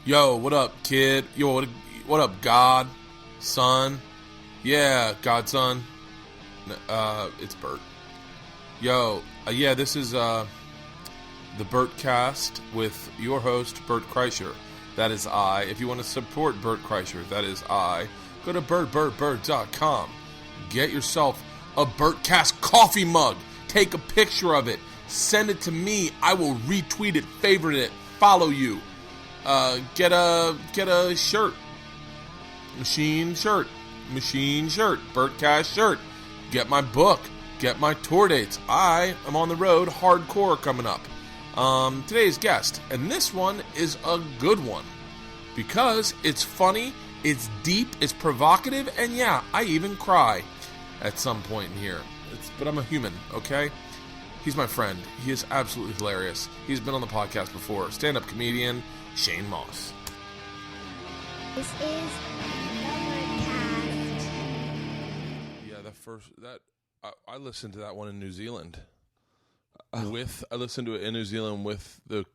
Yo, what up, kid? Yo, what up, God? Son? Yeah, Godson. It's Bert. Yo, yeah, this is the Bert Cast with your host, Bert Kreischer. That is I. If you want to support Bert Kreischer, that is I. Go to bertbertbert.com. Get yourself a Bertcast coffee mug. Take a picture of it. Send it to me. I will retweet it, favorite it, follow you. Get a shirt. Machine shirt. Bertcast shirt. Get my book. Get my tour dates. I am on the road hardcore coming up. Today's guest, and this one is a good one because it's funny, it's deep, it's provocative, and yeah, I even cry at some point in here. But I'm a human, okay? He's my friend. He is absolutely hilarious. He's been on the podcast before. Stand-up comedian Shane Mauss. This is Overcast. Yeah, I listened to that one in New Zealand. I listened to it in New Zealand with the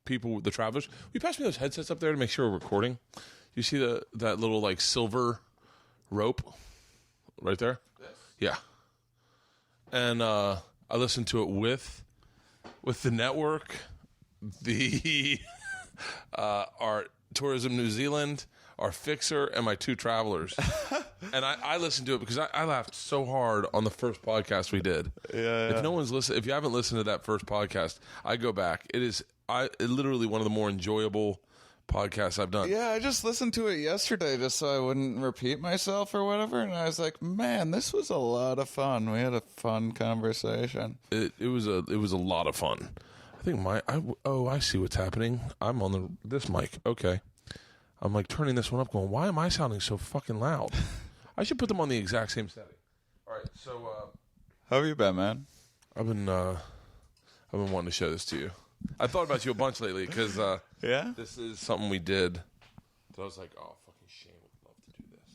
people, the travelers. Will you pass me those headsets up there to make sure we're recording? You see that little like silver rope right there? Yes. Yeah. And I listened to it with the network, our Tourism New Zealand, our fixer, and my two travelers. And I listened to it because I laughed so hard on the first podcast we did. Yeah. If you haven't listened to that first podcast, I go back. It is literally one of the more enjoyable podcasts I've done. Yeah, I just listened to it yesterday just so I wouldn't repeat myself or whatever, and I was like, man, this was a lot of fun. We had a fun conversation. It was a lot of fun. I think I see what's happening. I'm on this mic. Okay. I'm like turning this one up going, why am I sounding so fucking loud? I should put them on the exact same setting. All right, so how have you been, man? I've been wanting to show this to you. I thought about you a bunch lately because Yeah? this is something we did. So I was like, oh, fucking Shane would love to do this.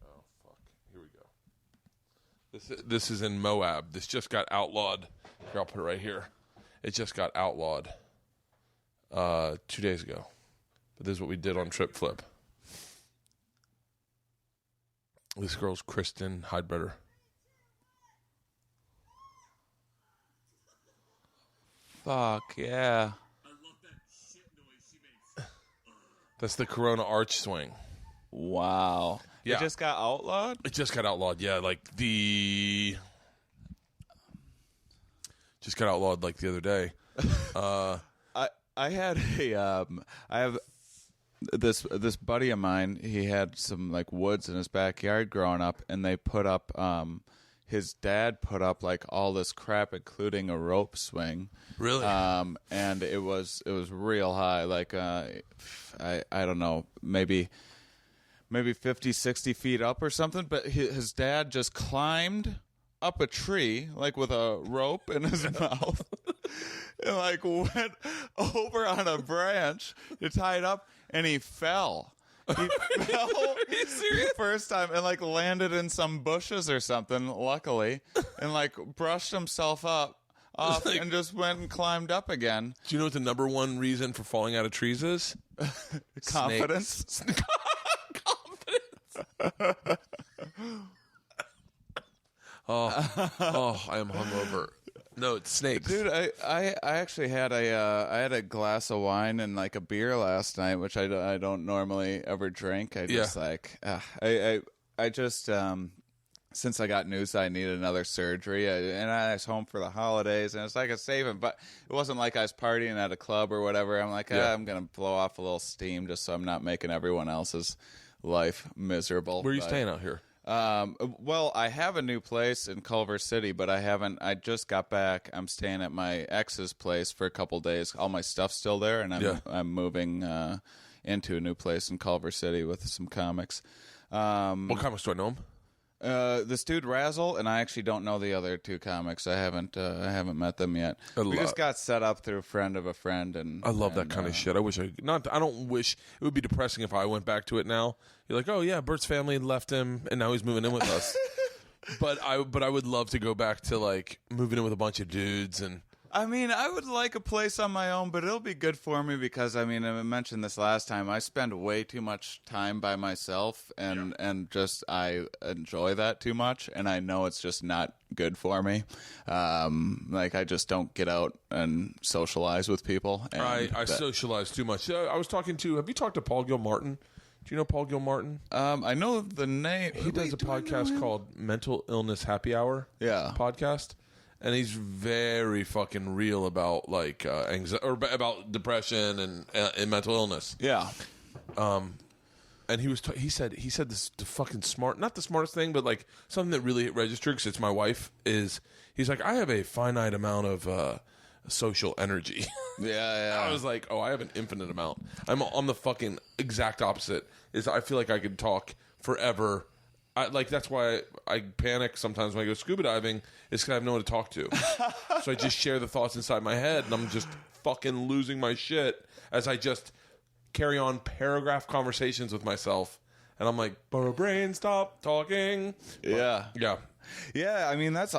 Oh, fuck. Here we go. This is in Moab. This just got outlawed. Here, I'll put it right here. It just got outlawed 2 days ago. But this is what we did on Trip Flip. This girl's Kristen Heidbreder. Fuck, yeah. I love that shit noise she makes. That's the Corona Arch Swing. Wow. Yeah. It just got outlawed? It just got outlawed, yeah. Just got outlawed like the other day. I have this buddy of mine. He had some like woods in his backyard growing up, and they put up his dad put up like all this crap, including a rope swing. Really? And it was real high, like I don't know, maybe 50, 60 feet up or something. But his dad just climbed up a tree like with a rope in his mouth. And like went over on a branch to tie it up, and he fell. He fell the first time and like landed in some bushes or something, luckily, and like brushed himself off and just went and climbed up again. Do you know what the number one reason for falling out of trees is? Confidence. Confidence. Oh, I am hungover. No, it's snakes. Dude, I actually had a glass of wine and like a beer last night, which I don't normally ever drink. I just I just since I got news that I needed another surgery, and I was home for the holidays, and it's like a saving, but it wasn't like I was partying at a club or whatever. I'm like, I'm gonna blow off a little steam just so I'm not making everyone else's life miserable. Where are you staying out here? Well, I have a new place in Culver City, but I just got back. I'm staying at my ex's place for a couple days. All my stuff's still there, and I'm moving into a new place in Culver City with some comics. What comics do I know him? This dude Razzle, and I actually don't know the other two comics. I haven't met them yet. We just got set up through a friend of a friend, and I love that kind of shit. I don't wish it would be depressing if I went back to it now. You're like, oh yeah, Bert's family left him, and now he's moving in with us. But I would love to go back to like moving in with a bunch of dudes and I mean, I would like a place on my own, but it'll be good for me because, I mean, I mentioned this last time. I spend way too much time by myself, and just I enjoy that too much, and I know it's just not good for me. Like, I just don't get out and socialize with people. And I socialize too much. I was talking to. Have you talked to Paul Gilmartin? Do you know Paul Gilmartin? I know the name. He does a podcast called Mental Illness Happy Hour. Yeah. Podcast. And he's very fucking real about like anxiety or about depression and mental illness. Yeah. And he said this the fucking not the smartest thing, but like something that really registered because it's my wife. He's like, I have a finite amount of social energy. Yeah. I was like, oh, I have an infinite amount. I'm the fucking exact opposite. I feel like I could talk forever. That's why I panic sometimes when I go scuba diving. Is because I have no one to talk to. So I just share the thoughts inside my head, and I'm just fucking losing my shit as I just carry on paragraph conversations with myself. And I'm like, brain, stop talking. Yeah. Yeah. Yeah, I mean that's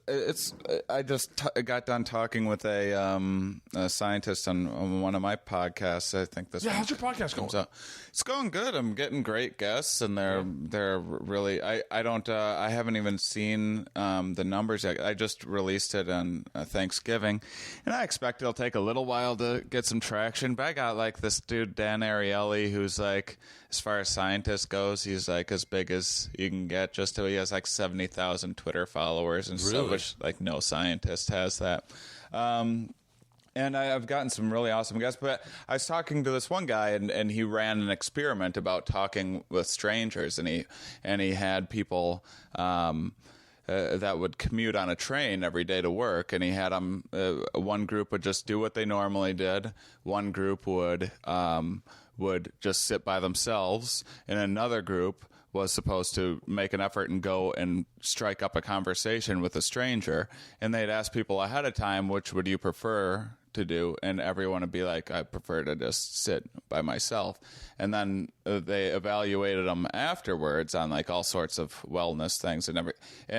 it's. I just got done talking with a scientist on one of my podcasts. I think this. Yeah, how's your podcast going? So, it's going good. I'm getting great guests, and they're really. I don't. I haven't even seen the numbers yet. I just released it on Thanksgiving, and I expect it'll take a little while to get some traction. But I got like this dude Dan Ariely, who's like, as far as scientists goes, he's like as big as you can get. Just till he has like 70,000 Twitter followers and stuff, which like no scientist has that. And I've gotten some really awesome guests. But I was talking to this one guy, and he ran an experiment about talking with strangers, and he had people that would commute on a train every day to work, and he had them. One group would just do what they normally did. One group would just sit by themselves, and another group was supposed to make an effort and go and strike up a conversation with a stranger. And they'd ask people ahead of time, which would you prefer to do? And everyone would be like, I prefer to just sit by myself. And then they evaluated them afterwards on like all sorts of wellness things, and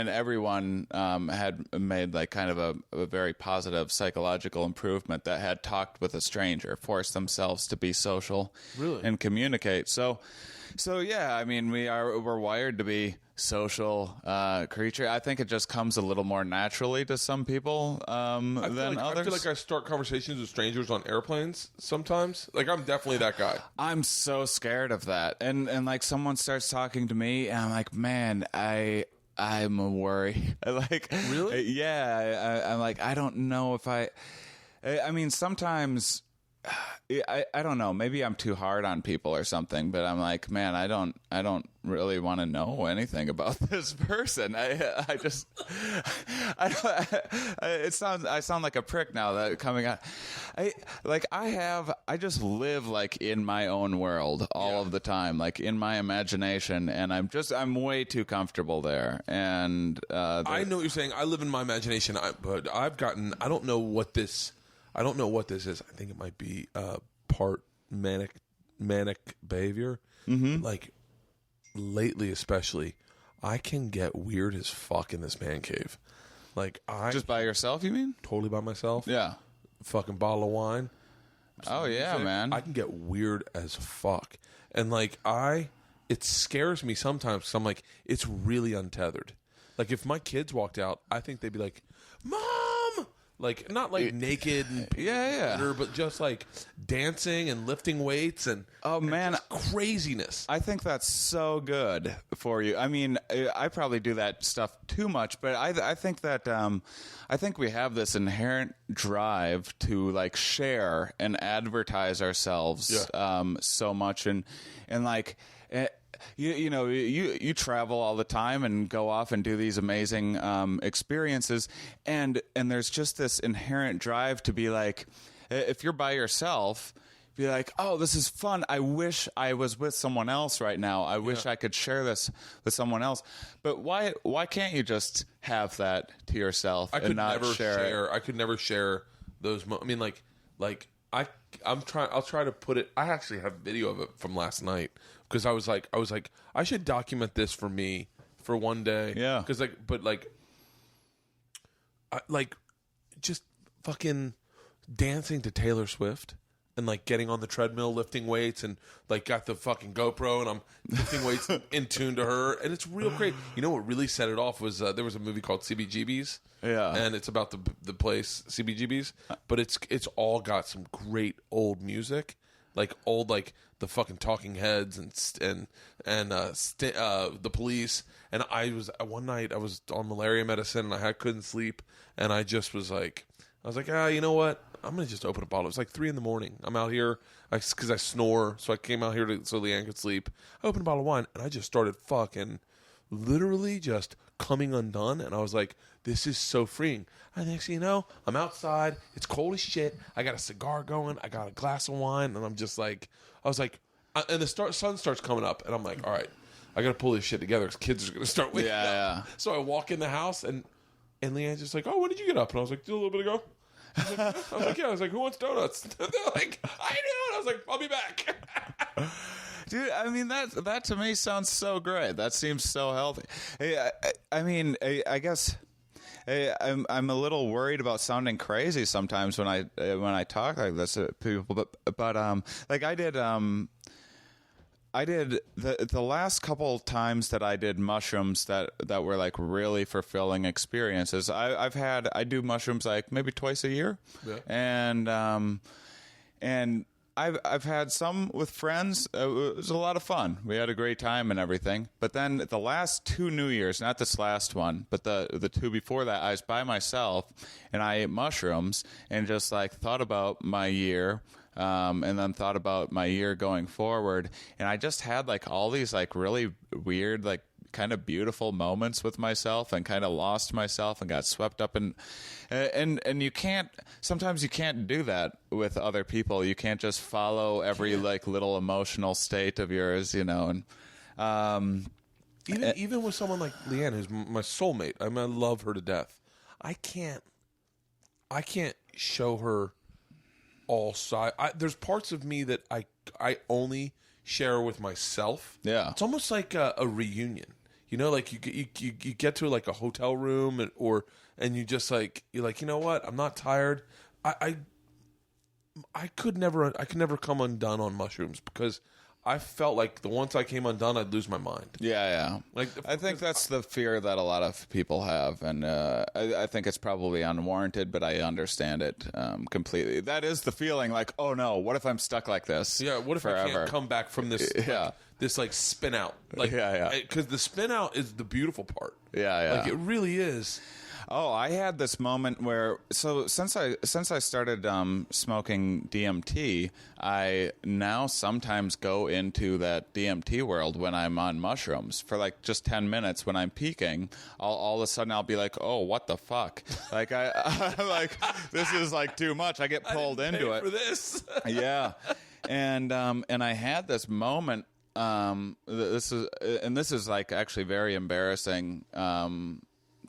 everyone had made like kind of a very positive psychological improvement that had talked with a stranger, forced themselves to be social, and communicate. So yeah, I mean, we're wired to be social creature. I think it just comes a little more naturally to some people than others. I feel like I start conversations with strangers on airplanes sometimes. Like, I'm definitely that guy. I'm so scared of that. And like someone starts talking to me, and I'm like, man, I'm a worry. Like, really? Yeah. I'm like, I don't know if I mean, sometimes. I don't know. Maybe I'm too hard on people or something, but I'm like, man, I don't really want to know anything about this person. I sound like a prick now that coming out. I just live like in my own world all of the time, like in my imagination, and I'm way too comfortable there. And I know what you're saying. I live in my imagination, but I don't know what this is. I think it might be part manic behavior. Mm-hmm. Like, lately especially, I can get weird as fuck in this man cave. Like, just by yourself, you mean? Totally by myself. Yeah. Fucking bottle of wine. Oh yeah, man. I can get weird as fuck. And like, it scares me sometimes because I'm like, it's really untethered. Like, if my kids walked out, I think they'd be like, Mom! Like, not like naked and glitter, but just like dancing and lifting weights and craziness. I think that's so good for you. I mean, I probably do that stuff too much, but I think that I think we have this inherent drive to like share and advertise ourselves so much, and like. You travel all the time and go off and do these amazing experiences, and there's just this inherent drive to be like, if you're by yourself, be like, oh, this is fun. I wish I was with someone else right now. I wish I could share this with someone else. But why can't you just have that to yourself and not share it? I could never share those. I mean, I'll try to put it. I actually have video of it from last night because I was like, I should document this for me for one day. Yeah. Because just fucking dancing to Taylor Swift and like getting on the treadmill, lifting weights, and like got the fucking GoPro and I'm lifting weights in tune to her, and it's real great. You know what really set it off was there was a movie called CBGB's, and it's about the place CBGB's, but it's all got some great old music, like old like the fucking Talking Heads and the Police. And one night I was on malaria medicine and I couldn't sleep, and I just was like, you know what? I'm going to just open a bottle. It was like 3 a.m. I'm out here because I snore, so I came out here so Leanne could sleep. I opened a bottle of wine, and I just started fucking literally just coming undone, and I was like, this is so freeing. And next thing you know, I'm outside. It's cold as shit. I got a cigar going. I got a glass of wine, and I'm just like, and the sun starts coming up, and I'm like, all right, I got to pull this shit together because kids are going to start waking up. Yeah. So I walk in the house, and Leanne's just like, oh, when did you get up? And I was like, a little bit ago. I was like, yeah. I was like, who wants donuts? They're like, I do. And I was like, I'll be back. Dude, I mean, that to me sounds so great. That seems so healthy. Hey, I guess I'm a little worried about sounding crazy sometimes when I talk like this to people, but like I did the last couple times that I did mushrooms that were like really fulfilling experiences. I do mushrooms like maybe twice a year, and I've had some with friends. It was a lot of fun. We had a great time and everything. But then the last 2 New Year's, not this last one, but the 2 before that, I was by myself and I ate mushrooms and just like thought about my year. And then thought about my year going forward, and I just had like all these like really weird, like kind of beautiful moments with myself, and kind of lost myself and got swept up in, and you can't do that with other people. You can't just follow every like little emotional state of yours, you know, and even with someone like Leanne, who's my soulmate, I love her to death. I can't show her all side. There's parts of me that I only share with myself. Yeah, it's almost like a reunion. You know, like you get to like a hotel room and you just like you're like, you know what? I'm not tired. I could never come undone on mushrooms because I felt like once I came undone, I'd lose my mind. Yeah. Like I think that's the fear that a lot of people have, and I think it's probably unwarranted, but I understand it completely. That is the feeling, like, oh no, what if I'm stuck like this? Yeah, what if forever? I can't come back from this? This like spin out, like because the spin out is the beautiful part. Yeah, like it really is. Oh, I had this moment where, so since I started smoking DMT, I now sometimes go into that DMT world when I'm on mushrooms for like just 10 minutes when I'm peaking. All of a sudden I'll be like, oh, what the fuck? Like I like this is like too much. I get pulled into it for this. Yeah, and I had this moment. This is like actually very embarrassing.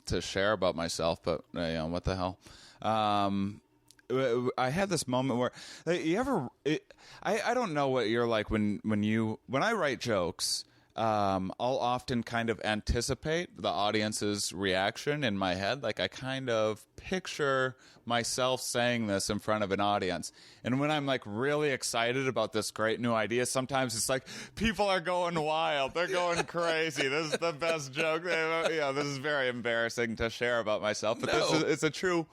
To share about myself, but you know, what the hell. I had this moment where I don't know what you're like when I write jokes. I'll often kind of anticipate the audience's reaction in my head. Like I kind of picture myself saying this in front of an audience. And when I'm like really excited about this great new idea, sometimes it's like people are going wild. They're going crazy. This is the best joke. This is very embarrassing to share about myself, but it's a true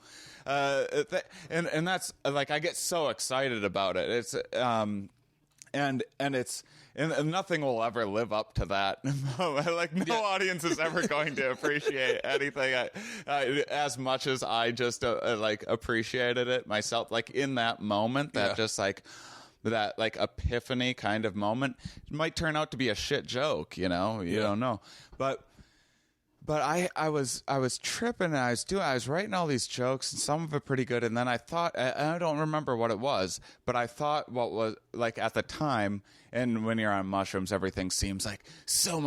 and that's like I get so excited about it. It's and nothing will ever live up to that. Like no audience is ever going to appreciate anything as much as I just like appreciated it myself. Like in that moment, that just like that like epiphany kind of moment, it might turn out to be a shit joke. You know, you don't know, but I was tripping and I was writing all these jokes and some of it pretty good, and then I thought, I don't remember what it was, but I thought what was like at the time, and when you're on mushrooms everything seems like so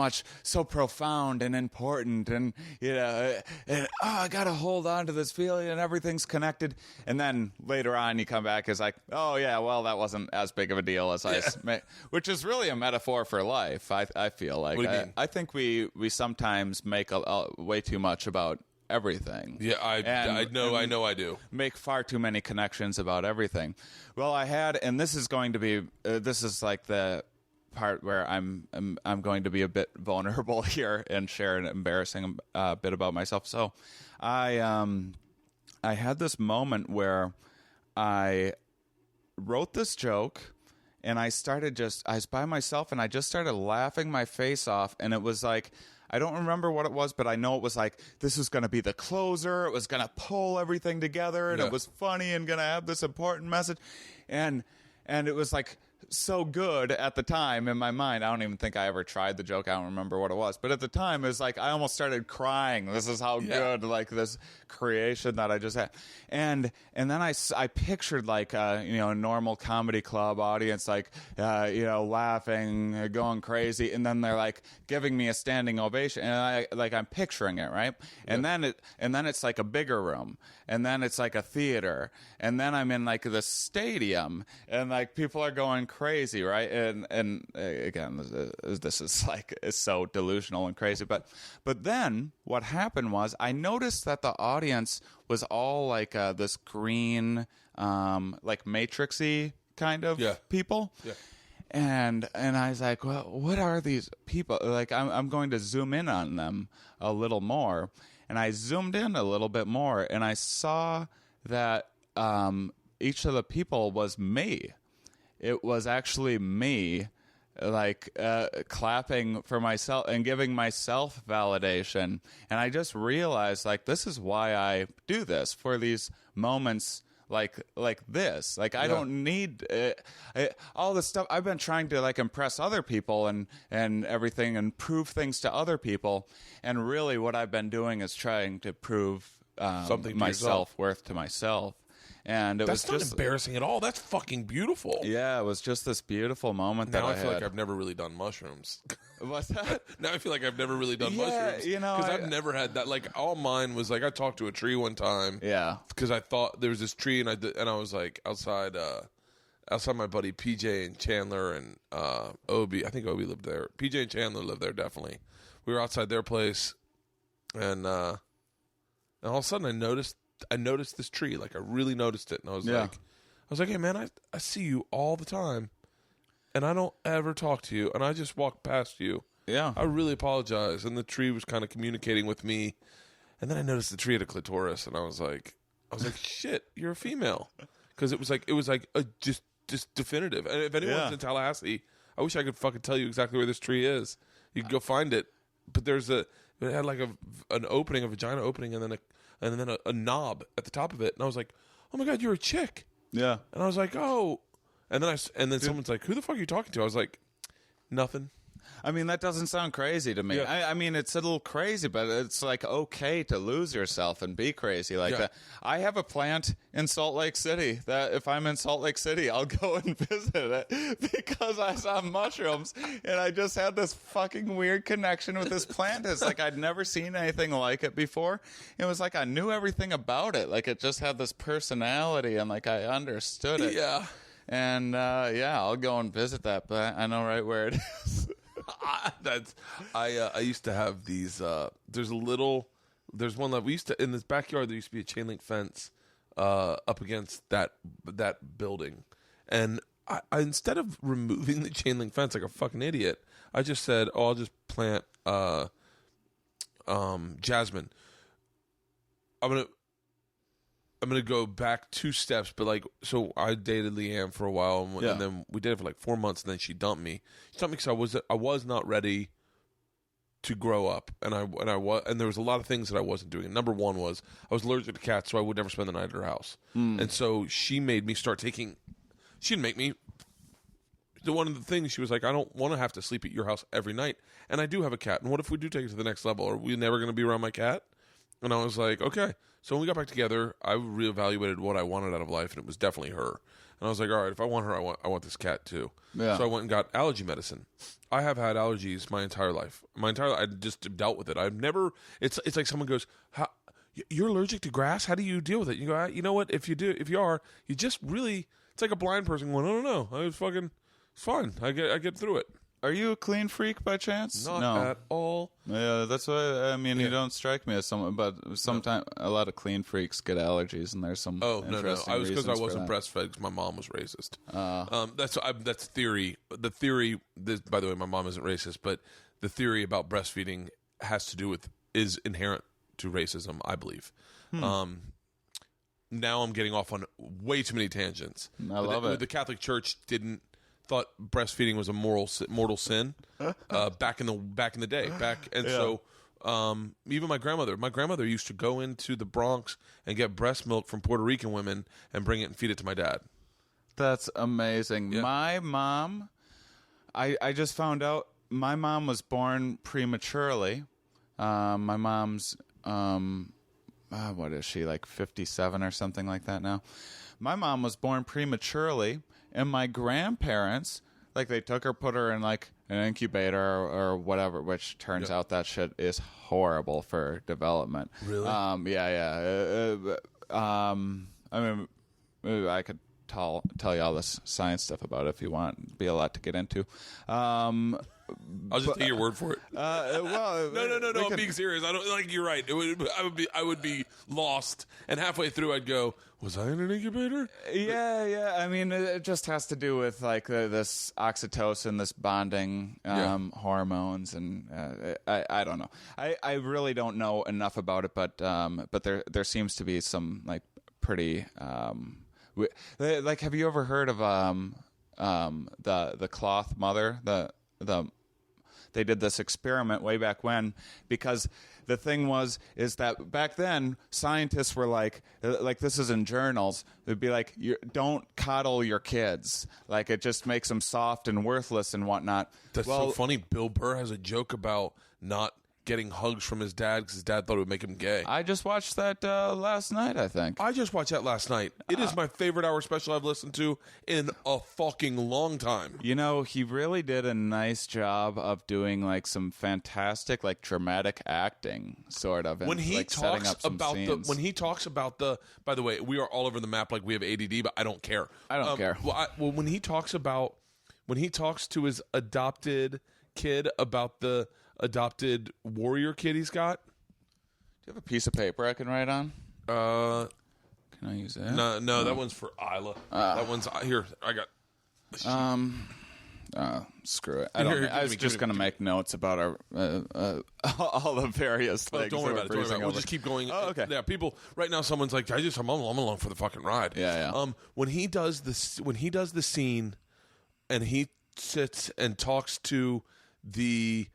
profound and important, and you know, and I gotta hold on to this feeling and everything's connected, and then later on you come back as like, oh yeah, well that wasn't as big of a deal as which is really a metaphor for life. I feel like what do you mean? I think we sometimes make way too much about everything. Yeah, I know I do. Make far too many connections about everything. Well, I had, and this is going to be, this is like the part where I'm going to be a bit vulnerable here and share an embarrassing bit about myself. So, I had this moment where I wrote this joke, and I was by myself, and I just started laughing my face off, and it was like, I don't remember what it was, but I know it was like, this was going to be the closer. It was going to pull everything together, and it was funny and going to have this important message. And it was like so good at the time in my mind. I don't even think I ever tried the joke. I don't remember what it was. But at the time, it was like I almost started crying. This is how good, like, this creation that I just had. And then I pictured, like, a normal comedy club audience, like, laughing, going crazy. And then they're, like, giving me a standing ovation. And I'm picturing it, right? And then it's like a bigger room. And then it's like a theater. And then I'm in, like, the stadium. And, like, people are going crazy, right? And again, this is like, it's so delusional and crazy. But then what happened was I noticed that the audience was all like this green, like Matrixy kind of people. Yeah. And I was like, well, what are these people? Like, I'm going to zoom in on them a little more. And I zoomed in a little bit more, and I saw that each of the people was me. It was actually me, like, clapping for myself and giving myself validation. And I just realized, like, this is why I do this, for these moments like this. Like, I don't need all this stuff. I've been trying to, like, impress other people and everything and prove things to other people. And really what I've been doing is trying to prove something, my self-worth to myself. And that's not embarrassing at all. That's fucking beautiful. Yeah, it was just this beautiful moment that I feel had. like I've never really done mushrooms. What's that? Now I feel like I've never really done mushrooms. Because I've never had that. Like, all mine was like, I talked to a tree one time. Yeah. Because I thought there was this tree, and I was like outside my buddy PJ and Chandler and Obi. I think Obi lived there. PJ and Chandler lived there, definitely. We were outside their place, and all of a sudden I noticed this tree. Like, I really noticed it, and I was like, hey man, I see you all the time, and I don't ever talk to you, and I just walked past you. Yeah, I really apologize. And the tree was kind of communicating with me, and then I noticed the tree had a clitoris, and I was like, shit, you're a female, because it was like just definitive. And if anyone's in Tallahassee, I wish I could fucking tell you exactly where this tree is. You can go find it, but it had like an opening, a vagina opening, and then a knob at the top of it, and I was like, "Oh my god, you're a chick!" Yeah, and I was like, "Oh," and then someone's like, "Who the fuck are you talking to?" I was like, "Nothing." I mean, that doesn't sound crazy to me. Yeah. I mean, it's a little crazy, but it's like okay to lose yourself and be crazy like that. I have a plant in Salt Lake City that if I'm in Salt Lake City, I'll go and visit it because I saw mushrooms and I just had this fucking weird connection with this plant. It's like I'd never seen anything like it before. It was like I knew everything about it. Like it just had this personality and like I understood it. Yeah. And I'll go and visit that, but I know right where it is. I used to have these. There's one that we used to, in this backyard. There used to be a chain link fence up against that building, and I instead of removing the chain link fence like a fucking idiot, I just said, "Oh, I'll just plant jasmine." I'm gonna go back 2 steps, but like, so I dated Leanne for a while, and then we dated for like 4 months, and then she dumped me. She dumped me because I was not ready to grow up, and there was a lot of things that I wasn't doing. And number one was I was allergic to cats, so I would never spend the night at her house. And so she made me start taking. She didn't make me. One of the things she was like, I don't want to have to sleep at your house every night, and I do have a cat. And what if we do take it to the next level? Are we never going to be around my cat? And I was like, okay. So when we got back together, I reevaluated what I wanted out of life, and it was definitely her. And I was like, all right, if I want her, I want this cat too. Yeah. So I went and got allergy medicine. I have had allergies my entire life. I just dealt with it. I've never. It's like someone goes, "You're allergic to grass? How do you deal with it?" You go, "You know what? If you are, you just really." It's like a blind person going, "I don't know. It's fine. I get through it." Are you a clean freak by chance? Not no. at all. Yeah, that's why. I mean, Yeah. you don't strike me as someone, but sometimes a lot of clean freaks get allergies, and there's some. Oh no! interesting I was because I reasons for wasn't that. breastfed because my mom was racist. That's theory. The theory. By the way, my mom isn't racist, but the theory about breastfeeding has to do with is inherent to racism. I believe. Now I'm getting off on way too many tangents. I love it. The Catholic Church thought breastfeeding was a mortal sin back in the day. So even my grandmother used to go into the Bronx and get breast milk from Puerto Rican women and bring it and feed it to my dad. That's amazing. Yeah. My mom, I just found out my mom was born prematurely. My mom's, what is she, like 57 or something like that now? My mom was born prematurely, and my grandparents, like, they took her, put her in, like, an incubator or whatever, which turns out that shit is horrible for development. Really? Yeah. I mean, I could tell you all this science stuff about it if you want. It'd be a lot to get into. I'll just take your word for it. Well, No. I'm being serious. I don't like. You're right. I would be lost, and halfway through, I'd go, "Was I in an incubator?" Yeah. I mean, it just has to do with like this oxytocin, this bonding hormones, and I don't know. I really don't know enough about it, but there seems to be some like pretty like. Have you ever heard of the cloth mother? They did this experiment way back when, because the thing is that back then scientists were like this is in journals. They'd be like, don't coddle your kids. Like, it just makes them soft and worthless and whatnot. That's so funny. Bill Burr has a joke about not getting hugs from his dad because his dad thought it would make him gay. I just watched that last night, I think. I just watched that last night. It is my favorite hour special I've listened to in a fucking long time. You know, he really did a nice job of doing like some fantastic, like dramatic acting, sort of. And, When he like, setting talks up some about scenes. by the way, we are all over the map like we have ADD, but I don't care. I don't care. When he talks to his adopted kid about the adopted warrior kid he's got. Do you have a piece of paper I can write on? Can I use that? No, that one's for Isla. That one's here. I got. Screw it. I was just going to make notes about our all the various things. Don't worry that about we're it. breezing We'll over. just keep going. Oh, okay. Yeah, people. Right now, someone's like, I'm along for the fucking ride. Yeah. When he does the scene, and he sits and talks to the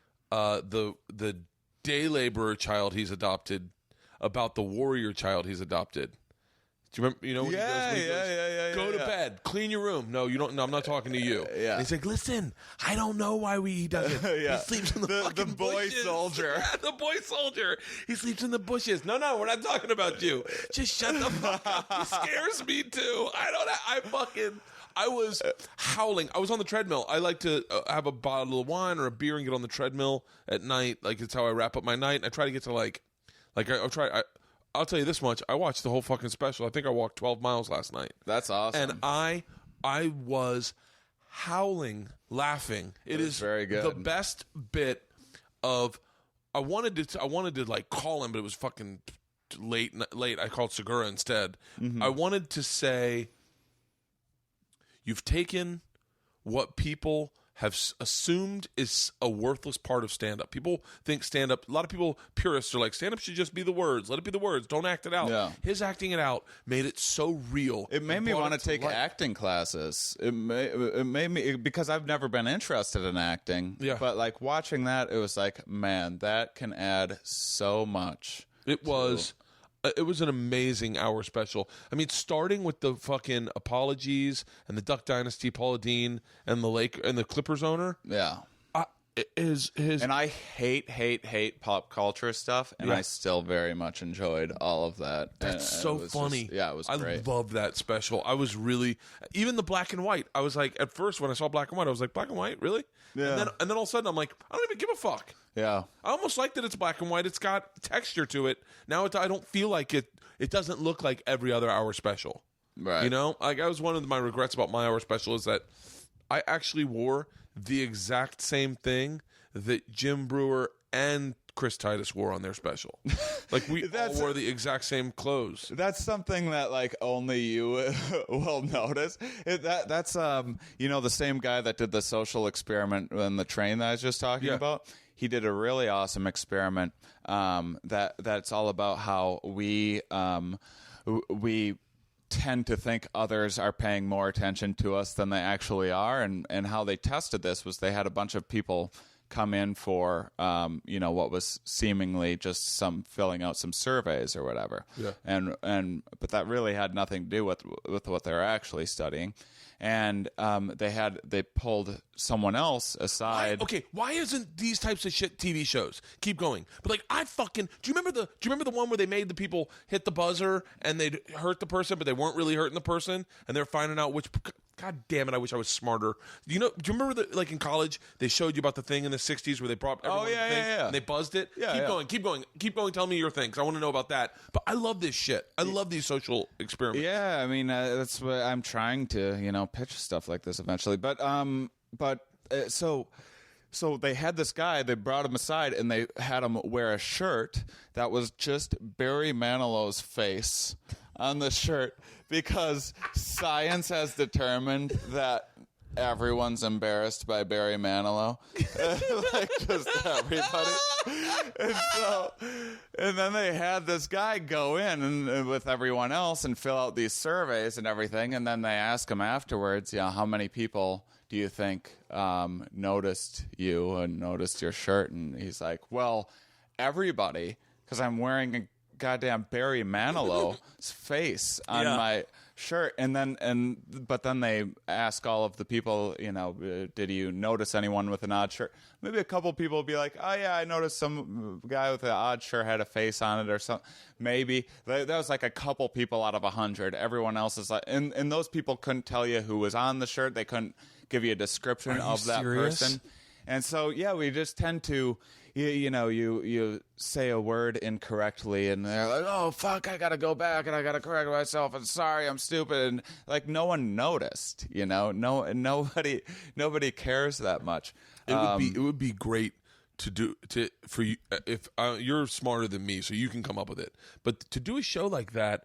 day laborer child he's adopted about the warrior child he's adopted. Do you remember? You know when he goes, go to bed, clean your room. No, you don't. No, I'm not talking to you. Yeah. And he's like, listen, I don't know why he does it. Yeah. He sleeps in the fucking boy bushes. soldier. Yeah, the boy soldier. He sleeps in the bushes. No, we're not talking about you. Just shut the fuck up. He scares me too. I was howling. I was on the treadmill. I like to have a bottle of wine or a beer and get on the treadmill at night. Like, it's how I wrap up my night. And I try to get to I'll tell you this much. I watched the whole fucking special. I think I walked 12 miles last night. That's awesome. And I was howling, laughing. It is very good. The best bit of. I wanted to like call him, but it was fucking late. I called Segura instead. Mm-hmm. I wanted to say, you've taken what people have assumed is a worthless part of stand-up. People think stand-up, a lot of people, purists, are like, stand-up should just be the words. Let it be the words. Don't act it out. Yeah. His acting it out made it so real. It made me brought want it to take life. acting classes. It made me, because I've never been interested in acting. Yeah. But like watching that, it was like, man, that can add so much. It was an amazing hour special. I mean, starting with the fucking apologies and the Duck Dynasty, Paula Dean, and the Clippers owner. Yeah. His And I hate pop culture stuff, and I still very much enjoyed all of that. That's And so it was funny. Just, yeah, it was great. I love that special. I was really, even the black and white. I was like, at first when I saw black and white, I was like, black and white, really? Yeah. And then all of a sudden, I'm like, I don't even give a fuck. Yeah. I almost like that it's black and white. It's got texture to it. Now I don't feel like it. It doesn't look like every other hour special. Right. You know, like, I was one of my regrets about my hour special is that I actually wore the exact same thing that Jim Brewer and Chris Titus wore on their special. Like, we all wore the exact same clothes. That's something that like only you will notice. That's the same guy that did the social experiment in the train that I was just talking about. He did a really awesome experiment that's all about how we tend to think others are paying more attention to us than they actually are, and how they tested this was they had a bunch of people come in for what was seemingly just some filling out some surveys or whatever, but that really had nothing to do with what they're actually studying. And they pulled someone else aside. Why isn't these types of shit TV shows? Keep going. But like, do you remember the one where they made the people hit the buzzer and they'd hurt the person, but they weren't really hurting the person, and they're finding out which. God damn it! I wish I was smarter. Do you remember like in college they showed you about the thing in the '60s where they brought everyone and they buzzed it? Keep going. Tell me your thing, because I want to know about that. But I love this shit. I love these social experiments. Yeah, I mean that's what I'm trying to pitch stuff like this eventually. So they had this guy. They brought him aside and they had him wear a shirt that was just Barry Manilow's face on the shirt, because science has determined that everyone's embarrassed by Barry Manilow. Like, just everybody. And then they had this guy go in and with everyone else and fill out these surveys and everything, and then they ask him afterwards, how many people do you think noticed you and noticed your shirt? And he's like, well, everybody, because I'm wearing a goddamn Barry Manilow's face on my shirt. But then they ask all of the people, did you notice anyone with an odd shirt? Maybe a couple people will be like, oh yeah, I noticed some guy with an odd shirt had a face on it or something. Maybe that was like a couple people out of 100. Everyone else is like, and those people couldn't tell you who was on the shirt. They couldn't give you a description of that person. And so, we just tend to, you say a in incorrectly, and they're like, oh, fuck, I got to go back, and I got to correct myself, and sorry, I'm stupid. And, like, no one noticed, nobody cares that much. It would be great for you, if you're smarter than me, so you can come up with it. But to do a show like that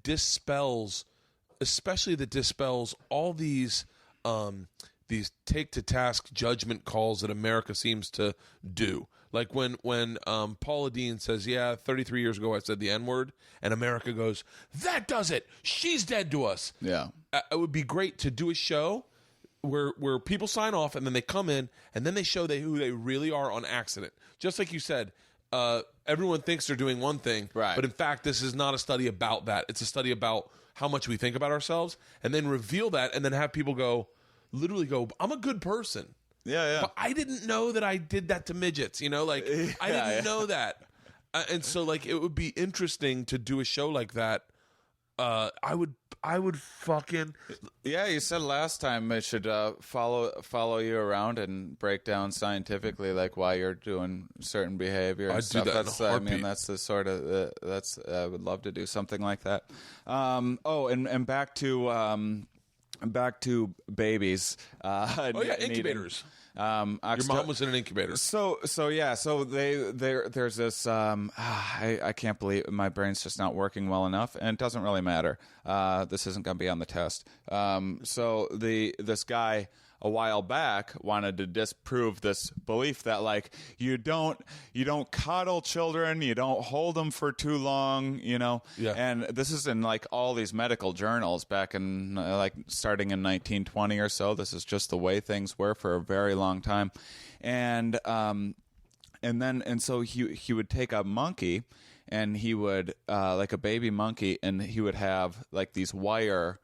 dispels all these take to task judgment calls that America seems to do. Like when Paula Deen says, 33 years ago I said the N-word, and America goes, that does it. She's dead to us. Yeah. It would be great to do a show where people sign off and then they come in and then they show who they really are on accident. Just like you said, everyone thinks they're doing one thing, right, but in fact this is not a study about that. It's a study about how much we think about ourselves, and then reveal that and then have people literally go, I'm a good person. Yeah. But I didn't know that I did that to midgets, I didn't know that. And so, like, it would be interesting to do a show like that. I would fucking... Yeah, you said last time I should follow you around and break down scientifically, like, why you're doing certain behavior and stuff. Do that in a heartbeat. That's the sort of... I would love to do something like that. And back to babies. Incubators. Your mom was in an incubator. So there's this. I can't believe my brain's just not working well enough, and it doesn't really matter. This isn't going to be on the test. So this guy a while back wanted to disprove this belief that, like, you don't coddle children, you don't hold them for too long, And this is in like all these medical journals back in starting in 1920 or so. This is just the way things were for a very long time, and so he would take a monkey, and he would like a baby monkey, and he would have like these wire.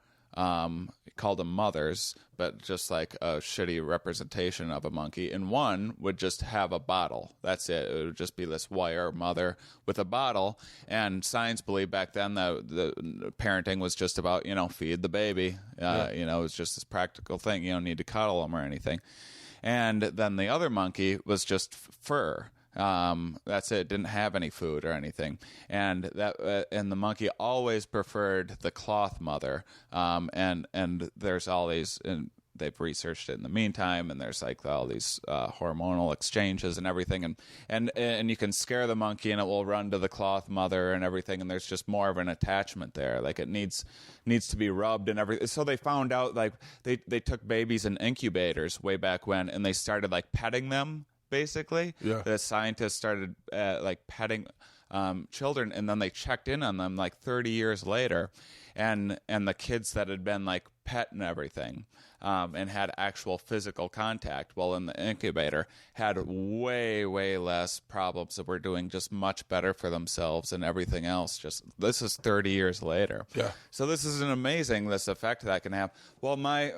Called them mothers, but just like a shitty representation of a monkey. And one would just have a bottle. That's it. It would just be this wire mother with a bottle. And science believed back then that the parenting was just about, feed the baby. It was just this practical thing. You don't need to cuddle them or anything. And then the other monkey was just fur. That's it. Didn't have any food or anything, and the monkey always preferred the cloth mother. And there's all these they've researched it in the meantime, and there's like all these hormonal exchanges and everything, and you can scare the monkey and it will run to the cloth mother and everything, and there's just more of an attachment there. Like it needs to be rubbed and everything. So they found out, like they took babies in incubators way back when, and they started like petting them. Basically, the scientists started like petting children, and then they checked in on them like 30 years later, and the kids that had been like pet and everything, and had actual physical contact while in the incubator had way less problems that were doing just much better for themselves and everything else. Just this is 30 years later. Yeah. So this is an amazing this effect that can have. Well, my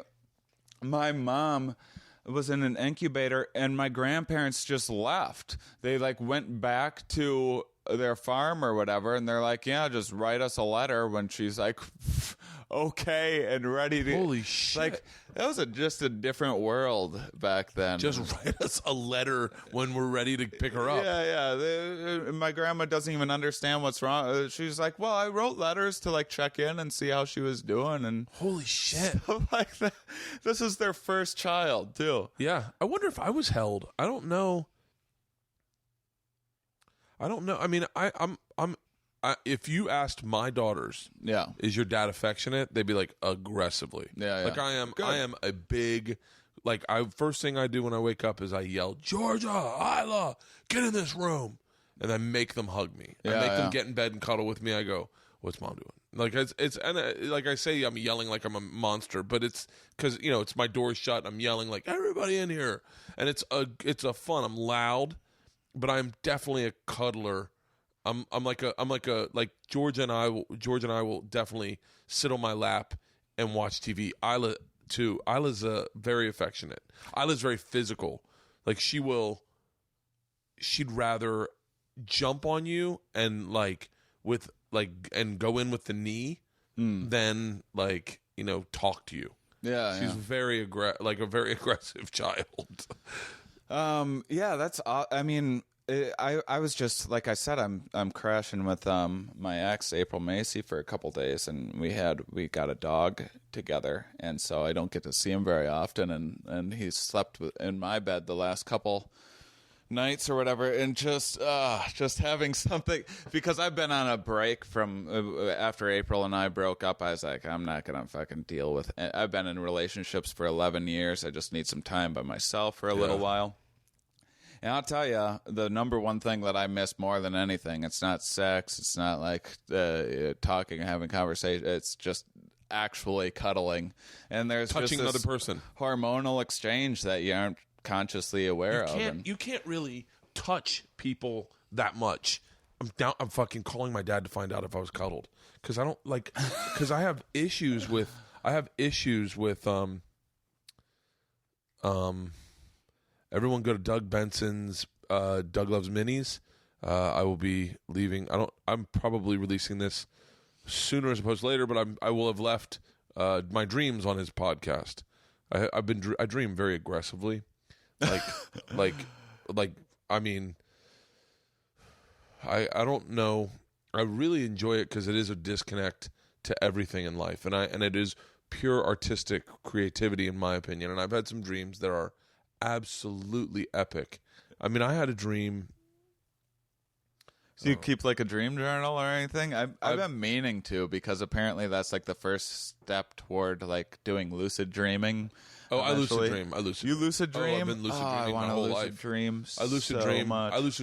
mom was in an incubator, and my grandparents just left. They like went back to their farm or whatever, and they're like, yeah, just write us a letter when she's like okay and ready to. Holy shit. Like that was just a different world back then. Just write us a letter when we're ready to pick her up. My grandma doesn't even understand what's wrong. She's like, well, I wrote letters to like check in and see how she was doing, and holy shit, stuff like that. This is their first child too. Yeah, I wonder if I was held. I don't know. I mean, if you asked my daughters, is your dad affectionate? They'd be like, aggressively. Like I am. Good. I am a big. Like first thing I do when I wake up is I yell, Georgia, Isla, get in this room, and I make them hug me. I make them get in bed and cuddle with me. I go, what's mom doing? Like it's like I say, I'm yelling like I'm a monster, but it's because it's my door shut. I'm yelling like everybody in here, and it's a fun. I'm loud. But I'm definitely a cuddler. I'm like George and I will definitely sit on my lap and watch TV. Isla too. Isla's very affectionate. Isla's very physical. Like she'd rather jump on you and and go in with the knee than talk to you. Yeah, she's very a very aggressive child. That's. I mean, I was just like I said. I'm crashing with my ex April Macy for a couple days, and we got a dog together, and so I don't get to see him very often, and he slept in my bed the last couple nights or whatever, and just having something, because I've been on a break from after April and I broke up. I was like, I'm not gonna fucking deal with it. I've been in relationships for 11 years. I just need some time by myself for a little while. And I'll tell you, the number one thing that I miss more than anything, it's not sex, it's not like talking and having conversation, it's just actually cuddling. And there's touching just this another person, hormonal exchange that you aren't consciously aware of. You can't really touch people that much. I'm fucking calling my dad to find out if I was cuddled, because I don't like, because I have issues with everyone go to Doug Benson's Doug Loves Minis. I will be leaving. I'm probably releasing this sooner as opposed to later, but I will have left my dreams on his podcast. I dream very aggressively. I mean, I don't know. I really enjoy it because it is a disconnect to everything in life, and it is pure artistic creativity, in my opinion. And I've had some dreams that are absolutely epic. I mean, I had a dream. Do you keep like a dream journal or anything? I've been meaning to, because apparently that's like the first step toward like doing lucid dreaming. Oh, I lucid dream. You lucid dream? Oh, I've been lucid dreaming my whole life. I lucid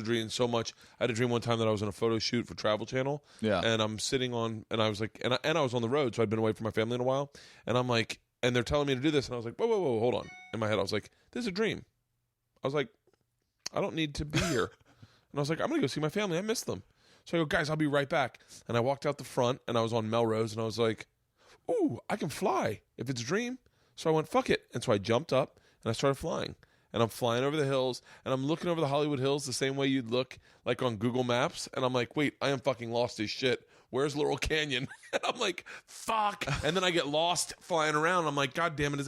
dream so much. I had a dream one time that I was on a photo shoot for Travel Channel. Yeah. And I'm sitting on, and I was like, and I was on the road, so I'd been away from my family in a while. And I'm like, and they're telling me to do this, and I was like, whoa, hold on. In my head, I was like, this is a dream. I was like, I don't need to be here. And I was like, I'm going to go see my family. I miss them. So I go, guys, I'll be right back. And I walked out the front, and I was on Melrose, and I was like, ooh, I can fly if it's a dream. So I went, fuck it. And so I jumped up, and I started flying. And I'm flying over the hills, and I'm looking over the Hollywood Hills the same way you'd look like on Google Maps. And I'm like, wait, I am fucking lost as shit. Where's Laurel Canyon? And I'm like, fuck. And then I get lost flying around. I'm like, God damn it,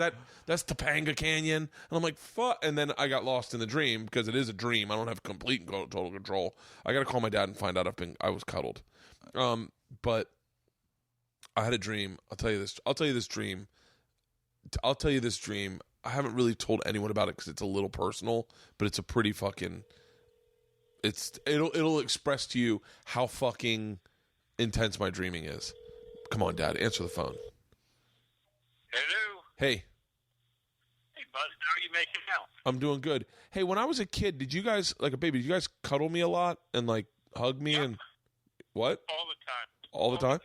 that's Topanga Canyon? And I'm like, fuck. And then I got lost in the dream, because it is a dream. I don't have complete and total control. I got to call my dad and find out I was cuddled. But I had a dream. I'll tell you this dream. I'll tell you this dream. I haven't really told anyone about it because it's a little personal, but it's a pretty fucking. It'll express to you how fucking intense my dreaming is. Come on, Dad, answer the phone. Hello. Hey, Bud, how are you making out? I'm doing good. Hey, when I was a kid, did you guys, like a baby, did you guys cuddle me a lot and like hug me and what? All the time. All the time?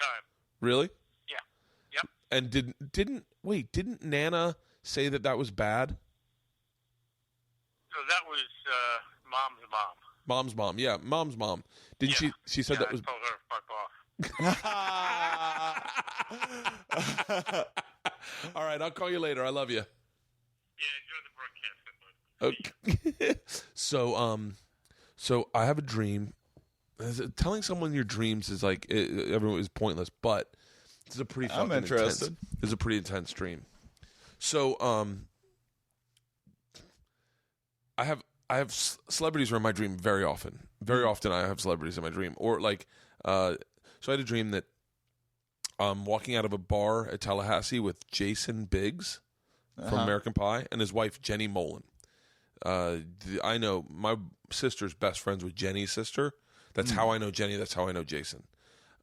Really? Yeah. Yep. And didn't Nana say that was bad? So that was Mom's mom. Mom's mom, yeah, Mom's mom. Didn't Yeah. she said that was. I told her to fuck off. All right, I'll call you later. I love you. Yeah, enjoy the broadcast, bud. Okay. So I have a dream. Telling someone your dreams is like everyone is pointless, but this is a pretty fucking interested. intense. This is a pretty intense dream. So I have celebrities are in my dream very often. Very often I have celebrities in my dream, or like so I had a dream that I'm walking out of a bar at Tallahassee with Jason Biggs from American Pie and his wife Jenny Molin. I know my sister's best friends with Jenny's sister. That's how I know Jenny. That's how I know Jason.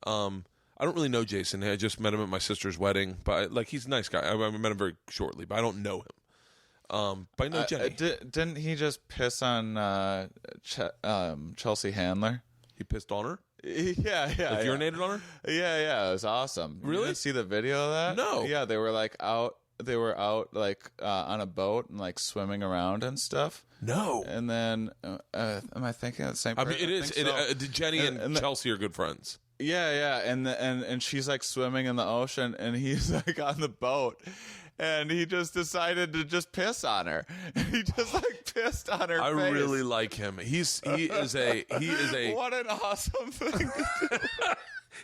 I don't really know Jason. I just met him at my sister's wedding, but he's a nice guy. I met him very shortly, but I don't know him. But I know Jenny. Didn't he just piss on Chelsea Handler? He pissed on her. Yeah. Urinated on her. Yeah. It was awesome. Really? You didn't see the video of that? No. Yeah, they were out. They were out on a boat and like swimming around and stuff. No. And then, am I thinking of the same I person? mean, it is. So. Jenny and Chelsea are good friends. Yeah. And she's like swimming in the ocean, and he's like on the boat, and he just decided to just piss on her. He just like pissed on her. I face. really like him. He is a. What an awesome thing to do.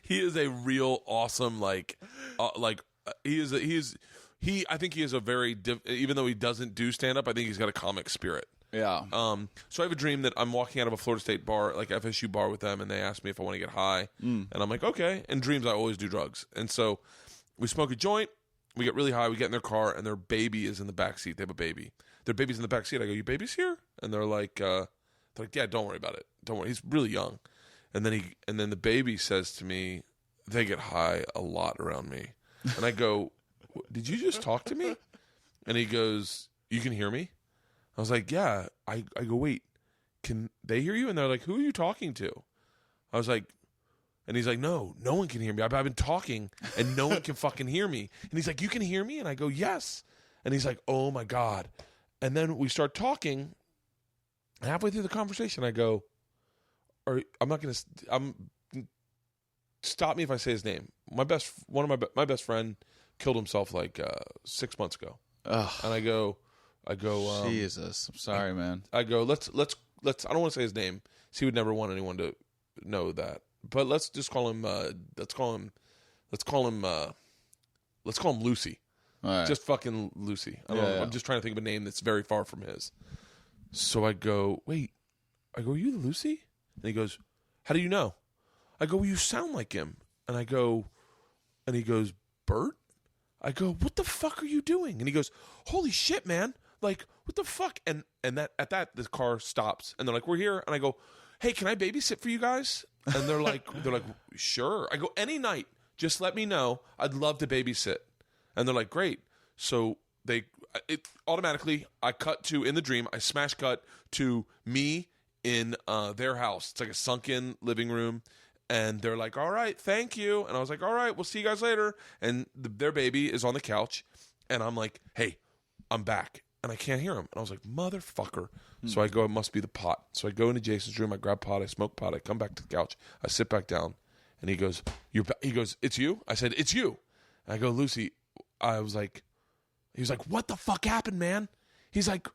He is a real awesome I think he is a very even though he doesn't do stand up, I think he's got a comic spirit. Yeah. So I have a dream that I'm walking out of a Florida State bar, like FSU bar with them, and they ask me if I want to get high. And I'm like, okay. In dreams, I always do drugs. And so we smoke a joint, we get really high, we get in their car, and their baby is in the back seat. They have a baby. Their baby's in the back seat. I go, your baby's here? And they're like, yeah, don't worry about it. Don't worry. He's really young. And then the baby says to me, they get high a lot around me. And I go, did you just talk to me? And he goes, you can hear me? I was like, yeah. I go, wait, can they hear you? And they're like, who are you talking to? I was like, and he's like, no one can hear me. I've been talking and no one can fucking hear me. And he's like, you can hear me? And I go, yes. And he's like, oh my God. And then we start talking. And halfway through the conversation, I go, stop me if I say his name. My best friend killed himself like 6 months ago. Ugh. And I go. Jesus, I'm sorry, man. I go. Let's. I don't want to say his name. So he would never want anyone to know that. But let's just call him. Let's call him Lucy. All right. Just fucking Lucy. I don't know. Yeah. I'm just trying to think of a name that's very far from his. So I go, wait. I go, are you Lucy? And he goes, how do you know? I go, well, you sound like him. And he goes, Bert? I go, what the fuck are you doing? And he goes, holy shit, man. Like, what the fuck? And that at that the car stops and they're like, we're here. And I go, hey, can I babysit for you guys? And they're like, sure. I go, any night, just let me know. I'd love to babysit. And they're like, great. So automatically I cut to, in the dream, I smash cut to me in their house. It's like a sunken living room. And they're like, all right, thank you. And I was like, all right, we'll see you guys later. And their baby is on the couch. And I'm like, hey, I'm back. And I can't hear him. And I was like, motherfucker. So I go, it must be the pot. So I go into Jason's room. I grab pot. I smoke pot. I come back to the couch. I sit back down. And he goes, it's you? I said, it's you. And I go, Lucy. He was like, what the fuck happened, man? He's like,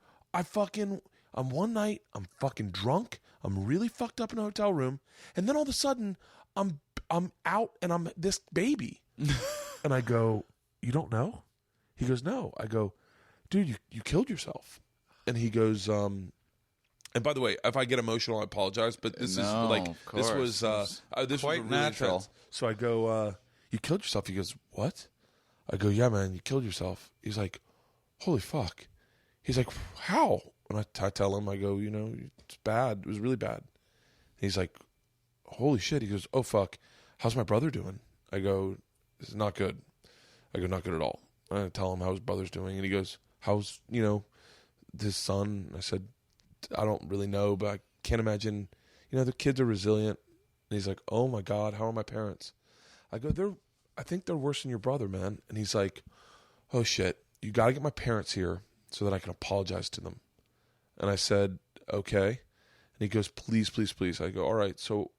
one night, I'm fucking drunk. I'm really fucked up in a hotel room. And then all of a sudden, I'm out and I'm this baby. And I go, you don't know? He goes, no. I go, dude, you killed yourself. And he goes, and by the way, if I get emotional, I apologize. But this was quite really natural. intense. So I go, you killed yourself. He goes, what? I go, yeah, man, you killed yourself. He's like, holy fuck. He's like, how? And I tell him, I go, it's bad. It was really bad. And he's like, holy shit. He goes, oh, fuck. How's my brother doing? I go, this is not good. I go, not good at all. I tell him how his brother's doing. And he goes, how's, his son? I said, I don't really know, but I can't imagine. The kids are resilient. And he's like, oh, my God, how are my parents? I go, I think they're worse than your brother, man. And he's like, oh, shit. You got to get my parents here so that I can apologize to them. And I said, okay. And he goes, please, please, please. I go, all right. So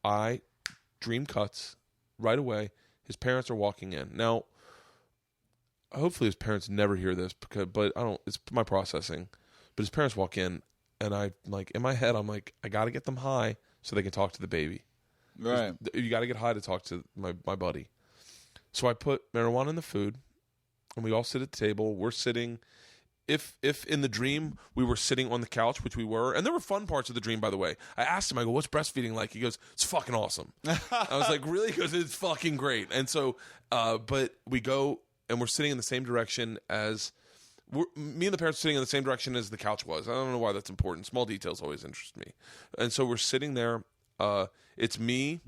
dream cuts right away. His parents are walking in. Now, hopefully his parents never hear this, but I don't, it's my processing. But his parents walk in, and in my head, I'm like, I got to get them high so they can talk to the baby. Right. You got to get high to talk to my buddy. So I put marijuana in the food, and we all sit at the table. We're sitting. If in the dream we were sitting on the couch, which we were, and there were fun parts of the dream, by the way. I asked him, I go, what's breastfeeding like? He goes, it's fucking awesome. I was like, really? He goes, it's fucking great. And so, but we go, and we're sitting in the same direction as, me and the parents are sitting in the same direction as the couch was. I don't know why that's important. Small details always interest me. And so we're sitting there. It's me,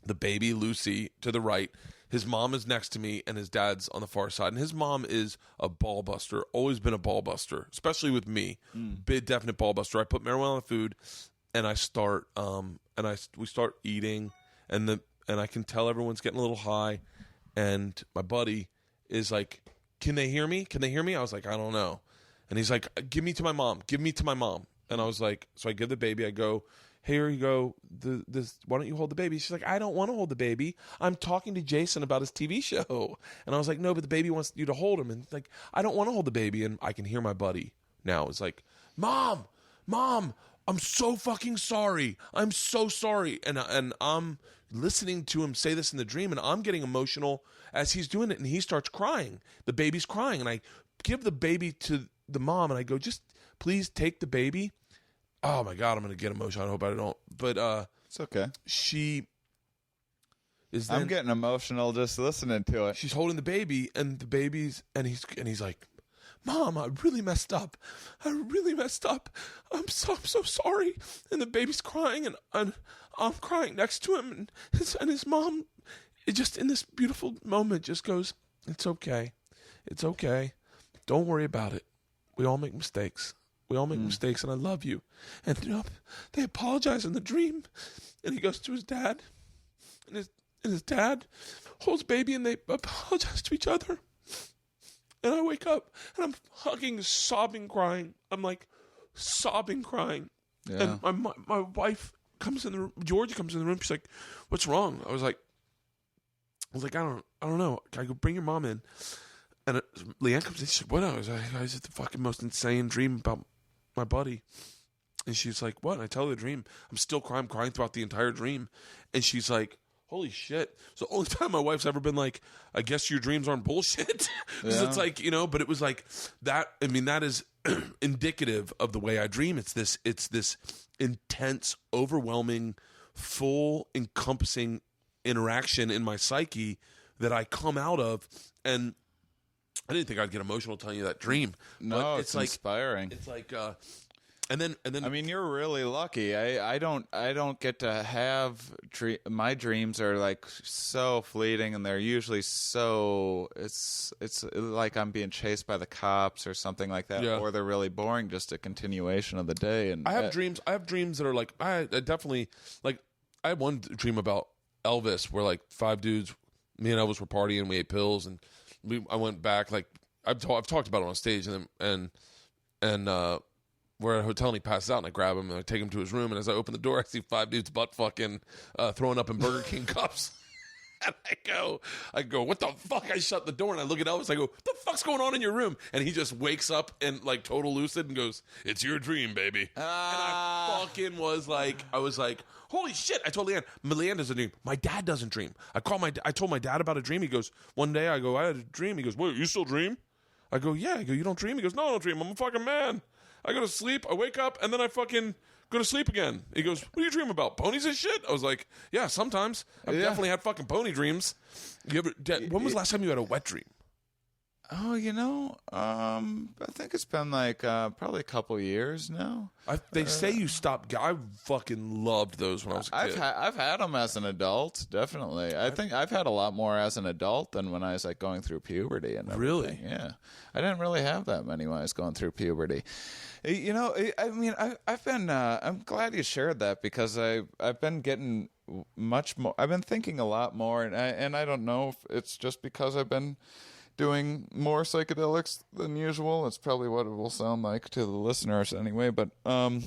the baby, Lucy, to the right. His mom is next to me, and his dad's on the far side. And his mom is a ball buster, always been a ball buster, especially with me. Big, definite ball buster. I put marijuana on the food, and I start, we start eating, and I can tell everyone's getting a little high, and my buddy is like, can they hear me? Can they hear me? I was like, I don't know. And he's like, give me to my mom. Give me to my mom. And I was like, so I give the baby, I go, here you go. Why don't you hold the baby? She's like, I don't want to hold the baby. I'm talking to Jason about his TV show. And I was like, no, but the baby wants you to hold him. And like, I don't want to hold the baby. And I can hear my buddy now. It's like, Mom, I'm so fucking sorry. I'm so sorry. And I'm listening to him say this in the dream, and I'm getting emotional as he's doing it. And he starts crying. The baby's crying. And I give the baby to the mom, and I go, just please take the baby. Oh my God, I'm going to get emotional. I hope I don't. But it's okay. She is then, I'm getting emotional just listening to it. She's holding the baby, and the baby's, and he's like, Mom, I really messed up. I'm so sorry. And the baby's crying, and I'm crying next to him, and his mom, it just in this beautiful moment just goes, it's okay. It's okay. Don't worry about it. We all make mistakes. We all make mistakes, and I love you. And they apologize in the dream, and he goes to his dad, and his dad holds baby, and they apologize to each other. And I wake up, and I'm hugging, sobbing, crying. I'm like sobbing, crying. Yeah. And my wife comes in the room. Georgia comes in the room. She's like, "What's wrong?" I was like, I don't know. Can I go bring your mom in? And Leanne comes in. She's like, "What?" I was like, "It's the fucking most insane dream about my buddy." And she's like, "What?" And I tell her the dream. I'm still crying. I'm crying throughout the entire dream. And she's like, holy shit. So the only time my wife's ever been like, I guess your dreams aren't bullshit. Because it's like, but it was like that. I mean, that is indicative of the way I dream. It's this intense, overwhelming, full, encompassing interaction in my psyche that I come out of. And I didn't think I'd get emotional telling you that dream. No, but it's like, inspiring. It's like, and then. I mean, you're really lucky. I don't get to have my dreams are like so fleeting, and they're usually so it's like I'm being chased by the cops or something like that, or they're really boring, just a continuation of the day. And I have dreams that are like I definitely like. I had one dream about Elvis where like 5 dudes, me and Elvis were partying, we ate pills, and I went back, like I've talked about it on stage, and we're at a hotel, and he passes out, and I grab him and I take him to his room, and as I open the door, I see 5 dudes butt fucking throwing up in Burger King cups. And I go, what the fuck? I shut the door, and I look at Elvis. I go, what the fuck's going on in your room? And he just wakes up and like total lucid and goes, it's your dream, baby. And I fucking was like, holy shit. I told Leanne doesn't dream. My dad doesn't dream. I told my dad about a dream. He goes, one day I had a dream. He goes, wait, you still dream? I go, yeah. I go, you don't dream? He goes, no, I don't dream. I'm a fucking man. I go to sleep, I wake up, and then I fucking go to sleep again. He goes, what do you dream about? Ponies and shit? I was like, yeah, sometimes. I've definitely had fucking pony dreams. When was the last time you had a wet dream? Oh, I think it's been like probably a couple years now. They say you stopped. I fucking loved those when I was a kid. I've had them as an adult, definitely. I think I've had a lot more as an adult than when I was like going through puberty and everything. Really? Yeah, I didn't really have that many when I was going through puberty. I mean, I've been. I'm glad you shared that because I've been getting much more. I've been thinking a lot more, and I don't know if it's just because I've been doing more psychedelics than usual. It's probably what it will sound like to the listeners anyway. But I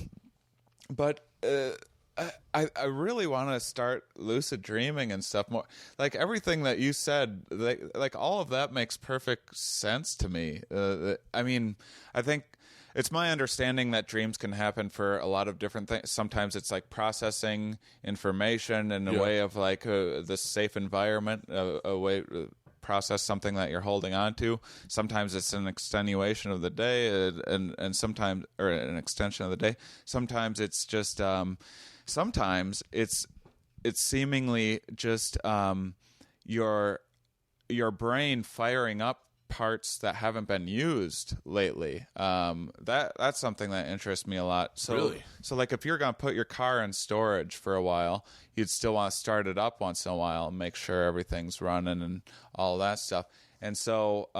really want to start lucid dreaming and stuff more. Like everything that you said, like all of that makes perfect sense to me. I mean, I think it's my understanding that dreams can happen for a lot of different things. Sometimes it's like processing information in a way of like this safe environment, a way process something that you're holding on to. Sometimes it's an extenuation of the day, and sometimes, or an extension of the day. Sometimes it's just, sometimes it's seemingly just your brain firing up parts that haven't been used lately. That's something that interests me a lot. So, really? So like if you're going to put your car in storage for a while, you'd still want to start it up once in a while and make sure everything's running and all that stuff. And so,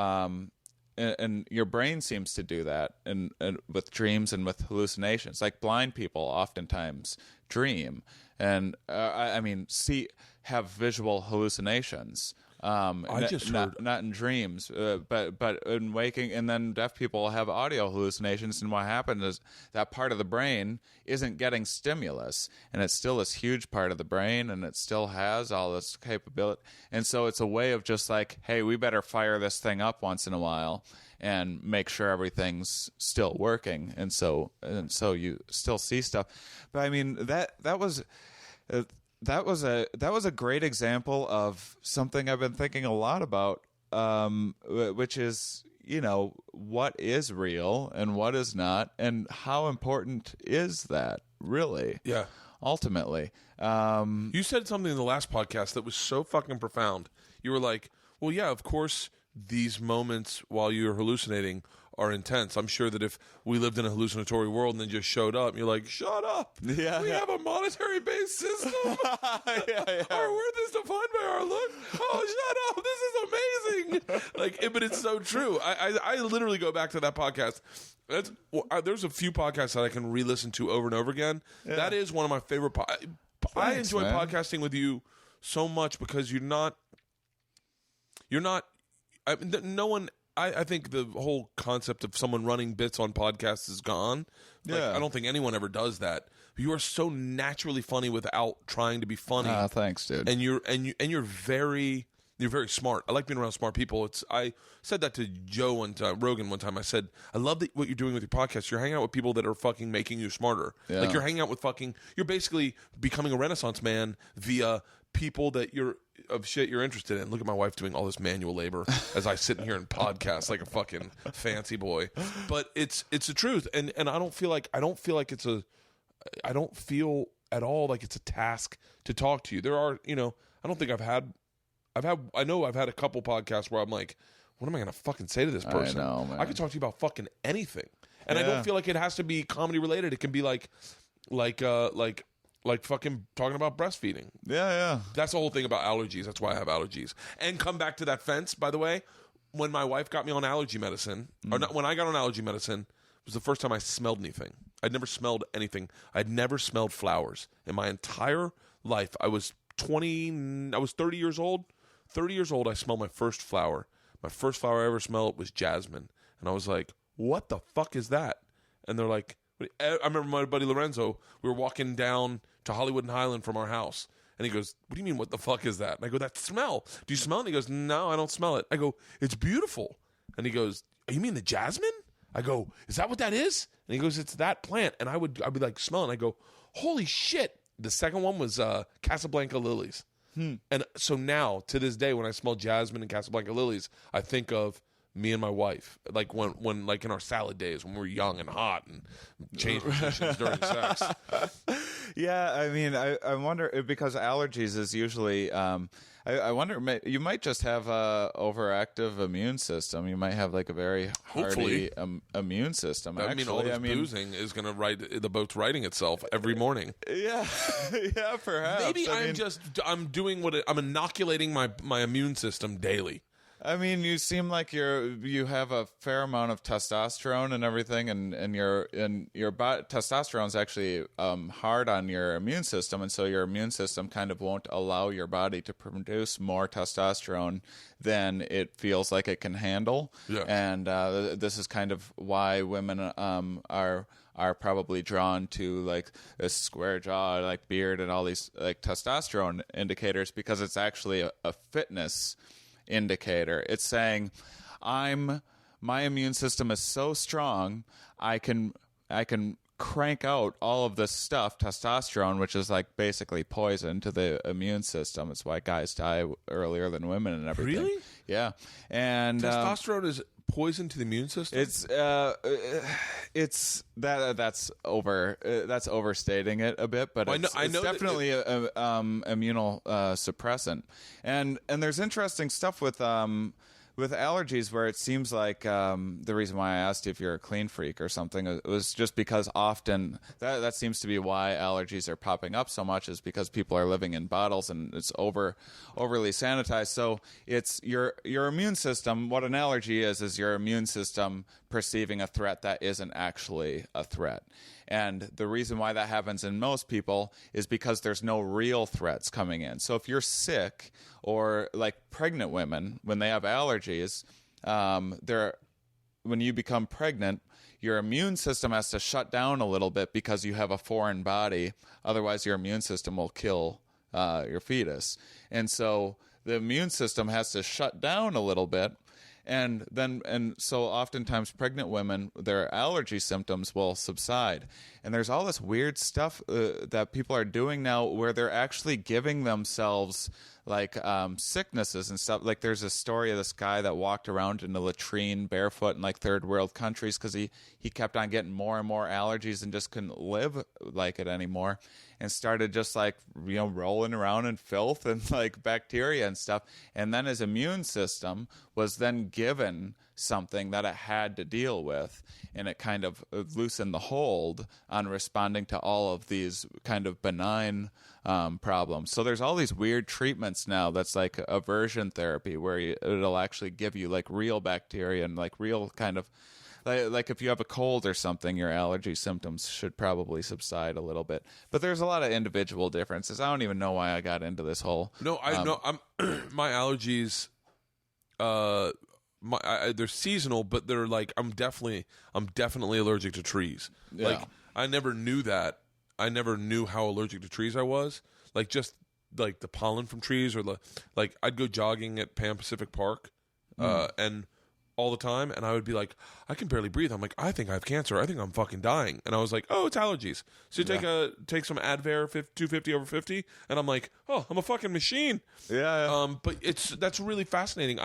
and your brain seems to do that and with dreams and with hallucinations. Like blind people oftentimes dream and have visual hallucinations. I just heard not in dreams, but in waking, and then deaf people have audio hallucinations. And what happens is that part of the brain isn't getting stimulus, and it's still this huge part of the brain, and it still has all this capability. And so it's a way of just like, hey, we better fire this thing up once in a while and make sure everything's still working. And so you still see stuff. But I mean that was. That was a great example of something I've been thinking a lot about, which is, what is real and what is not, and how important is that, really? Yeah. Ultimately. You said something in the last podcast that was so fucking profound. You were like, well, yeah, of course, these moments while you're hallucinating are intense. I'm sure that if we lived in a hallucinatory world and then just showed up, you're like, shut up. Yeah, we have a monetary-based system. yeah. Our worth is defined by our look. Oh, shut up. This is amazing. But it's so true. I literally go back to that podcast. There's a few podcasts that I can re-listen to over and over again. Yeah. That is one of my favorite I enjoy podcasting with you so much because you're not no one. I think the whole concept of someone running bits on podcasts is gone. I don't think anyone ever does that. You are so naturally funny without trying to be funny. Thanks, dude. And you're very smart. I like being around smart people. I said that to Rogan one time. I said, I love what you're doing with your podcast. You're hanging out with people that are fucking making you smarter. Yeah. Like you're hanging out with you're basically becoming a Renaissance man via people that you're interested in. Look at my wife doing all this manual labor as I sit in here and podcast like a fucking fancy boy. But it's the truth, and I don't feel at all like it's a task to talk to you. There are, I don't think I've had a couple podcasts where I'm like, what am I gonna fucking say to this person? I know, man. I could talk to you about fucking anything, and I don't feel like it has to be comedy related. It can be like fucking talking about breastfeeding. Yeah. That's the whole thing about allergies. That's why I have allergies. And come back to that fence, by the way, when my wife got me on allergy medicine, or not, when I got on allergy medicine, it was the first time I smelled anything. I'd never smelled anything. I'd never smelled flowers. In my entire life, I was 30 years old. 30 years old, I smelled my first flower. My first flower I ever smelled was jasmine. And I was like, what the fuck is that? And they're like, I remember my buddy Lorenzo, we were walking down to Hollywood and Highland from our house. And he goes, what do you mean, what the fuck is that? And I go, that smell. Do you smell it? And he goes, no, I don't smell it. I go, it's beautiful. And he goes, you mean the jasmine? I go, is that what that is? And he goes, it's that plant. And I'd be like, smelling. I go, holy shit. The second one was Casablanca lilies. And so now, to this day, when I smell jasmine and Casablanca lilies, I think of me and my wife, like when like in our salad days when we were young and hot and change positions during sex. Yeah, I mean, I wonder, because allergies is usually, I wonder, you might just have a overactive immune system. You might have like a very hardy immune system. I mean, all this boozing is going to the boat's righting itself every morning. Yeah, yeah, perhaps. Maybe I'm doing I'm inoculating my immune system daily. I mean, you seem like you have a fair amount of testosterone and everything, and your testosterone is actually hard on your immune system, and so your immune system kind of won't allow your body to produce more testosterone than it feels like it can handle. Yeah. And this is kind of why women are probably drawn to like this square jaw, like beard, and all these like testosterone indicators, because it's actually a fitness indicator. It's saying my immune system is so strong, I can crank out all of this stuff, testosterone, which is like basically poison to the immune system. It's why guys die earlier than women and everything. Really? Yeah. And testosterone is poison to the immune system? That's overstating it a bit, but it's definitely a immunosuppressant. And there's interesting stuff with allergies where it seems like the reason why I asked you if you're a clean freak or something, it was just because often that seems to be why allergies are popping up so much, is because people are living in bottles and it's overly sanitized. So it's your immune system. What an allergy is your immune system perceiving a threat that isn't actually a threat. And the reason why that happens in most people is because there's no real threats coming in. So if you're sick, or like pregnant women, when they have allergies, when you become pregnant, your immune system has to shut down a little bit because you have a foreign body. Otherwise, your immune system will kill your fetus. And so the immune system has to shut down a little bit. And so oftentimes pregnant women, their allergy symptoms will subside. And there's all this weird stuff that people are doing now where they're actually giving themselves like sicknesses and stuff. Like there's a story of this guy that walked around in a latrine barefoot in like third world countries because he kept on getting more and more allergies and just couldn't live like it anymore, and started just like, rolling around in filth and like bacteria and stuff. And then his immune system was then given something that it had to deal with, and it kind of loosened the hold on responding to all of these kind of benign problems. So there's all these weird treatments now that's like aversion therapy, where it'll actually give you like real bacteria and like real kind of like if you have a cold or something, your allergy symptoms should probably subside a little bit. But there's a lot of individual differences. I don't even know why I got into this whole. No, I know. My allergies. They're seasonal, but they're like I'm definitely allergic to trees. Yeah. Like I never knew that. I never knew how allergic to trees I was. Like just like the pollen from trees, or like I'd go jogging at Pan Pacific Park, and all the time, and I would be like, I can barely breathe. I'm like, I think I have cancer. I think I'm fucking dying. And I was like, oh, it's allergies. So you take some Advair 250 over 50, and I'm like, oh, I'm a fucking machine. Yeah. But that's really fascinating.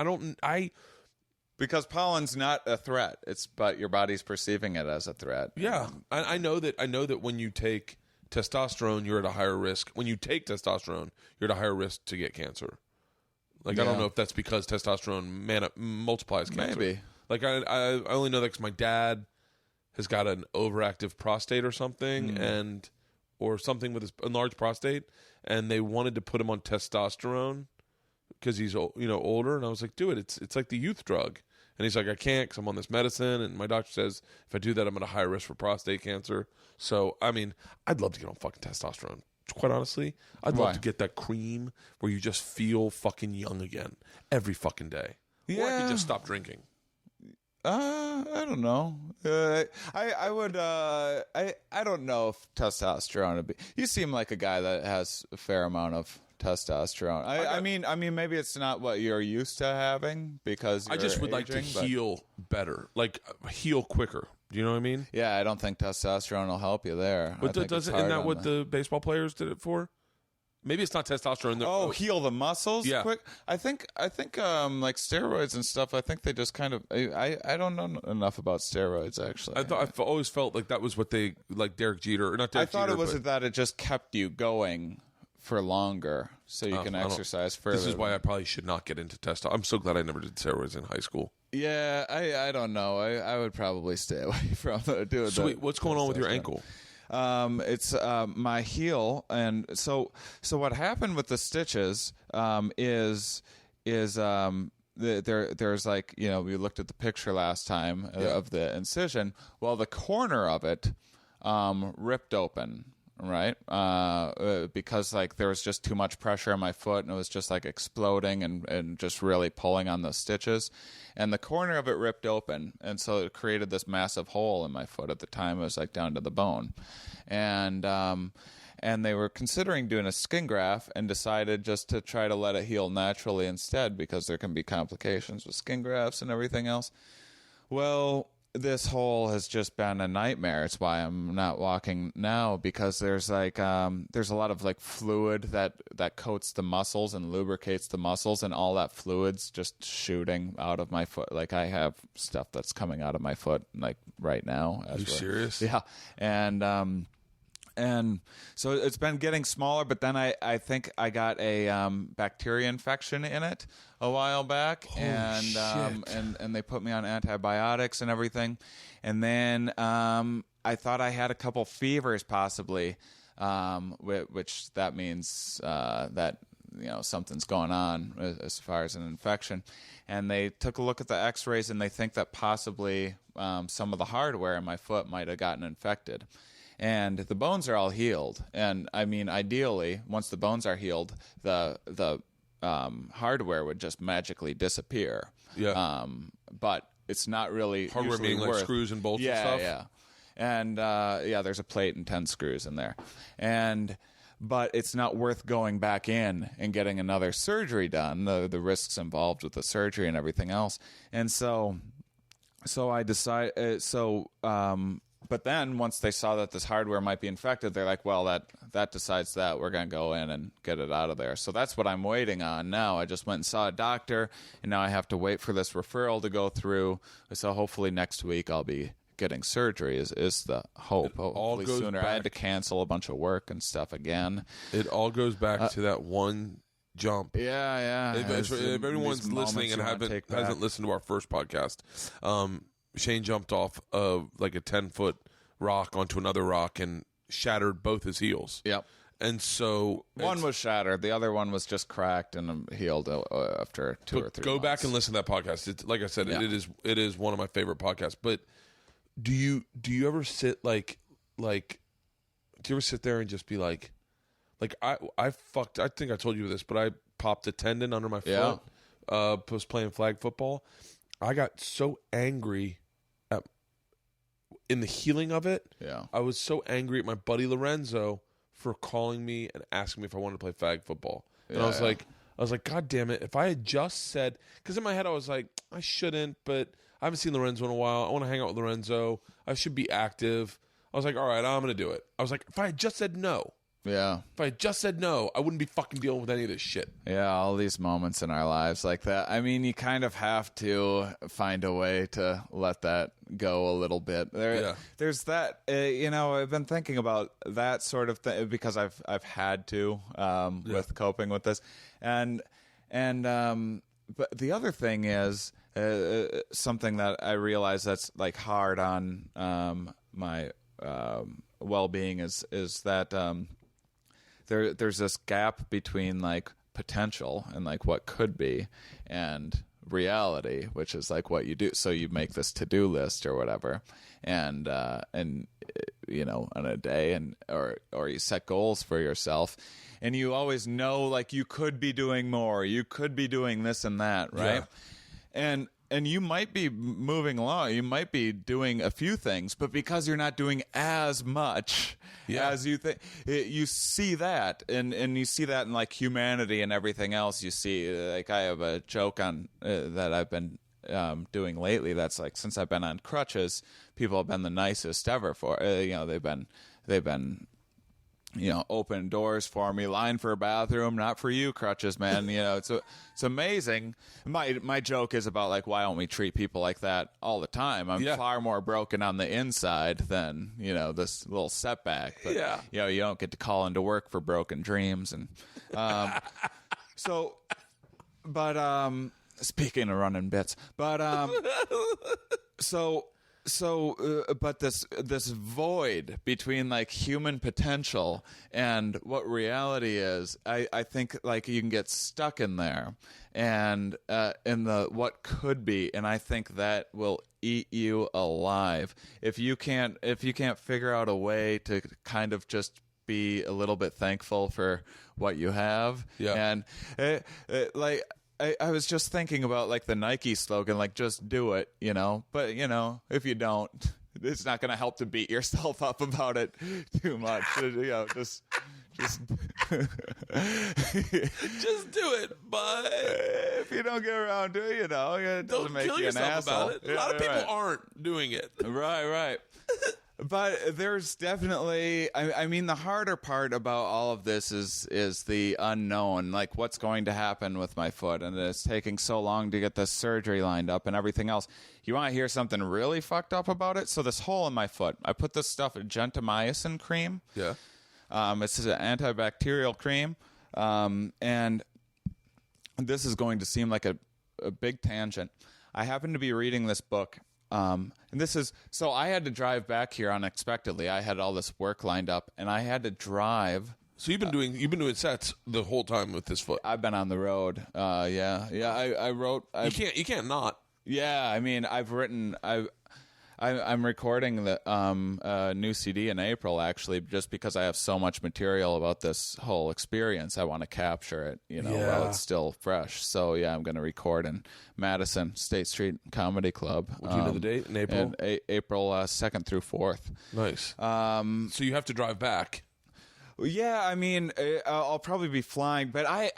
Because pollen's not a threat. But your body's perceiving it as a threat. Yeah. I know that when you take testosterone, you're at a higher risk. When you take testosterone, you're at a higher risk to get cancer. Like, I don't know if that's because testosterone multiplies cancer. Maybe. Like, I only know that because my dad has got an overactive prostate or something, or something with his enlarged prostate, and they wanted to put him on testosterone because he's older. And I was like, do it. It's like the youth drug. And he's like, I can't because I'm on this medicine. And my doctor says if I do that, I'm at a high risk for prostate cancer. So, I mean, I'd love to get on fucking testosterone. Quite honestly, I'd love to get that cream where you just feel fucking young again every fucking day. Yeah. Or I could just stop drinking. I don't know. I would. I don't know if testosterone would be. You seem like a guy that has a fair amount of testosterone. I mean, maybe it's not what you're used to having because I just would like to heal better, like heal quicker. Do you know what I mean? Yeah, I don't think testosterone will help you there. But isn't that what the baseball players did it for? Maybe it's not testosterone. Heal the muscles quick. I think like steroids and stuff. I think they just kind of. I don't know enough about steroids actually. I've always felt like that was what they like Derek Jeter or not. Derek I thought Jeter, it was that it just kept you going for longer, so you can exercise further. This is why I probably should not get into testosterone. I'm so glad I never did steroids in high school. Yeah, I don't know. I would probably stay away from doing. So wait, what's going on with your ankle? It's my heel, and so what happened with the stitches is there's like, you know, we looked at the picture last time of the incision. Well, the corner of it ripped open, right? Because like there was just too much pressure on my foot, and it was just like exploding and just really pulling on the stitches, and the corner of it ripped open, and so it created this massive hole in my foot. At the time it was like down to the bone, and they were considering doing a skin graft and decided just to try to let it heal naturally instead, because there can be complications with skin grafts and everything else. Well, this hole has just been a nightmare. It's why I'm not walking now, because there's like there's a lot of like fluid that coats the muscles and lubricates the muscles, and all that fluid's just shooting out of my foot. Like I have stuff that's coming out of my foot like right now. Are you serious? Yeah, and so it's been getting smaller, but then I think I got a bacteria infection in it a while back, and they put me on antibiotics and everything, and then I thought I had a couple fevers possibly, which that means that, you know, something's going on as far as an infection, and they took a look at the X-rays, and they think that possibly some of the hardware in my foot might have gotten infected. And the bones are all healed, and I mean, ideally, once the bones are healed, the hardware would just magically disappear. Yeah. But it's not really hardware being like screws and bolts and stuff. Yeah. And there's a plate and 10 screws in there, but it's not worth going back in and getting another surgery done. The risks involved with the surgery and everything else, and so I decided But then once they saw that this hardware might be infected, they're like, well, that decides that. We're going to go in and get it out of there. So that's what I'm waiting on now. I just went and saw a doctor, and now I have to wait for this referral to go through. So hopefully next week I'll be getting surgery is the hope. Hopefully sooner. I had to cancel a bunch of work and stuff again. It all goes back to that one jump. Yeah. If everyone's listening and hasn't listened to our first podcast, Shane jumped off of like a 10-foot rock onto another rock and shattered both his heels. Yep. And so one was shattered, the other one was just cracked and healed after 2 or 3 go months. back and listen to that podcast. It's, like I said, it is one of my favorite podcasts. But do you ever sit like do you ever sit there and just be like I think I told you this, but I popped a tendon under my foot. Was playing flag football. I got so angry in the healing of it. Yeah. I was so angry at my buddy Lorenzo for calling me and asking me if I wanted to play flag football. And I was like, God damn it. If I had just said, because in my head I was like, I shouldn't, but I haven't seen Lorenzo in a while. I want to hang out with Lorenzo. I should be active. I was like, all right, I'm going to do it. I was like, if I had just said no. Yeah. If I had just said no, I wouldn't be fucking dealing with any of this shit. Yeah, all these moments in our lives like that. I mean, you kind of have to find a way to let that go a little bit. There's that, I've been thinking about that sort of thing because I've had to with coping with this. And but the other thing is something that I realize that's like hard on my well-being is that there's this gap between like potential and like what could be and reality, which is like what you do. So you make this to-do list or whatever, and on a day, and or you set goals for yourself, and you always know like you could be doing more, you could be doing this and that, right? Yeah. And you might be moving along, you might be doing a few things, but because you're not doing as much as you think, you see that, and you see that in like humanity and everything else. You see, like I have a joke on that I've been doing lately. That's like, since I've been on crutches, people have been the nicest ever. For they've been open doors for me, line for a bathroom, not for you, crutches, man. It's amazing. My joke is about like, why don't we treat people like that all the time? I'm far more broken on the inside than this little setback. But, you don't get to call into work for broken dreams, and speaking of running bits, but but this void between like human potential and what reality is, I think like you can get stuck in there, and in the what could be, and I think that will eat you alive if you can't figure out a way to kind of just be a little bit thankful for what you have. And like I was just thinking about like the Nike slogan, like just do it, but if you don't, it's not going to help to beat yourself up about it too much. Just just do it, but if you don't get around to it, it doesn't make you an asshole. About it. A lot of people aren't doing it. Right. But there's definitely, I mean, the harder part about all of this is the unknown, like what's going to happen with my foot, and it's taking so long to get this surgery lined up and everything else. You want to hear something really fucked up about it? So this hole in my foot, I put this stuff, gentamicin cream. Yeah. It's an antibacterial cream, and this is going to seem like a big tangent. I happen to be reading this book. And this is so I had to drive back here unexpectedly. I had all this work lined up, and I had to drive. So you've been doing sets the whole time with this foot. I've been on the road. I wrote. You can't not. Yeah, I mean, I'm recording the new CD in April, actually, just because I have so much material about this whole experience. I want to capture it, while it's still fresh. So, I'm going to record in Madison State Street Comedy Club. Do you know the date? In April? April 2nd through 4th. Nice. So you have to drive back. Yeah, I mean, I'll probably be flying, but I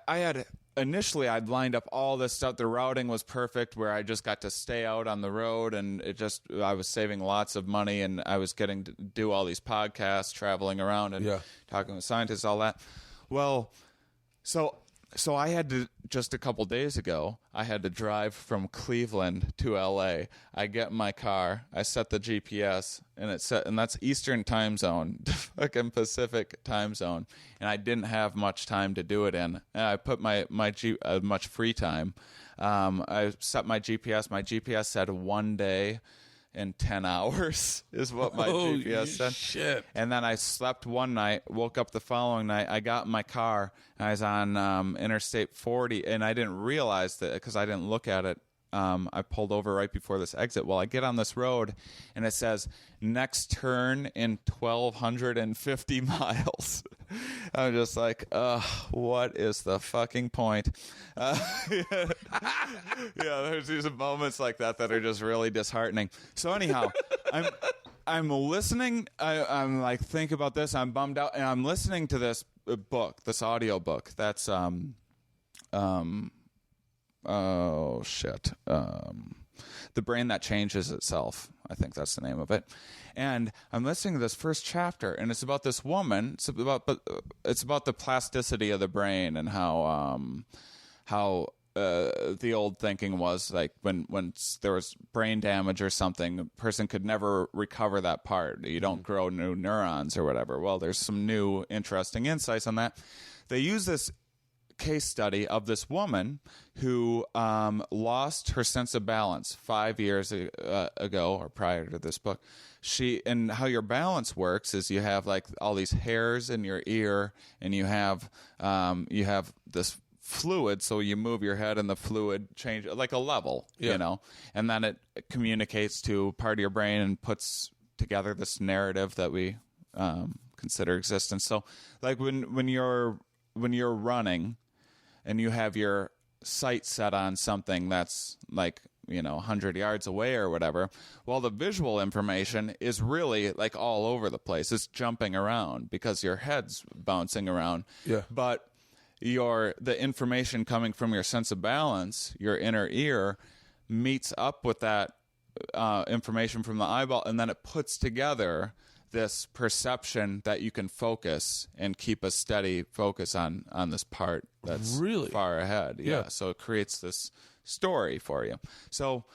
had initially I'd lined up all this stuff. The routing was perfect, where I just got to stay out on the road, and I was saving lots of money, and I was getting to do all these podcasts, traveling around and talking with scientists, all that. Well, so I had to, just a couple days ago, I had to drive from Cleveland to LA. I get in my car, I set the GPS, and that's Eastern time zone, fucking Pacific time zone, and I didn't have much time to do it in. And I put much free time. I set my GPS. My GPS said 1 day and 10 hours is what my GPS said. Shit. And then I slept one night, woke up the following night. I got in my car, and I was on Interstate 40, and I didn't realize that because I didn't look at it. I pulled over right before this exit. Well, I get on this road, and it says, next turn in 1,250 miles. I'm just like, what is the fucking point? There's these moments like that are just really disheartening. So anyhow, I'm listening. I'm like, think about this. I'm bummed out, and I'm listening to this book, this audio book. That's oh shit. The Brain That Changes Itself. I think that's the name of it. And I'm listening to this first chapter, and it's about this woman. It's about the plasticity of the brain, and how the old thinking was like when there was brain damage or something, a person could never recover that part. You don't grow new neurons or whatever. Well, there's some new interesting insights on that. They use this case study of this woman who lost her sense of balance 5 years ago, or prior to this book. And how your balance works is you have like all these hairs in your ear, and you have this fluid, so you move your head and the fluid change like a level, and then it communicates to part of your brain and puts together this narrative that we consider existence. So like when you're running and you have your sight set on something that's like 100 yards away or whatever, well, the visual information is really like all over the place. It's jumping around because your head's bouncing around. Yeah. But the information coming from your sense of balance, your inner ear, meets up with that information from the eyeball, and then it puts together this perception that you can focus and keep a steady focus on this part that's Really? far ahead. Yeah. So it creates this story for you. So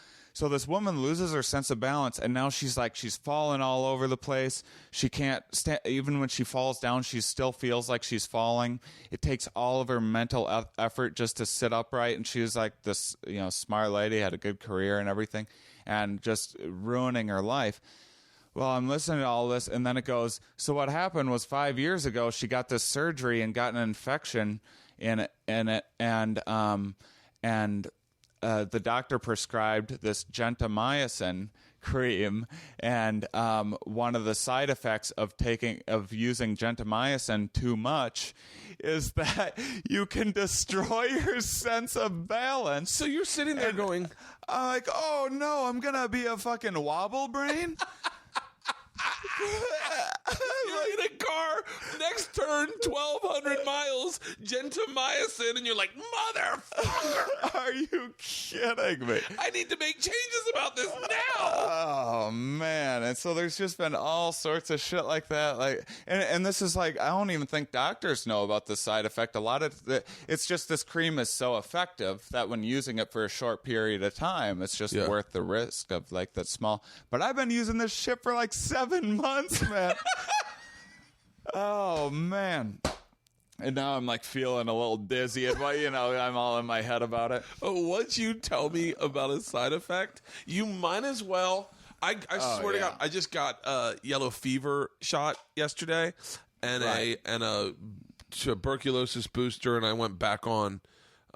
this woman loses her sense of balance, and now she's falling all over the place. She can't stand. Even when she falls down, she still feels like she's falling. It takes all of her mental effort just to sit upright, and she was like this, smart lady, had a good career and everything, and just ruining her life. Well, I'm listening to all this, and then it goes, so what happened was 5 years ago, she got this surgery and got an infection in it, and the doctor prescribed this gentamicin cream, and one of the side effects of using gentamicin too much is that you can destroy your sense of balance. So you're sitting there going, like, oh no, I'm gonna be a fucking wobble brain. you're in a car, next turn 1,200 miles, gentamicin, and you're like, motherfucker! Are you kidding me? I need to make changes about this now. Oh man! And so there's just been all sorts of shit like that. And this is like, I don't even think doctors know about the side effect. A lot of it's just this cream is so effective that when using it for a short period of time, it's just worth the risk of like that small. But I've been using this shit for like 7 months, man. Oh man. And now I'm like feeling a little dizzy, and I'm all in my head about it. Once you tell me about a side effect, you might as well. I swear to God, I just got a yellow fever shot yesterday, and a tuberculosis booster, and I went back on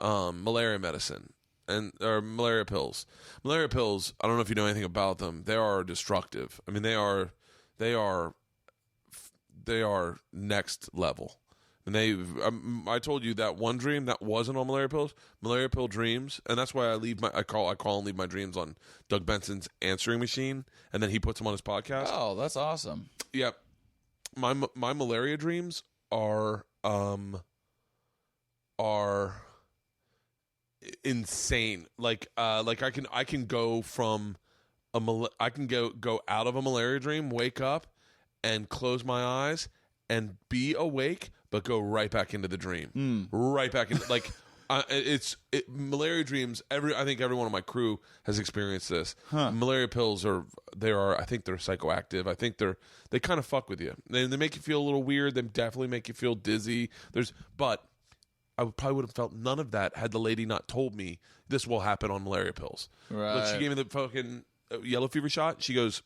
malaria medicine or malaria pills. Malaria pills. I don't know if you know anything about them. They are destructive. I mean, they are next level. And I told you that one dream that wasn't on malaria pill dreams, and that's why I call and leave my dreams on Doug Benson's answering machine, and then he puts them on his podcast. Oh, that's awesome. Yeah, my malaria dreams are insane. Like I can go from I can go out of a malaria dream, wake up, and close my eyes and be awake, but go right back into the dream. Right back into malaria dreams. I think everyone on my crew has experienced this. Malaria pills I think they're psychoactive. I think they kind of fuck with you. They make you feel a little weird. They definitely make you feel dizzy. But I probably would have felt none of that had the lady not told me this will happen on malaria pills. Right. Look, she gave me the fucking yellow fever shot. She goes,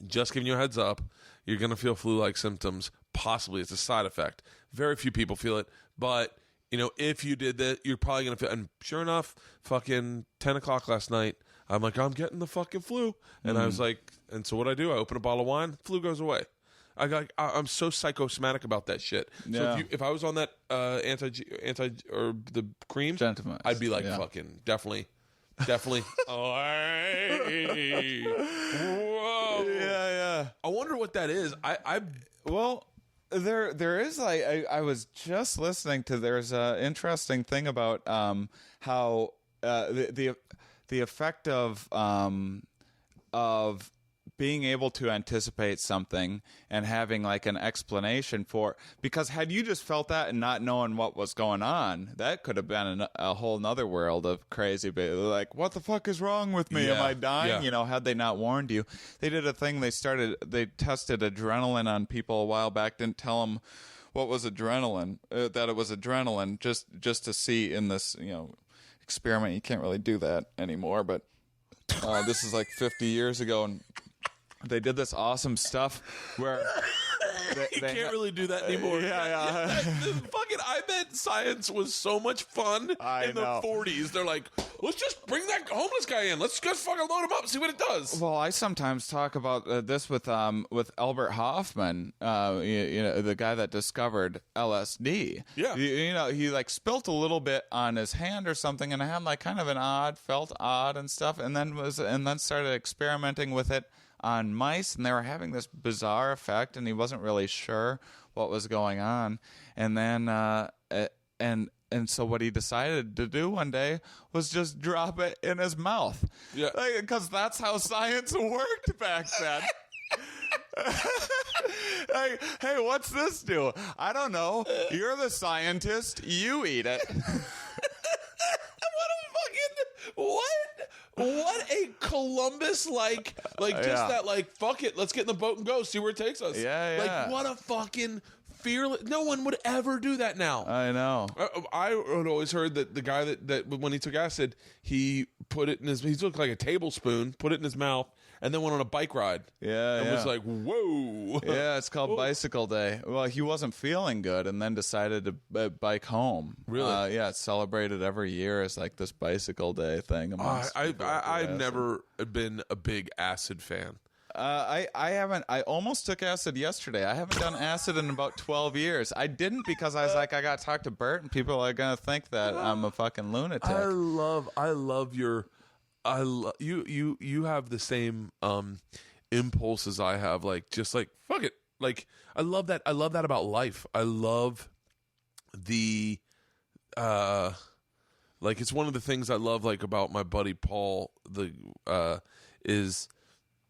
just giving you a heads up, you're going to feel flu-like symptoms. Possibly it's a side effect. Very few people feel it, but if you did that, you're probably going to feel. And sure enough, fucking 10 o'clock last night, I'm like, I'm getting the fucking flu, and I was like, and so what I do? I open a bottle of wine, flu goes away. I'm so psychosomatic about that shit. Yeah. So if I was on that anti or the cream, Gentamicin, I'd be like fucking definitely. Oh, hey. Whoa. Yeah. I wonder what that is. Well, there is like I was just listening to. There's an interesting thing about how the effect of being able to anticipate something and having like an explanation for, because had you just felt that and not knowing what was going on, that could have been a whole nother world of crazy. But like, what the fuck is wrong with me? Am I dying? Yeah. Had they not warned you. They did a thing. They tested adrenaline on people a while back. Didn't tell them what was adrenaline, that it was adrenaline, just to see in this experiment. You can't really do that anymore, but this is like 50 years ago, and they did this awesome stuff where you can't really do that anymore. Yeah. Fucking, I bet science was so much fun in the 40s. They're like, let's just bring that homeless guy in. Let's just fucking load him up and see what it does. Well, I sometimes talk about this with Albert Hoffman, the guy that discovered LSD. Yeah. He like spilt a little bit on his hand or something, and I had like kind of felt odd and stuff, and then started experimenting with it on mice, and they were having this bizarre effect, and he wasn't really sure what was going on. And then and so what he decided to do one day was just drop it in his mouth. Yeah. Because that's how science worked back then. Hey, what's this do? I don't know. You're the scientist. You eat it. What a Columbus like just Yeah. that like fuck it, let's get in the boat and go see where it takes us. Yeah. Like what a fucking fearless. No one would ever do that now. I know. I had always heard that the guy that when he took acid, he put it in his. He took like a tablespoon, put it in his mouth, and then went on a bike ride. Yeah, and was like, whoa. Yeah, it's called Bicycle Day. Well, he wasn't feeling good and then decided to bike home. Really? Yeah, it's celebrated every year as like this Bicycle Day thing. I've never been a big acid fan. I haven't. I almost took acid yesterday. I haven't done acid in about 12 years. I didn't because I was like, I got to talk to Bert, and people are gonna think that I'm a fucking lunatic. I love your. You have the same impulses I have. Like just like fuck it. Like I love that. I love that about life. I love the. Like it's one of the things I love like about my buddy Paul. Is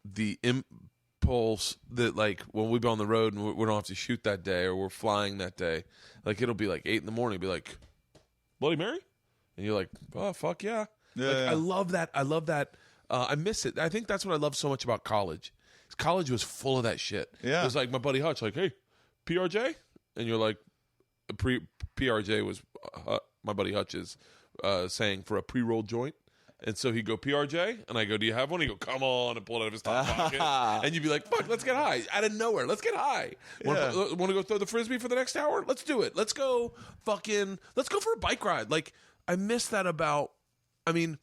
the impulse that like when we be on the road and we don't have to shoot that day or we're flying that day, like it'll be like 8 a.m. Be like, Bloody Mary, and you're like, oh fuck yeah. I love that. I miss it. I think that's what I love so much about college. College was full of that shit. Yeah, it was like my buddy Hutch, like, hey, PRJ, and you're like, PRJ was my buddy Hutch's saying for a pre-rolled joint. And so he'd go, PRJ? And I go, do you have one? He'd go, come on, and pull it out of his top pocket. And you'd be like, fuck, let's get high. Out of nowhere, let's get high. Want to go throw the Frisbee for the next hour? Let's do it. Let's go for a bike ride. Like, I miss that about, I mean,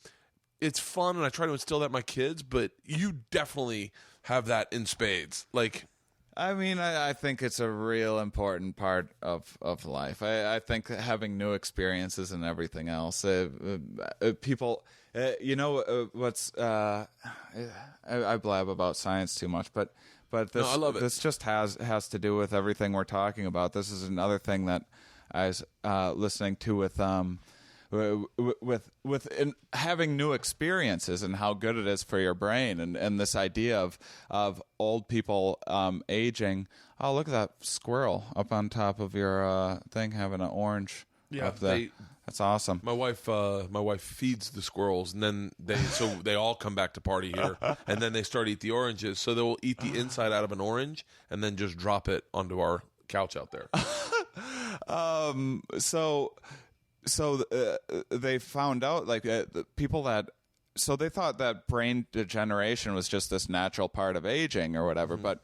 it's fun, and I try to instill that in my kids, but you definitely have that in spades. Like, I mean, I think it's a real important part of life. I think having new experiences and everything else. People, what's I blab about science too much, but this no, I love it. This just has to do with everything we're talking about. This is another thing that I was listening to with having new experiences and how good it is for your brain, and this idea of old people aging. Oh, look at that squirrel up on top of your thing having an orange. Yeah, that's awesome. My wife feeds the squirrels, and then they all come back to party here, and then they start eat the oranges. So they will eat the inside out of an orange, and then just drop it onto our couch out there. So they found out like the people that. So they thought that brain degeneration was just this natural part of aging or whatever, but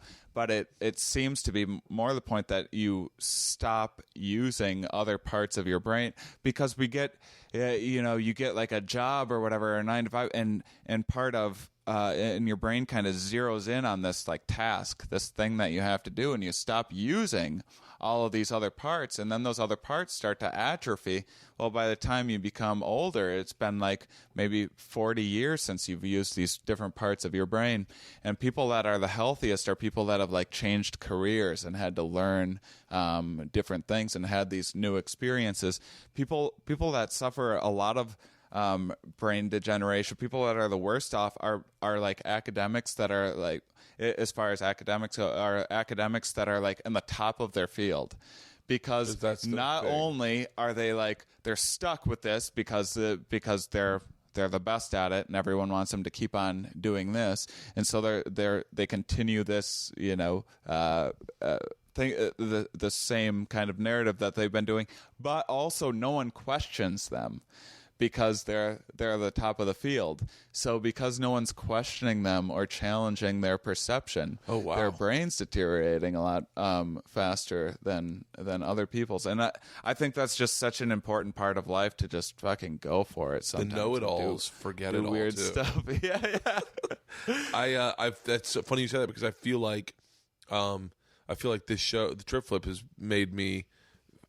it seems to be more the point that you stop using other parts of your brain because we get, you get like a job or whatever, a 9 to 5, and part of and your brain kind of zeroes in on this like task, this thing that you have to do, and you stop using all of these other parts, and then those other parts start to atrophy. Well, by the time you become older, it's been like maybe 40 years since you've used these different parts of your brain. And people that are the healthiest are people that have like changed careers and had to learn different things and had these new experiences. People that suffer a lot of brain degeneration, people that are the worst off are like academics that are like, as far as academics are academics that are like in the top of their field, because not only are they like they're stuck with this because they're the best at it and everyone wants them to keep on doing this, and so they continue this the same kind of narrative that they've been doing, but also no one questions them because they're the top of the field. So because no one's questioning them or challenging their perception, their brain's deteriorating a lot faster than other people's. And I think that's just such an important part of life to just fucking go for it. Sometimes the know-it-alls forget it all. Weird too. stuff. Yeah. That's funny you said that because I feel like this show, the Trip Flip, has made me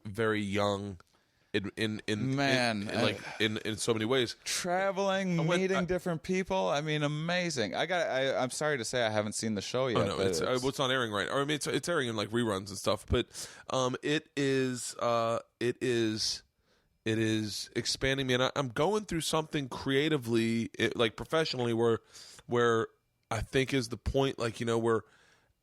very young. In so many ways, traveling, meeting different people. I mean, amazing. I'm sorry to say I haven't seen the show yet. Oh, no, it's not airing right. Or I mean, it's airing in like reruns and stuff. But it is expanding me, and I'm going through something creatively, like professionally, where I think is the point. Like where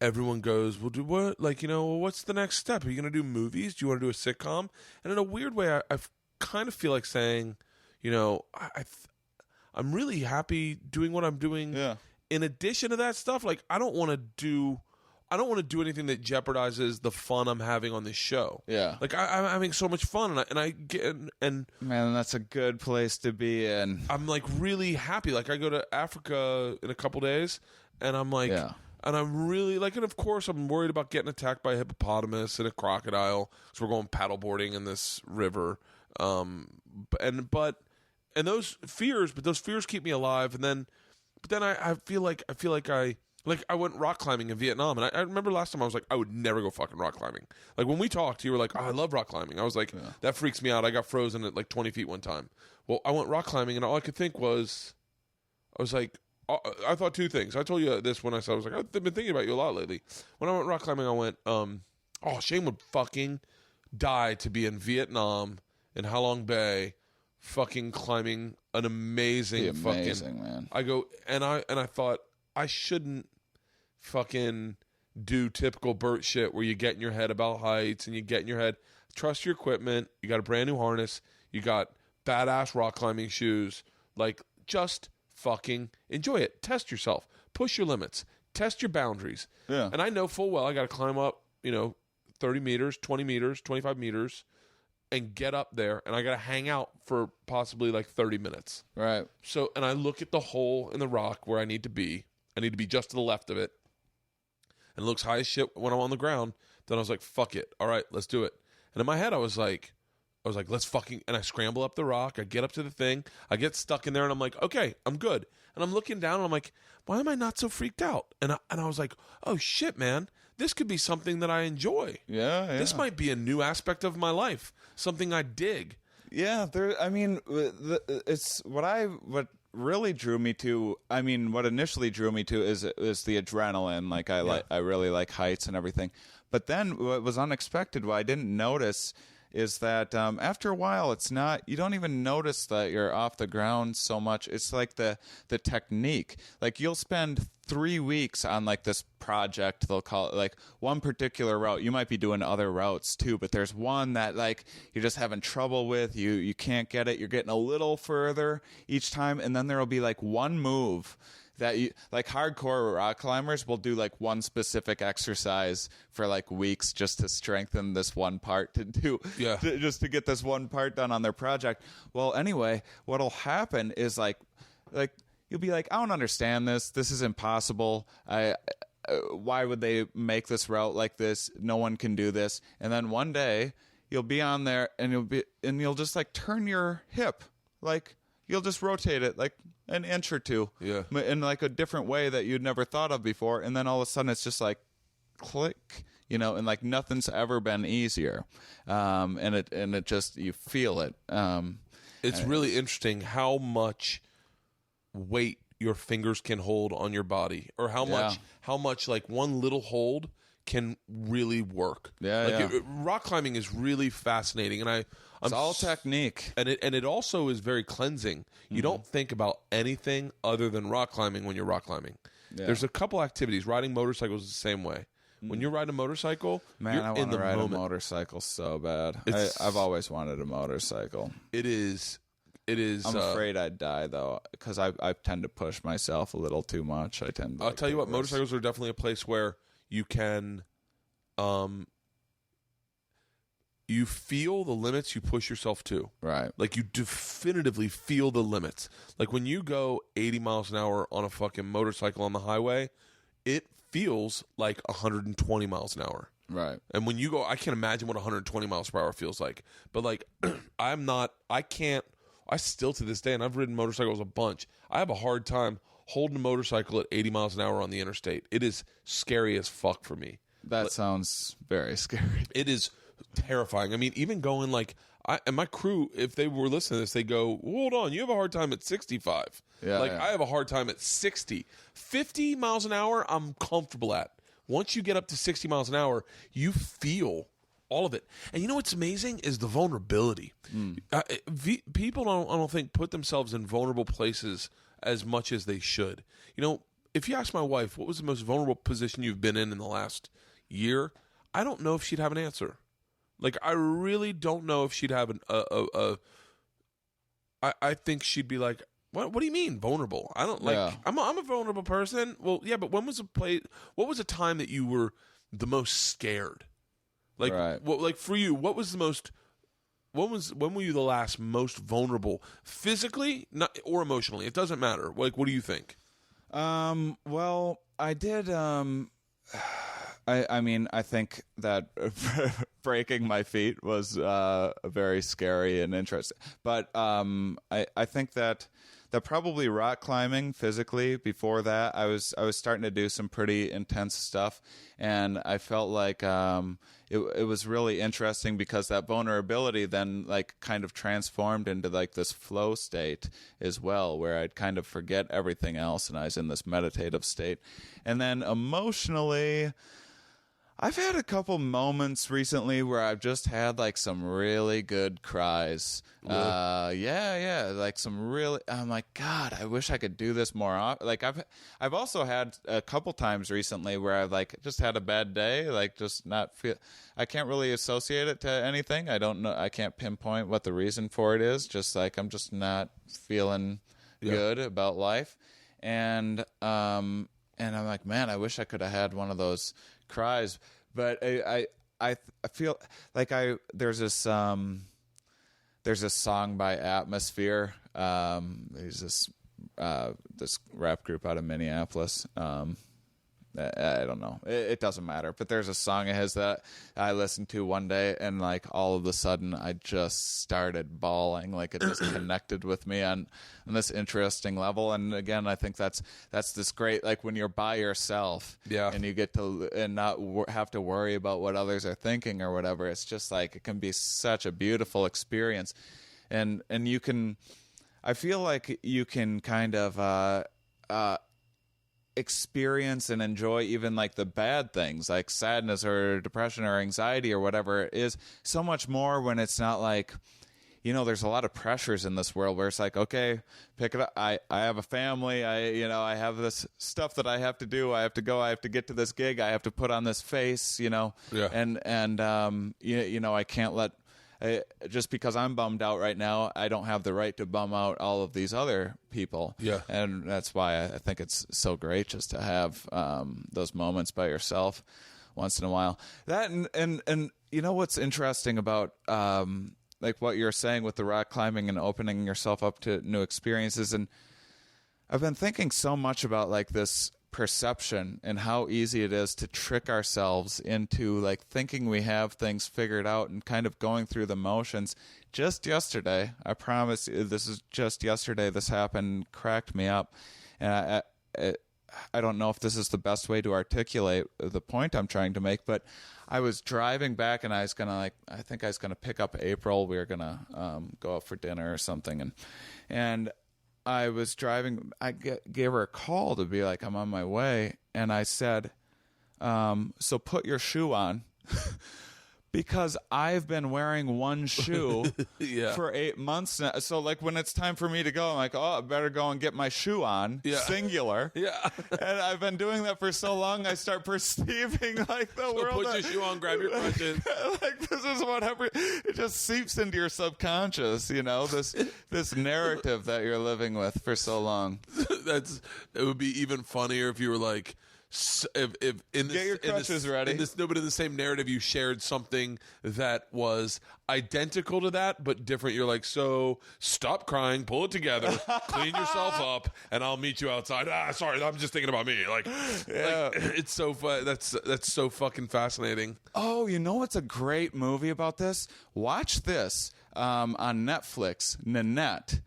everyone goes, well, do what? Like, well, what's the next step? Are you going to do movies? Do you want to do a sitcom? And in a weird way, I kind of feel like saying, I'm really happy doing what I'm doing. Yeah. In addition to that stuff, like, I don't want to do anything that jeopardizes the fun I'm having on this show. Yeah. Like, I'm having so much fun, and I get and man, that's a good place to be in. I'm like really happy. Like, I go to Africa in a couple days, and I'm like, and I'm really like, and of course I'm worried about getting attacked by a hippopotamus and a crocodile. So we're going paddleboarding in this river, and those fears keep me alive. But then I feel like I went rock climbing in Vietnam, and I remember last time I was like, I would never go fucking rock climbing. Like, when we talked, you were like, oh, I love rock climbing. I was like, that freaks me out. I got frozen at like 20 feet one time. Well, I went rock climbing, and all I could think was, I was like, I thought two things. I told you this when I said, I was like, I've been thinking about you a lot lately. When I went rock climbing, I went, Shane would fucking die to be in Vietnam in Ha Long Bay, fucking climbing an amazing man. I go, and I thought, I shouldn't fucking do typical Bert shit where you get in your head about heights and you get in your head. Trust your equipment. You got a brand new harness. You got badass rock climbing shoes. Like, just fucking enjoy it. Test yourself. Push your limits. Test your boundaries. Yeah. And I know full well I got to climb up, 30 meters, 20 meters, 25 meters and get up there, and I got to hang out for possibly like 30 minutes. Right. So, and I look at the hole in the rock where I need to be. I need to be just to the left of it. And it looks high as shit when I'm on the ground. Then I was like, fuck it. All right, let's do it. And in my head, I was like, let's fucking, and I scramble up the rock. I get up to the thing. I get stuck in there, and I'm like, okay, I'm good. And I'm looking down, and I'm like, why am I not so freaked out? And I was like, oh shit, man. This could be something that I enjoy. Yeah. This might be a new aspect of my life. Something I dig. Yeah, it's what really drew me to. I mean, what initially drew me to is the adrenaline. Like I really like heights and everything. But then what was unexpected, what I didn't notice, is that after a while, it's not. You don't even notice that you're off the ground so much. It's like the technique. Like, you'll spend 3 weeks on like this project. They'll call it like one particular route. You might be doing other routes too, but there's one that like you're just having trouble with. You can't get it. You're getting a little further each time, and then there'll be like one move that you, like hardcore rock climbers will do like one specific exercise for like weeks just to strengthen this one part just to get this one part done on their project. Well, anyway, what'll happen is like you'll be like, I don't understand this. This is impossible. Why would they make this route like this? No one can do this. And then one day you'll be on there and you'll just like turn your hip, like you'll just rotate it like an inch or two, in like a different way that you'd never thought of before. And then all of a sudden it's just like click, and like nothing's ever been easier. And it just, you feel it. It's really interesting how much weight your fingers can hold on your body, or how much like one little hold can really work. Rock climbing is really fascinating, and it's all technique, and it also is very cleansing. You don't think about anything other than rock climbing when you're rock climbing. There's a couple activities. Riding motorcycles is the same way. When you're riding a motorcycle, man, you're I want to ride a motorcycle so bad. I've always wanted a motorcycle. It is. I'm afraid I'd die though, because I tend to push myself a little too much. I'll tell you what, motorcycles are definitely a place where you can, you feel the limits you push yourself to. Right. Like, you definitively feel the limits. Like, when you go 80 miles an hour on a fucking motorcycle on the highway, it feels like 120 miles an hour. Right. And when you go, I can't imagine what 120 miles per hour feels like. But like, I still to this day, and I've ridden motorcycles a bunch, I have a hard time holding a motorcycle at 80 miles an hour on the interstate. It is scary as fuck for me. That sounds very scary. It is terrifying. I mean, even going like, and my crew, if they were listening to this, they go, hold on, you have a hard time at 65. I have a hard time at 60. 50 miles an hour, I'm comfortable at. Once you get up to 60 miles an hour, you feel all of it. And you know what's amazing is the vulnerability. People, I don't think, put themselves in vulnerable places as much as they should. if you ask my wife what was the most vulnerable position you've been in the last year, I don't know if she'd have an answer. Like, I really don't know if she'd have I think she'd be like, what do you mean vulnerable? I don't like. Yeah. I'm a vulnerable person. Well, yeah, but what was a time that you were the most scared? Like, right. Like for you, when were you the last most vulnerable, physically, or emotionally? It doesn't matter. Like, what do you think? Well, I did. I mean, I think that breaking my feet was very scary and interesting. But I think that probably rock climbing physically, before that, I was starting to do some pretty intense stuff, and I felt like it was really interesting because that vulnerability then like kind of transformed into like this flow state as well, where I'd kind of forget everything else and I was in this meditative state. And then emotionally, I've had a couple moments recently where I've just had like some really good cries. Really? Yeah, like some really. I'm like, God, I wish I could do this more often. Like I've also had a couple times recently where I've like just had a bad day, like just not feel. I can't really associate it to anything. I don't know. I can't pinpoint what the reason for it is. Just like I'm just not feeling good about life, and I'm like, man, I wish I could have had one of those cries. But I feel like there's this song by Atmosphere. There's this rap group out of Minneapolis. I don't know. It doesn't matter. But there's a song of his that I listened to one day, and like all of a sudden, I just started bawling. Like it just connected with me on this interesting level. And again, I think that's this great, like when you're by yourself, and you get to and not have to worry about what others are thinking or whatever. It's just like it can be such a beautiful experience, and you can. I feel like you can kind of. Experience and enjoy even like the bad things like sadness or depression or anxiety or whatever it is so much more when it's not like, you know, there's a lot of pressures in this world where it's like, okay, pick it up. I have a family. I have this stuff that I have to do. I have to go. I have to get to this gig. I have to put on this face, you know, and I can't let, just because I'm bummed out right now, I don't have the right to bum out all of these other people. Yeah. And that's why I think it's so great just to have those moments by yourself once in a while. That and you know what's interesting about like what you're saying with the rock climbing and opening yourself up to new experiences, and I've been thinking so much about like this perception and how easy it is to trick ourselves into like thinking we have things figured out and kind of going through the motions. Just yesterday, I promise this is just yesterday, this happened, cracked me up. And I don't know if this is the best way to articulate the point I'm trying to make, but I was driving back and I was I think I was gonna pick up April. We were gonna go out for dinner or something, and I was driving. I gave her a call to be like, I'm on my way. And I said, so put your shoe on. Because I've been wearing one shoe for 8 months now. So, like, when it's time for me to go, I'm like, oh, I better go and get my shoe on, singular. Yeah. And I've been doing that for so long, I start perceiving, like, the world. Put your shoe on, grab your crutches. Like, this is whatever. It just seeps into your subconscious, you know, this narrative that you're living with for so long. It would be even funnier if you were like, if in this, get your crutches ready. In the same narrative, you shared something that was identical to that but different. You're like, so stop crying, pull it together, clean yourself up, and I'll meet you outside. Sorry, I'm just thinking about me. Like it's so fun. That's so fucking fascinating. Oh, you know what's a great movie about this? Watch this on Netflix. Nanette.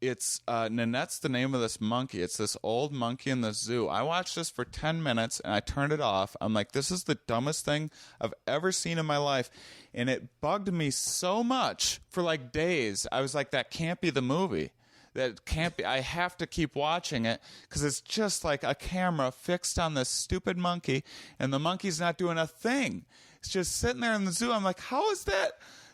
It's Nanette's the name of this monkey. It's this old monkey in the zoo. I watched this for 10 minutes and I turned it off. I'm like, this is the dumbest thing I've ever seen in my life. And it bugged me so much for like days. I was like, that can't be the movie. That can't be. I have to keep watching it because it's just like a camera fixed on this stupid monkey and the monkey's not doing a thing. It's just sitting there in the zoo. I'm like, how is that?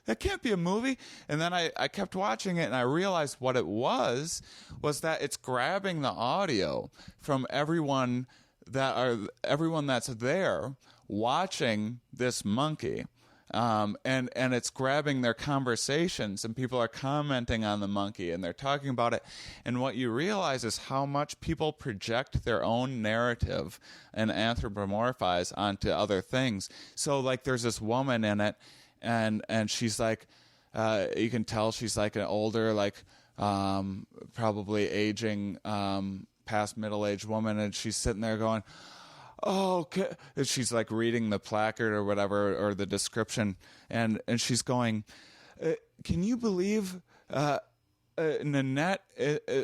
That can't be a movie. And then I kept watching it, and I realized what it was that it's grabbing the audio from everyone that's there watching this monkey. And it's grabbing their conversations, and people are commenting on the monkey, and they're talking about it. And what you realize is how much people project their own narrative and anthropomorphize onto other things. So, like, there's this woman in it, and she's like, you can tell she's like an older, like, probably aging, past middle-aged woman, and she's sitting there going, oh, okay. And she's like reading the placard or whatever, or the description, and she's going, can you believe Nanette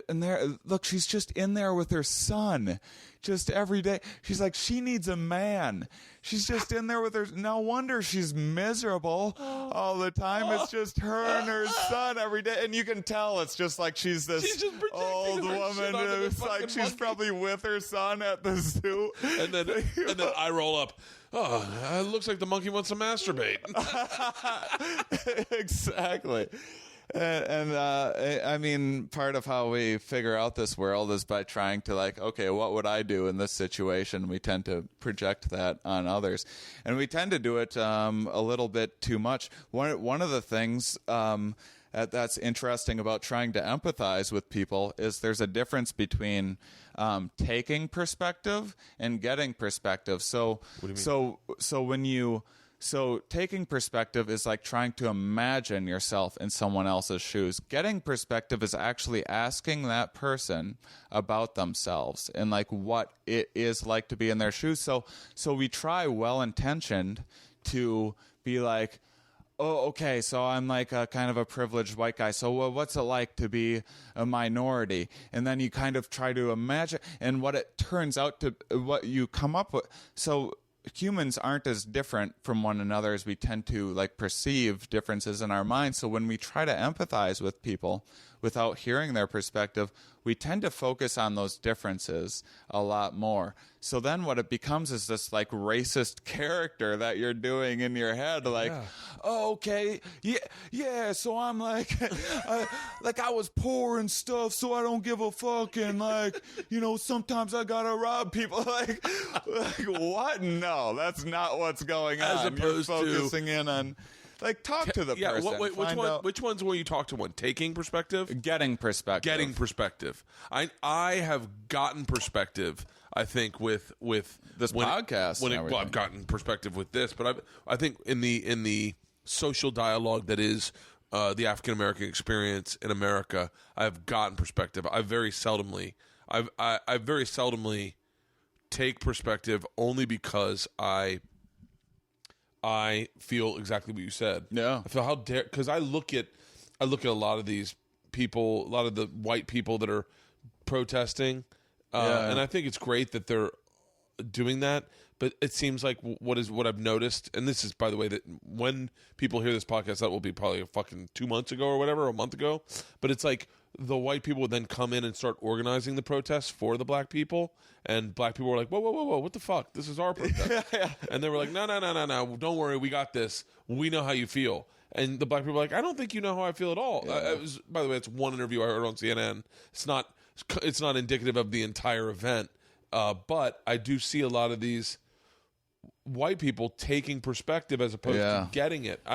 in there? Look, she's just in there with her son, just every day. She's like, she needs a man. She's just in there with her. No wonder she's miserable all the time. It's just her and her son every day, and you can tell it's just like she's this old woman. It's like she's probably with her son at the zoo, and then I roll up. Oh, it looks like the monkey wants to masturbate. Exactly. And I mean, part of how we figure out this world is by trying to, like, okay, what would I do in this situation? We tend to project that on others, and we tend to do it a little bit too much. One of the things that's interesting about trying to empathize with people is there's a difference between taking perspective and getting perspective. So taking perspective is like trying to imagine yourself in someone else's shoes. Getting perspective is actually asking that person about themselves and like what it is like to be in their shoes. So we try well-intentioned to be like, oh, okay, so I'm like a kind of a privileged white guy. So what's it like to be a minority? And then you kind of try to imagine, and what it turns out to, what you come up with. So humans aren't as different from one another as we tend to like perceive differences in our minds. So when we try to empathize with people without hearing their perspective, we tend to focus on those differences a lot more. So then what it becomes is this like racist character that you're doing in your head, like, oh, okay, yeah, so I'm like, like I was poor and stuff, so I don't give a fuck, and like, you know, sometimes I gotta rob people. Like what? No, that's not what's going on. As opposed you're focusing in on. Like, talk to the person. Which ones will you talk to? One, taking perspective? Getting perspective. Getting perspective. I have gotten perspective, I think, with this podcast. Well, I've gotten perspective with this, but I think in the social dialogue that is the African American experience in America, I've gotten perspective. I very seldomly take perspective only because I feel exactly what you said. Yeah. I feel because I look at a lot of these people, a lot of the white people that are protesting, and I think it's great that they're doing that. But it seems like what I've noticed, and this is, by the way, that when people hear this podcast, that will be probably a fucking 2 months ago or whatever, a month ago. But it's like the white people would then come in and start organizing the protests for the black people, and black people were like, whoa, what the fuck? This is our protest. And they were like, no, don't worry, we got this. We know how you feel. And the black people were like, I don't think you know how I feel at all. It was, by the way, it's one interview I heard on CNN. It's not indicative of the entire event, but I do see a lot of these white people taking perspective as opposed to getting it.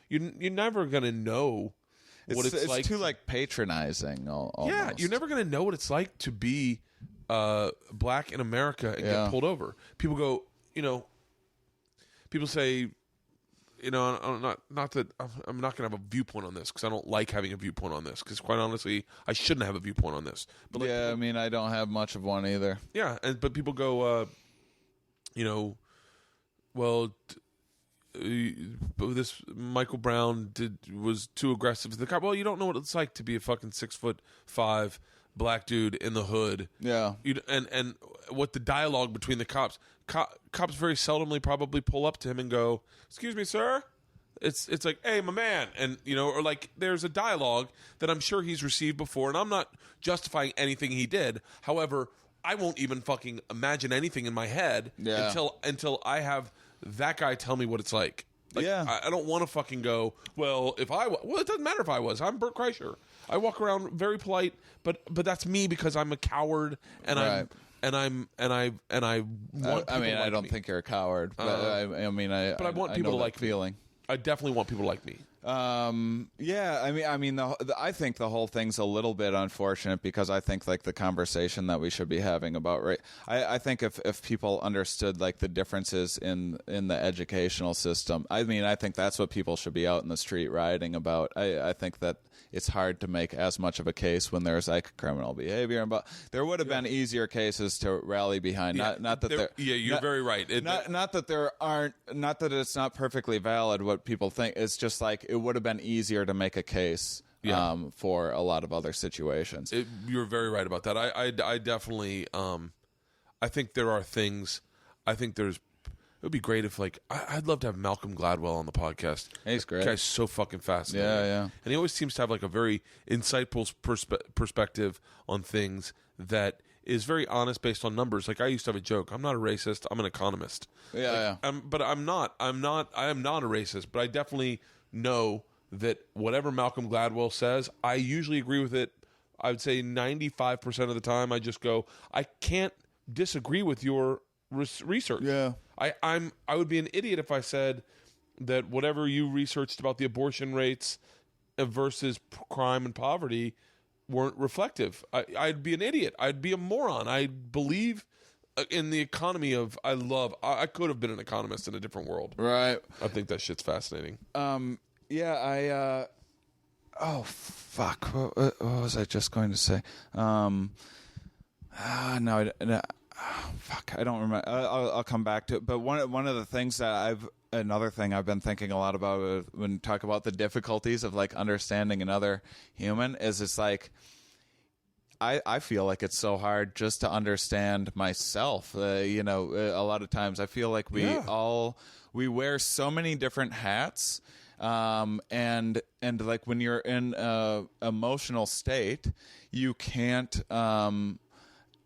You're never going to know what it's like. It's too like patronizing. Almost. Yeah, you're never going to know what it's like to be black in America and get pulled over. People go, people say, I'm not that I'm not going to have a viewpoint on this because I don't like having a viewpoint on this because quite honestly, I shouldn't have a viewpoint on this. But I mean, I don't have much of one either. Yeah, but people go, well, this Michael Brown was too aggressive to the cop. Well, you don't know what it's like to be a fucking 6'5" black dude in the hood. Yeah, and what the dialogue between the cops very seldomly probably pull up to him and go, "Excuse me, sir." It's like, "Hey, my man," and or like there's a dialogue that I'm sure he's received before, and I'm not justifying anything he did. However, I won't even fucking imagine anything in my head until I have that guy tell me what it's like. Like, Yeah. I don't want to fucking go, well, if I well, it doesn't matter if I was. I'm Bert Kreischer. I walk around very polite, but that's me because I'm a coward and Right. I want people to I like don't me. think you're a coward, but I want people know to like that me. feeling. I definitely want people to like me. Yeah, I think the whole thing's a little bit unfortunate because I think like the conversation that we should be having about I think if people understood like the differences in the educational system, I think that's what people should be out in the street rioting about. I think that it's hard to make as much of a case when there's like criminal behavior, but there would have been easier cases to rally behind. Not that there. Yeah, you're very right. Not that there aren't. Not that it's not perfectly valid what people think. It's just like it would have been easier to make a case for a lot of other situations. You're very right about that. I definitely. I think there are things. I think there's. It would be great if, like, I'd love to have Malcolm Gladwell on the podcast. He's great. The guy's so fucking fascinating. Yeah. And he always seems to have, like, a very insightful perspective on things that is very honest based on numbers. Like, I used to have a joke. I'm not a racist. I'm an economist. Yeah. But I am not a racist. But I definitely know that whatever Malcolm Gladwell says, I usually agree with it. I would say 95% of the time I just go, I can't disagree with your research. Yeah. I would be an idiot if I said that whatever you researched about the abortion rates versus crime and poverty weren't reflective. I'd be an idiot. I'd be a moron. I believe in the economy of I could have been an economist in a different world. Right. I think that shit's fascinating. Yeah, oh, fuck. What was I just going to say? Fuck, I don't remember. I'll come back to it. But one of the things that another thing I've been thinking a lot about when talk about the difficulties of like understanding another human is it's like I feel like it's so hard just to understand myself. A lot of times I feel like we wear so many different hats. And like when you're in a emotional state, you can't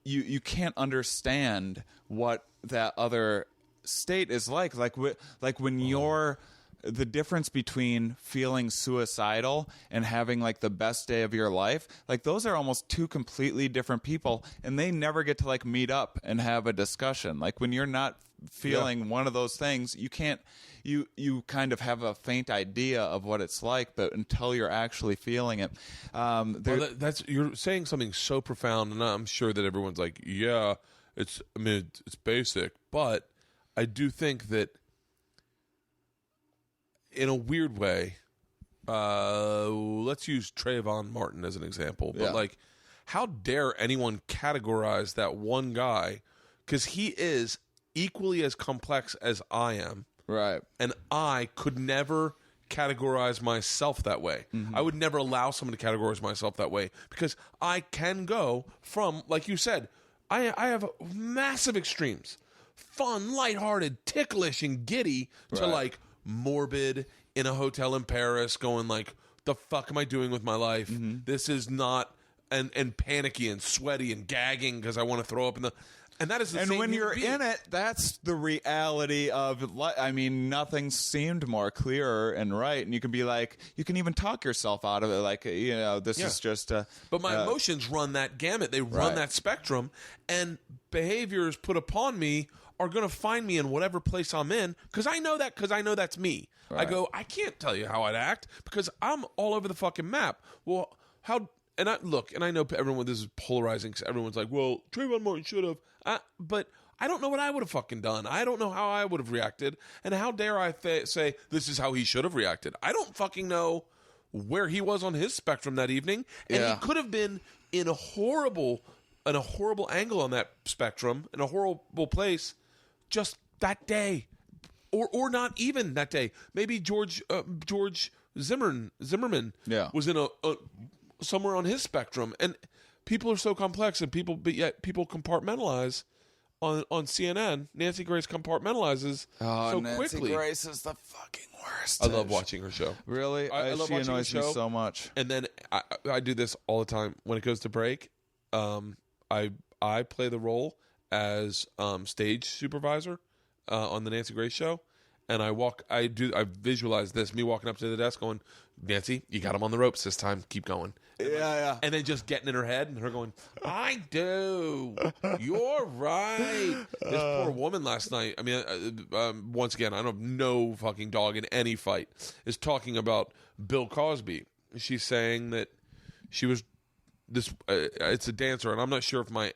you can't understand what that other state is like when you're the difference between feeling suicidal and having like the best day of your life, like those are almost two completely different people, and they never get to like meet up and have a discussion. Like when you're not feeling one of those things, you can't you kind of have a faint idea of what it's like, but until you're actually feeling it, that's you're saying something so profound, and I'm sure that everyone's like, yeah, it's basic, but I do think that in a weird way, let's use Trayvon Martin as an example, but like, how dare anyone categorize that one guy, because he is equally as complex as I am. Right. And I could never categorize myself that way. Mm-hmm. I would never allow someone to categorize myself that way because I can go from, like you said, I have massive extremes. Fun, lighthearted, ticklish, and giddy to like morbid in a hotel in Paris going like, the fuck am I doing with my life? Mm-hmm. This is not, and panicky and sweaty and gagging because I want to throw up in the... And that is the and same when you're being. in it, that's the reality of. I mean, nothing seemed more clearer and right, and you can be like, you can even talk yourself out of it. Like, this is just. But my emotions run that gamut. They run that spectrum, and behaviors put upon me are going to find me in whatever place I'm in because I know that. Because I know that's me. Right. I go, I can't tell you how I'd act because I'm all over the fucking map. Well, how? And I know everyone. This is polarizing because everyone's like, well, Trayvon Martin should have. But I don't know what I would have fucking done. I don't know how I would have reacted. And how dare I say this is how he should have reacted. I don't fucking know where he was on his spectrum that evening. And he could have been in a horrible angle on that spectrum, in a horrible place, just that day. Or not even that day. Maybe George Zimmerman was in a somewhere on his spectrum. And people are so complex, and but yet people compartmentalize on CNN. Nancy Grace compartmentalizes so Nancy quickly. Grace is the fucking worst. I love watching her show. Really? I love she watching annoys her show. me so much. And then I do this all the time. When it goes to break, I play the role as stage supervisor on the Nancy Grace show. And I visualize this, me walking up to the desk going, Nancy, you got him on the ropes this time. Keep going. Yeah. And then just getting in her head and her going, I do. You're right. This poor woman last night, I mean, once again, I don't have no fucking dog in any fight, is talking about Bill Cosby. She's saying that she was it's a dancer, and I'm not sure if my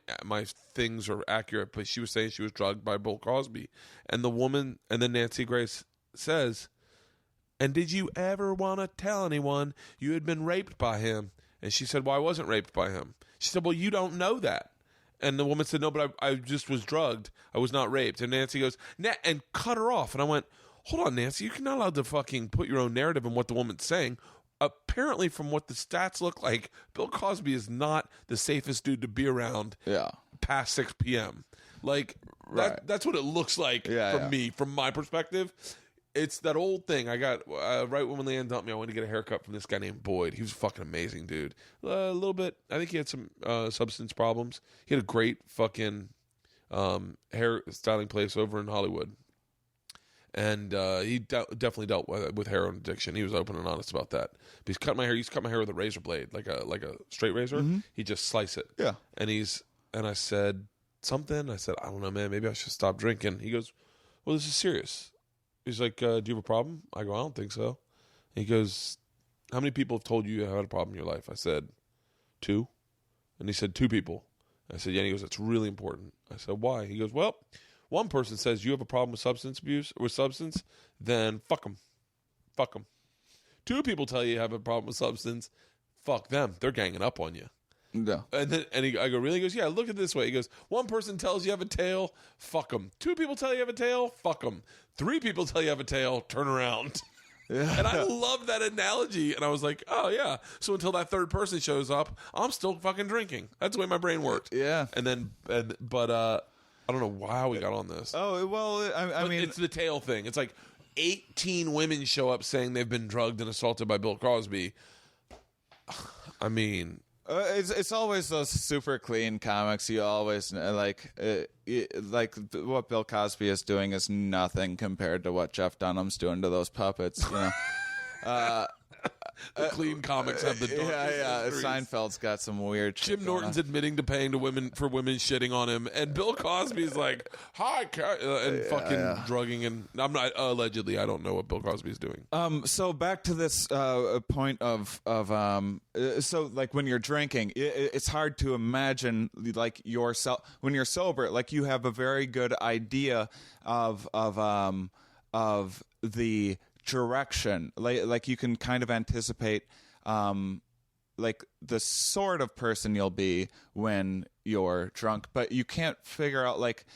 things are accurate, but she was saying she was drugged by Bill Cosby. And the woman, and then Nancy Grace says, and did you ever want to tell anyone you had been raped by him? And she said, well, I wasn't raped by him. She said, well, you don't know that. And the woman said, no, but I just was drugged. I was not raped. And Nancy goes, and cut her off. And I went, hold on, Nancy, you're not allowed to fucking put your own narrative in what the woman's saying. Apparently, from what the stats look like, Bill Cosby is not the safest dude to be around past 6 p.m. Like, that's what it looks like me, from my perspective. It's that old thing. I got, right when Leanne dumped me, I went to get a haircut from this guy named Boyd. He was a fucking amazing dude. A little bit, I think he had some substance problems. He had a great fucking hair styling place over in Hollywood. And he definitely dealt with heroin addiction. He was open and honest about that. But he used to cut my hair with a razor blade, like a straight razor. Mm-hmm. He'd just slice it. Yeah. And I said something. I said, I don't know, man. Maybe I should stop drinking. He goes, well, this is serious. He's like, do you have a problem? I go, I don't think so. He goes, how many people have told you had a problem in your life? I said, 2. And he said, 2 people. I said, yeah. And he goes, that's really important. I said, why? He goes, well, one person says you have a problem with substance abuse, then fuck them. Fuck them. 2 people tell you have a problem with substance, fuck them. They're ganging up on you. No. And then I go, really? He goes, yeah, look at it this way. He goes, 1 person tells you have a tail, fuck them. 2 people tell you have a tail, fuck them. 3 people tell you have a tail, turn around. Yeah. And I love that analogy. And I was like, oh, yeah. So until that 3rd person shows up, I'm still fucking drinking. That's the way my brain worked. Yeah. But I don't know how we got on this. Oh, well, I mean, it's the tail thing. It's like 18 women show up saying they've been drugged and assaulted by Bill Cosby. I mean, it's always those super clean comics. You always like what Bill Cosby is doing is nothing compared to what Jeff Dunham's doing to those puppets. You know. The clean comics have the darkest histories. Seinfeld's got some weird shit. Jim Norton's admitting to paying to women for women shitting on him, and Bill Cosby's like, "Hi," and fucking drugging. And I'm not allegedly. I don't know what Bill Cosby's doing. So back to this point of so like when you're drinking, it's hard to imagine like yourself when you're sober. Like you have a very good idea of the direction, like you can kind of anticipate like the sort of person you'll be when you're drunk, but you can't figure out like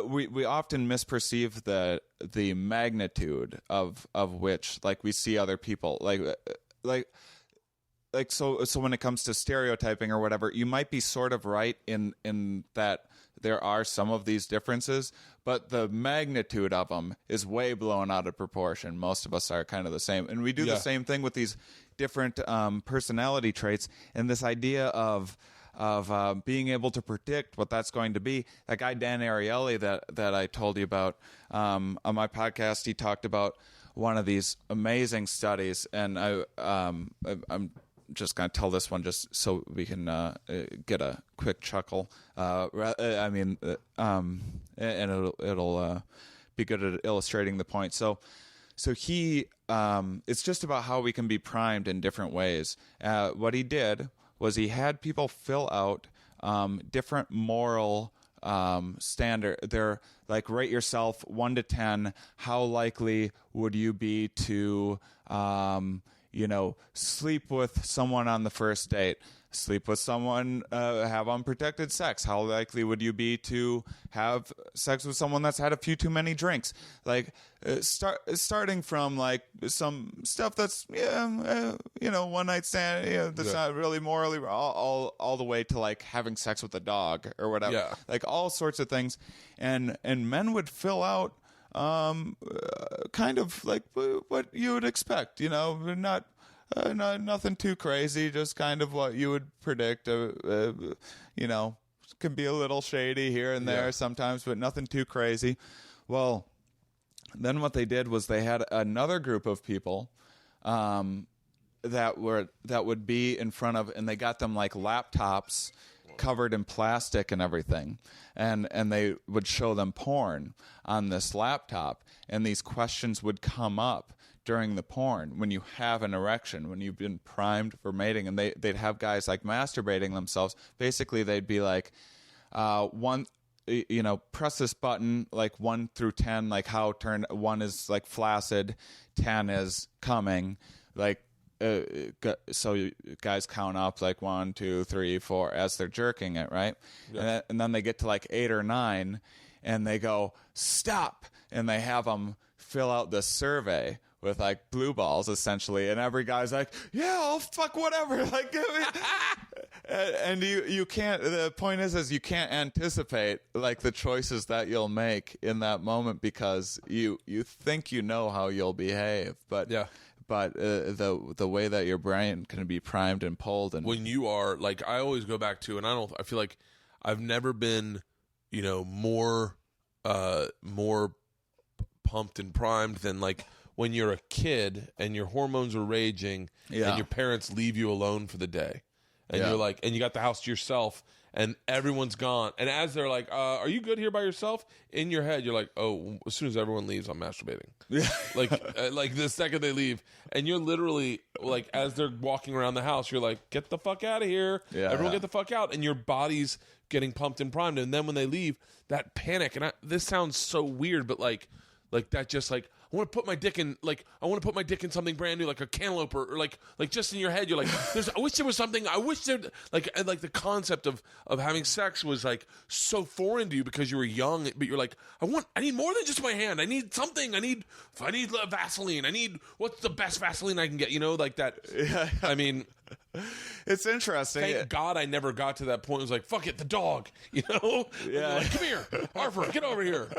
we often misperceive the magnitude of which like we see other people like so when it comes to stereotyping or whatever, you might be sort of right in that there are some of these differences, but the magnitude of them is way blown out of proportion. Most of us are kind of the same. And we do the same thing with these different personality traits. And this idea of being able to predict what that's going to be. That guy, Dan Ariely, that I told you about on my podcast, he talked about one of these amazing studies. And I'm just going to tell this one just so we can get a quick chuckle. And it'll be good at illustrating the point. So he it's just about how we can be primed in different ways. What he did was he had people fill out different moral standard. They're like, rate yourself 1 to 10. How likely would you be to sleep with someone on the first date, sleep with someone, have unprotected sex? How likely would you be to have sex with someone that's had a few too many drinks? Like, starting from like some stuff that's, one night stand, that's not really morally, all the way to like having sex with a dog or whatever. Yeah. Like all sorts of things. And men would fill out kind of like what you would expect, not nothing too crazy, just kind of what you would predict. Can be a little shady here and there sometimes, but nothing too crazy. Well, Then what they did was they had another group of people that would be in front of, and they got them like laptops covered in plastic and everything, and they would show them porn on this laptop, and these questions would come up during the porn when you have an erection, when you've been primed for mating, and they'd have guys like masturbating themselves. Basically, they'd be like, press this button, like 1 through 10, like how turn 1 is like flaccid, 10 is coming, like. So guys count up like 1, 2, 3, 4 as they're jerking it, right? Yeah. And then they get to like 8 or 9, and they go stop, and they have them fill out this survey with like blue balls essentially, and every guy's like, yeah, I'll fuck whatever, like give me. And you can't. The point is you can't anticipate like the choices that you'll make in that moment because you think you know how you'll behave, but yeah. But the way that your brain can be primed and pulled, and when you are like, I always go back to, and I feel like I've never been, more pumped and primed than like when you're a kid and your hormones are raging, and your parents leave you alone for the day, and you're like, and you got the house to yourself. And everyone's gone. And as they're like, are you good here by yourself? In your head, you're like, oh, as soon as everyone leaves, I'm masturbating. like the second they leave. And you're literally, like, as they're walking around the house, you're like, get the fuck out of here. Yeah, everyone get the fuck out. And your body's getting pumped and primed. And then when they leave, that panic. And this sounds so weird, but like that just like, I want to put my dick in something brand new, like a cantaloupe, or like just in your head, you're like, I wish there was something. I wish there, like the concept of having sex was like so foreign to you because you were young, but you're like, I need more than just my hand. I need something. I need Vaseline. What's the best Vaseline I can get? Like that. Yeah. I mean, it's interesting. Thank God I never got to that point. It was like, fuck it, the dog. Yeah. Like, come here, Arthur, get over here.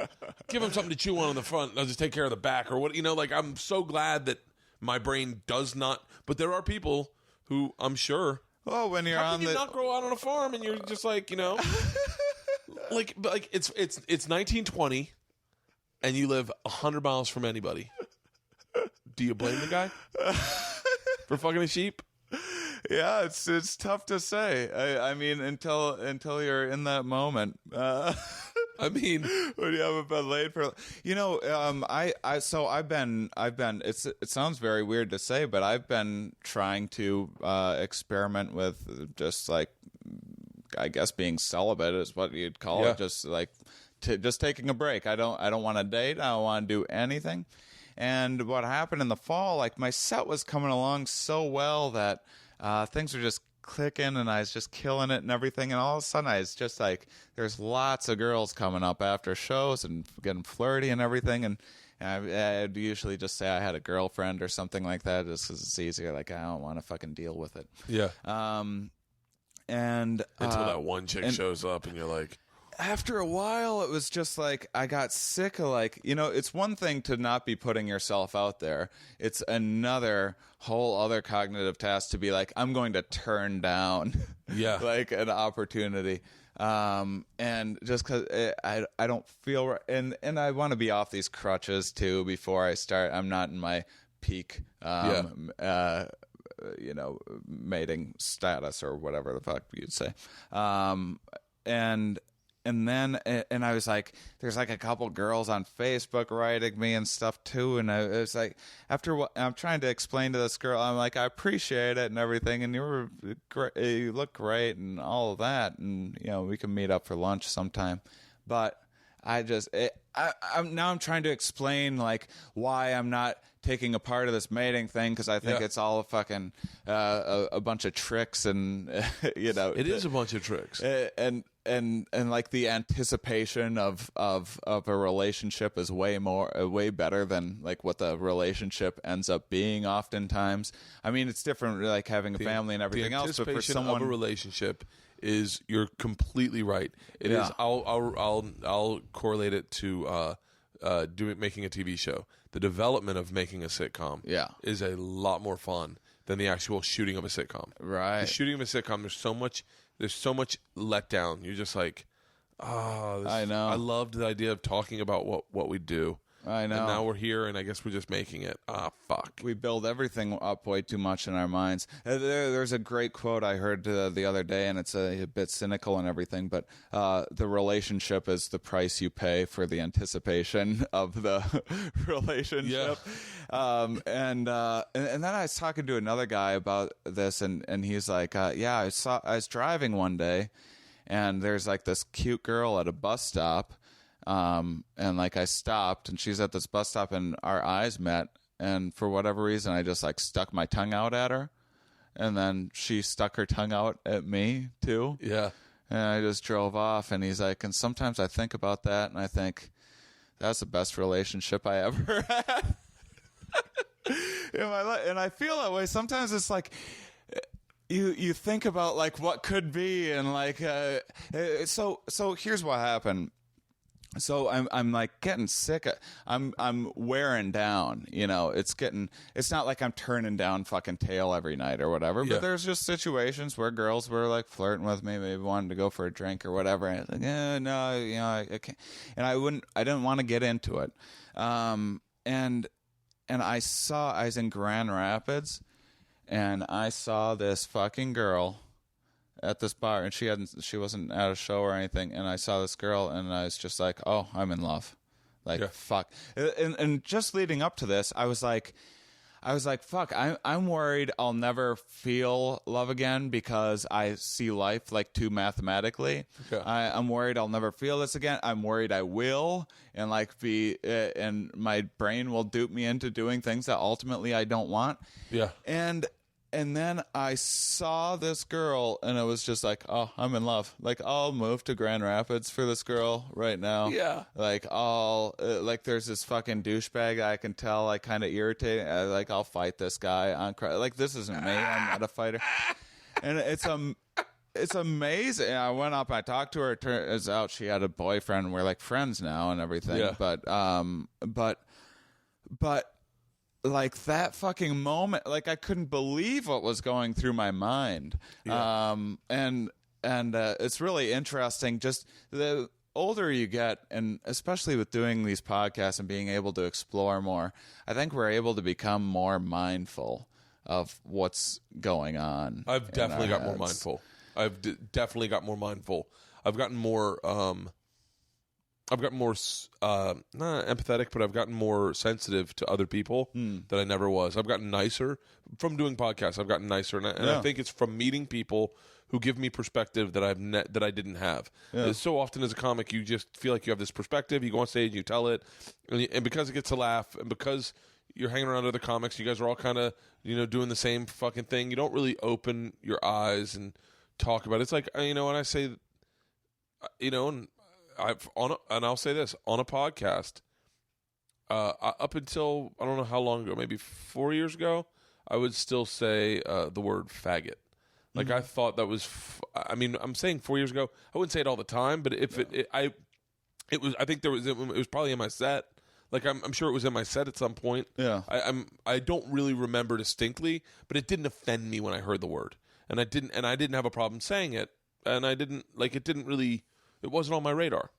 Give him something to chew on the front. I'll just take care of the back or what. Like I'm so glad that my brain does not. But there are people who I'm sure. Well, when you're how can you not grow out on a farm and you're just like like it's 1920 and you live 100 miles from anybody. Do you blame the guy for fucking a sheep? Yeah, it's tough to say. I mean, until you're in that moment. I mean, when you haven't been laid for, I've been. It sounds very weird to say, but I've been trying to experiment with just like, I guess being celibate is what you'd call it. Just like, just taking a break. I don't want to date. I don't want to do anything. And what happened in the fall, like my set was coming along so well that things were just clicking and I was just killing it and everything. And all of a sudden I was just like, there's lots of girls coming up after shows and getting flirty and everything. And I'd usually just say I had a girlfriend or something like that just because it's easier. Like, I don't want to fucking deal with it. Yeah. And until that one chick shows up and you're like, after a while, it was just like I got sick of like, it's one thing to not be putting yourself out there. It's another whole other cognitive task to be like, I'm going to turn down like an opportunity. And just because I don't feel right. And I want to be off these crutches too before I start. I'm not in my peak, mating status or whatever the fuck you'd say. And then I was like, there's like a couple girls on Facebook writing me and stuff too. And I was like, after what I'm trying to explain to this girl, I'm like, I appreciate it and everything. And you were great, you look great and all of that. And, we can meet up for lunch sometime. But I'm trying to explain like why I'm not taking a part of this mating thing because I think it's all a fucking a bunch of tricks and it is a bunch of tricks and like the anticipation of a relationship is way better than like what the relationship ends up being oftentimes. I mean, it's different like having a family and everything else, but for someone of a relationship is, you're completely right. It is. I'll correlate it to making a TV show. The development of making a sitcom is a lot more fun than the actual shooting of a sitcom. Right. The shooting of a sitcom, there's so much letdown. You're just like, I know. I loved the idea of talking about what we do. I know. And now we're here, and I guess we're just making it. Ah, fuck. We build everything up way too much in our minds. There's a great quote I heard the other day, and it's a bit cynical and everything, but the relationship is the price you pay for the anticipation of the relationship. Yeah. And then I was talking to another guy about this, and he's like, I was driving one day, and there's like this cute girl at a bus stop, and like I stopped, and she's at this bus stop, and our eyes met, and for whatever reason I just like stuck my tongue out at her, and then she stuck her tongue out at me too. Yeah. And I just drove off, and he's like, and sometimes I think about that, and I think that's the best relationship I ever had in my life. And I feel that way sometimes. It's like you think about like what could be, and like so here's what happened. So I'm like getting sick. I'm wearing down. You know, it's not like I'm turning down fucking tail every night or whatever. Yeah. But there's just situations where girls were like flirting with me, maybe wanted to go for a drink or whatever. And I was like, no, you know, I can't. And I didn't want to get into it. And I was in Grand Rapids, and I saw this fucking girl at this bar, and she wasn't at a show or anything, and I saw this girl, and I was just like, oh, I'm in love. Like, Yeah. fuck. And just leading up to this, I was like, fuck, I'm worried I'll never feel love again because I see life like too mathematically. Okay. I'm worried I'll never feel this again. I'm worried I will, and like and my brain will dupe me into doing things that ultimately I don't want. Yeah. And then I saw this girl, and it was just like, oh, I'm in love. Like, I'll move to Grand Rapids for this girl right now. Yeah. Like, there's this fucking douchebag I can tell, like, kind of irritating. Like, I'll fight this guy on. Like, this isn't me. I'm not a fighter. And it's amazing. I went up, I talked to her. It turns out she had a boyfriend. We're like friends now and everything. Yeah. But like that fucking moment, like I couldn't believe what was going through my mind. Yeah. And it's really interesting. Just the older you get, and especially with doing these podcasts and being able to explore more, I think we're able to become more mindful of what's going on. I've definitely in our got more heads. mindful. I've definitely got more mindful. I've gotten more not empathetic, but I've gotten more sensitive to other people than I never was. I've gotten nicer from doing podcasts. I've gotten nicer, and I think it's from meeting people who give me perspective that I didn't have. So often as a comic, you just feel like you have this perspective. You go on stage, and you tell it, and because it gets a laugh, and because you're hanging around other comics, you guys are all kind of doing the same fucking thing. You don't really open your eyes and talk about it. It's like when I say, and I'll say this on a podcast. Up until I don't know how long ago, maybe 4 years ago, I would still say the word faggot. Like I thought that was. I'm saying 4 years ago. I wouldn't say it all the time, but if it was. I think it was probably in my set. Like I'm sure it was in my set at some point. Yeah. I don't really remember distinctly, but it didn't offend me when I heard the word, and I didn't have a problem saying it, and I didn't like it. Didn't really. It wasn't on my radar.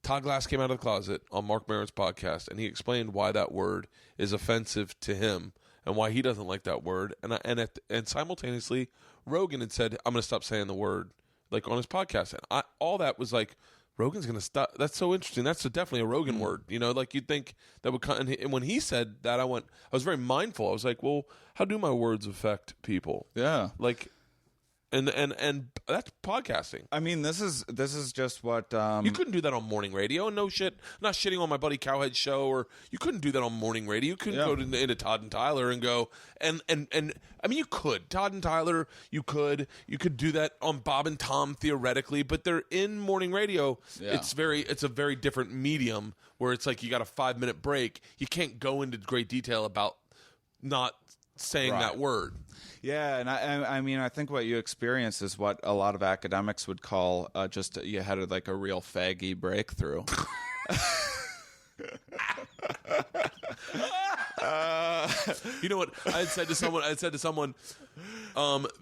Todd Glass came out of the closet on Mark Maron's podcast, and he explained why that word is offensive to him and why he doesn't like that word. And simultaneously, Rogan had said, "I'm going to stop saying the word," like on his podcast. And all that was like, Rogan's going to stop. That's so interesting. That's definitely a Rogan word. Like you'd think that would come. And when he said that, I was very mindful. I was like, well, how do my words affect people? Yeah. Like, and that's podcasting. I mean, this is just what You couldn't do that on morning radio. No shit. I'm not shitting on my buddy Cowhead's show, or you couldn't do that on morning radio. You couldn't go into Todd and Tyler and go and I mean, you could. Todd and Tyler, you could do that on Bob and Tom theoretically, but they're in morning radio. Yeah. It's a very different medium where it's like you got a 5-minute break. You can't go into great detail about not saying that word. Yeah, and I mean, I think what you experience is what a lot of academics would call you had like a real faggy breakthrough. You know what I had said to someone?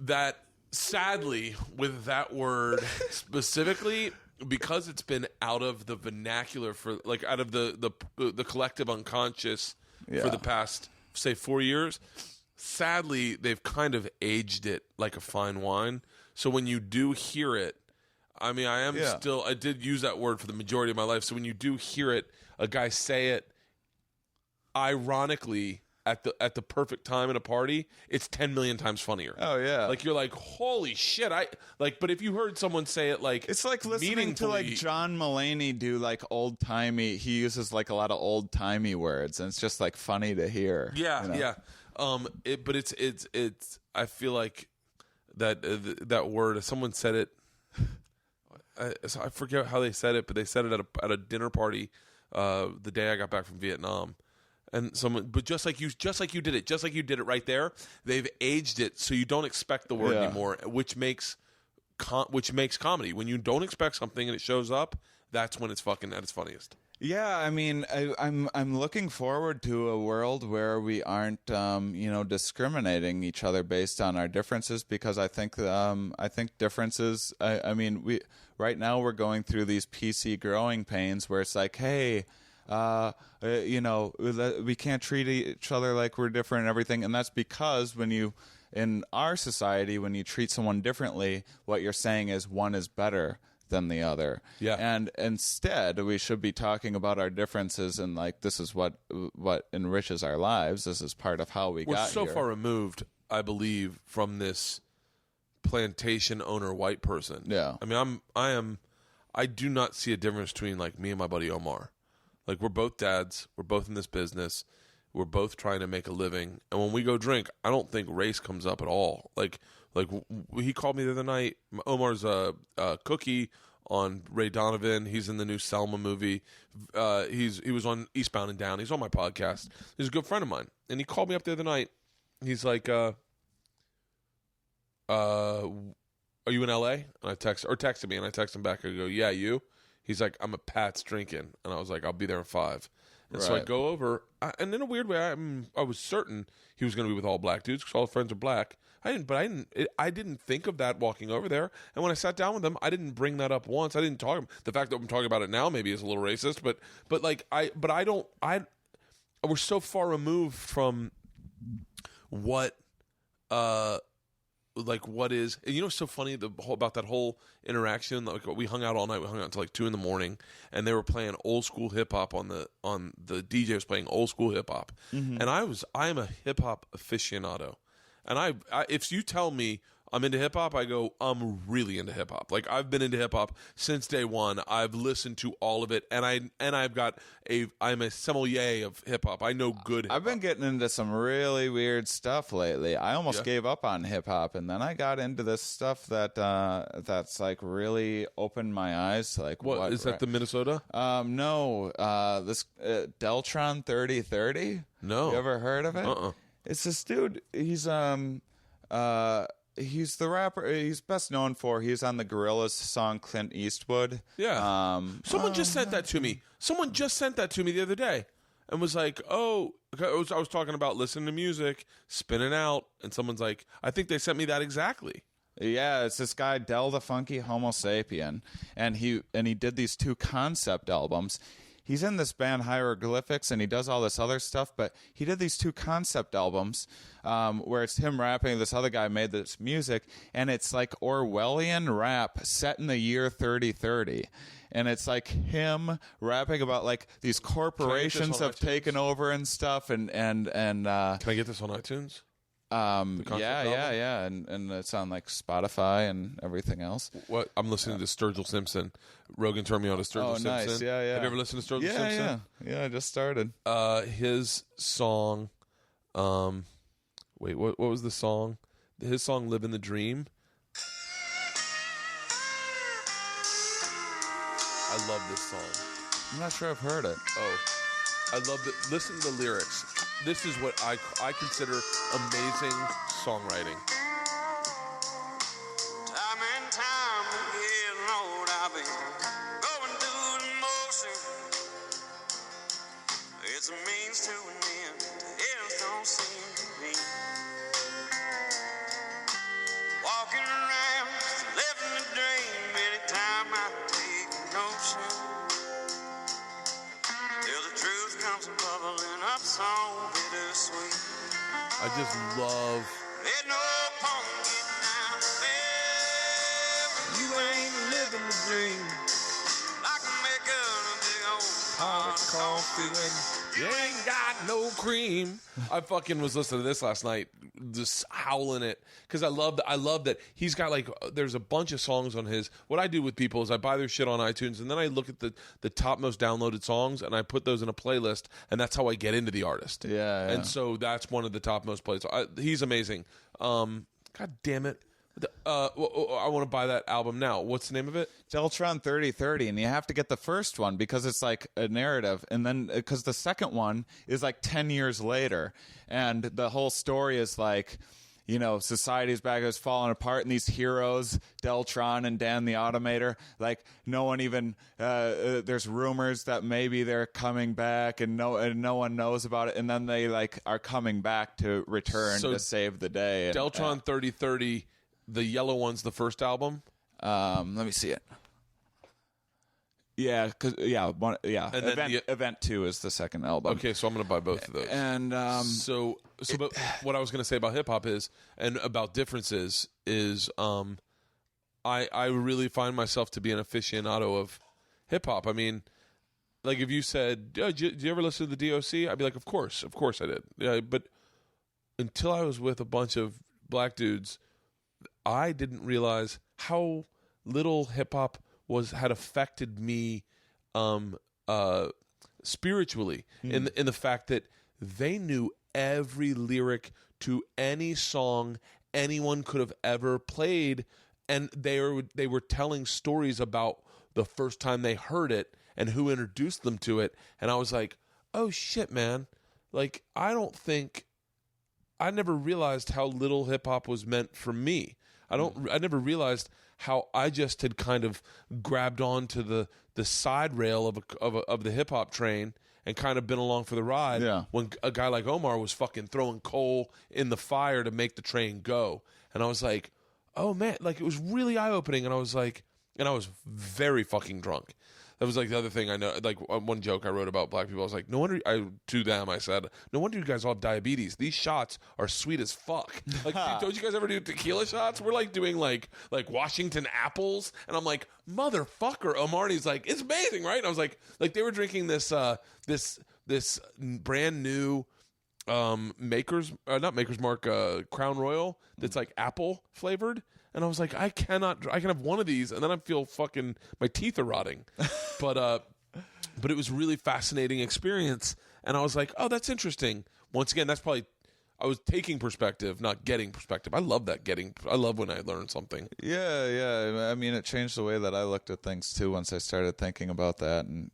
That sadly, with that word specifically, because it's been out of the vernacular for like out of the collective unconscious for the past say 4 years. Sadly, they've kind of aged it like a fine wine. So when you do hear it, I mean, I did use that word for the majority of my life. So when you do hear it, a guy say it, ironically, at the perfect time in a party, it's 10 million times funnier. Oh yeah, like you're like, holy shit! But if you heard someone say it, like it's like listening to like John Mulaney do like old timey. He uses like a lot of old timey words, and it's just like funny to hear. Yeah, you know? yeah. But it's. I feel like that word. Someone said it. I forget how they said it, but they said it at a dinner party the day I got back from Vietnam. And but just like you did it right there. They've aged it so you don't expect the word anymore, which makes comedy. When you don't expect something and it shows up, that's when it's fucking at its funniest. Yeah, I mean, I'm looking forward to a world where we aren't, discriminating each other based on our differences, because I think differences. I mean, right now we're going through these PC growing pains where it's like, hey, we can't treat each other like we're different and everything, and that's because in our society, when you treat someone differently, what you're saying is one is better than the other. Yeah. And instead, we should be talking about our differences and like this is what enriches our lives. This is part of how we're got so here. far removed, I believe, from this plantation owner white person. Yeah. I mean, I do not see a difference between like me and my buddy Omar. Like we're both dads. We're both in this business. We're both trying to make a living. And when we go drink, I don't think race comes up at all. Like he called me the other night. Omar's a cookie on Ray Donovan. He's in the new Selma movie. He was on Eastbound and Down. He's on my podcast. He's a good friend of mine. And he called me up the other night. He's like, are you in LA? And I texted me, and I texted him back. I go, yeah, you? He's like, I'm at Pat's drinking. And I was like, I'll be there in 5. And so I go over, and in a weird way, I was certain he was going to be with all black dudes because all his friends are black. I didn't think of that walking over there. And when I sat down with him, I didn't bring that up once. I didn't talk. The fact that I'm talking about it now maybe is a little racist, but we're so far removed from what what is, and what's so funny about that whole interaction? Like we hung out all night. We hung out until like 2 a.m, and they were playing old school hip hop on the DJ was playing old school hip hop, and I am a hip hop aficionado, and if you tell me I'm into hip hop, I go, I'm really into hip hop. Like I've been into hip hop since day one. I've listened to all of it, and I'm a sommelier of hip hop. I know good hip-hop. I've been getting into some really weird stuff lately. I almost gave up on hip hop, and then I got into this stuff that's like really opened my eyes to like what is that, the Minnesota? No, this Deltron 3030. No, you ever heard of it? It's this dude. He's the rapper. He's best known for he's on the Gorillaz song Clint Eastwood. Yeah. Someone just sent that to me. Someone just sent that to me the other day, and was like, "Oh, I was talking about listening to music, spinning out," and someone's like, "I think they sent me that exactly." Yeah, it's this guy Del the Funky Homo Sapien, and he did these 2 concept albums. He's in this band Hieroglyphics, and he does all this other stuff, but he did these 2 concept albums where it's him rapping, this other guy made this music, and it's like Orwellian rap set in the year 3030. And it's like him rapping about like these corporations have taken over and stuff, and Can I get this on iTunes? Yeah, and it's on like Spotify and everything else. What I'm listening to Sturgill Simpson. Rogan turned me on to Sturgill Simpson. Nice. Yeah. Have you ever listened to Sturgill Simpson? Yeah. I just started. His song. Wait, what was the song? His song "Living the Dream." I love this song. I'm not sure I've heard it. Oh, I love it. Listen to the lyrics. This is what I consider amazing songwriting. Time and time again, Lord, I've been going through the motion. It's a means to an end. It don't seem to be. Walking around, living the dream. Anytime I take I just love. There's no point getting down. Baby, You ain't living the dream. I can make a big old Hot coffee when you ain't got no cream. I fucking was listening to this last night, just howling it because I love that he's got like there's a bunch of songs on his. What I do with people is I buy their shit on iTunes and then I look at the top most downloaded songs and I put those in a playlist and that's how I get into the artist. Yeah. And so that's one of the top most played. So he's amazing. God damn it. I want to buy that album now. What's the name of it? Deltron 3030, and you have to get the first one because it's like a narrative, and then because the second one is like 10 years later, and the whole story is like, you know, society's back is falling apart, and these heroes, Deltron and Dan the Automator, like no one even there's rumors that maybe they're coming back, and no one knows about it, and then they like are coming back to return to save the day. And, Deltron 3030. The yellow one's the first album. Let me see it. Yeah, And then Event 2 is the second album. Okay, so I'm going to buy both of those. And but what I was going to say about hip hop is, and about differences is, I really find myself to be an aficionado of hip hop. I mean, like if you said, did you ever listen to the DOC? I'd be like, of course I did. Yeah, but until I was with a bunch of black dudes, I didn't realize how little hip hop had affected me spiritually in the fact that they knew every lyric to any song anyone could have ever played, and they were telling stories about the first time they heard it and who introduced them to it, and I was like, oh shit, man, like I never realized how little hip hop was meant for me. I never realized how I just had kind of grabbed onto the side rail of the hip hop train and kind of been along for the ride. Yeah. When a guy like Omar was fucking throwing coal in the fire to make the train go, and I was like, oh man, like it was really eye opening, and I was like, and I was very fucking drunk. That was like the other thing I know. Like one joke I wrote about black people, I was like, no wonder I said, no wonder you guys all have diabetes. These shots are sweet as fuck. Like, don't you guys ever do tequila shots? We're like doing like Washington apples, and I'm like, motherfucker, Omar. And he's like, it's amazing, right? And I was like they were drinking this brand new not Maker's Mark Crown Royal that's like apple flavored. And I was like, I can have one of these, and then I feel fucking, my teeth are rotting. But it was really fascinating experience, and I was like, oh, that's interesting. Once again, that's probably, I was taking perspective, not getting perspective. I love that I love when I learn something. Yeah. I mean, it changed the way that I looked at things too once I started thinking about that and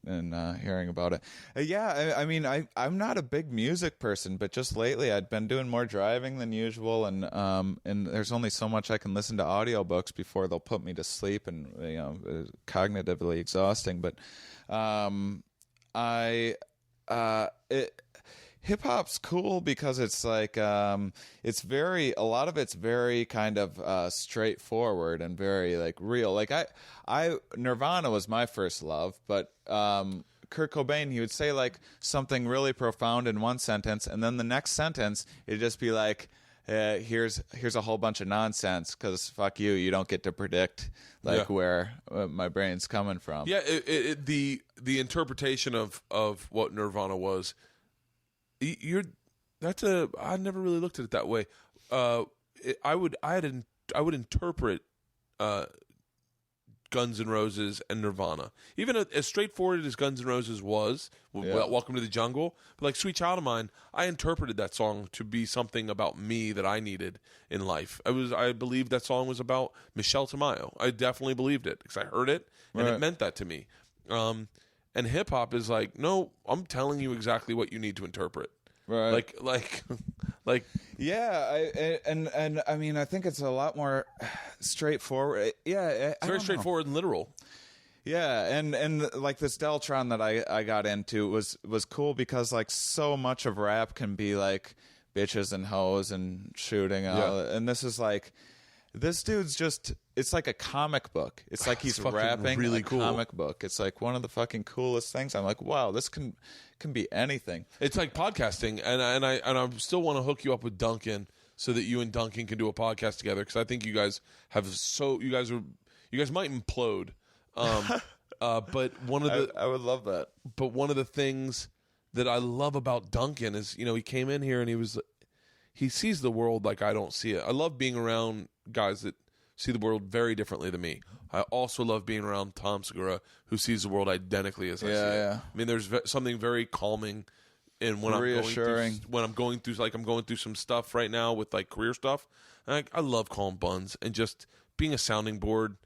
hearing about it. I mean, I'm not a big music person, but just lately I'd been doing more driving than usual, and there's only so much I can listen to audiobooks before they'll put me to sleep, and cognitively exhausting. But hip hop's cool because it's like a lot of it's very kind of straightforward and very like real. Like I Nirvana was my first love, but Kurt Cobain, he would say like something really profound in one sentence, and then the next sentence it'd just be like, here's a whole bunch of nonsense because fuck you, you don't get to predict where my brain's coming from. Yeah, the interpretation of what Nirvana was. I never really looked at it that way. I would interpret Guns N' Roses and Nirvana, even as straightforward as Guns N' Roses was. Welcome to the Jungle, but like Sweet Child of Mine, I interpreted that song to be something about me that I needed in life. I believed that song was about Michelle Tamayo. I definitely believed it because I heard it and it meant that to me. And hip hop is like, no, I'm telling you exactly what you need to interpret. Right. Like. Yeah. I mean, I think it's a lot more straightforward. Yeah. It's very straightforward and literal. Yeah. And like this Deltron that I got into was cool because like so much of rap can be like bitches and hoes and shooting. And this is like, This dude's it's like a comic book. It's like he's fucking rapping really a cool. comic book. It's like one of the fucking coolest things. I'm like, wow, this can be anything. It's like podcasting, and I still want to hook you up with Duncan so that you and Duncan can do a podcast together, because I think you guys might implode. But one of the I would love that. But one of the things that I love about Duncan is, he came in here and he sees the world like I don't see it. I love being around guys that see the world very differently than me. I also love being around Tom Segura, who sees the world identically as I see it. Yeah. I mean, there's something very calming in when reassuring. I'm going through some stuff right now with like career stuff. And I love calling buns and just being a sounding board.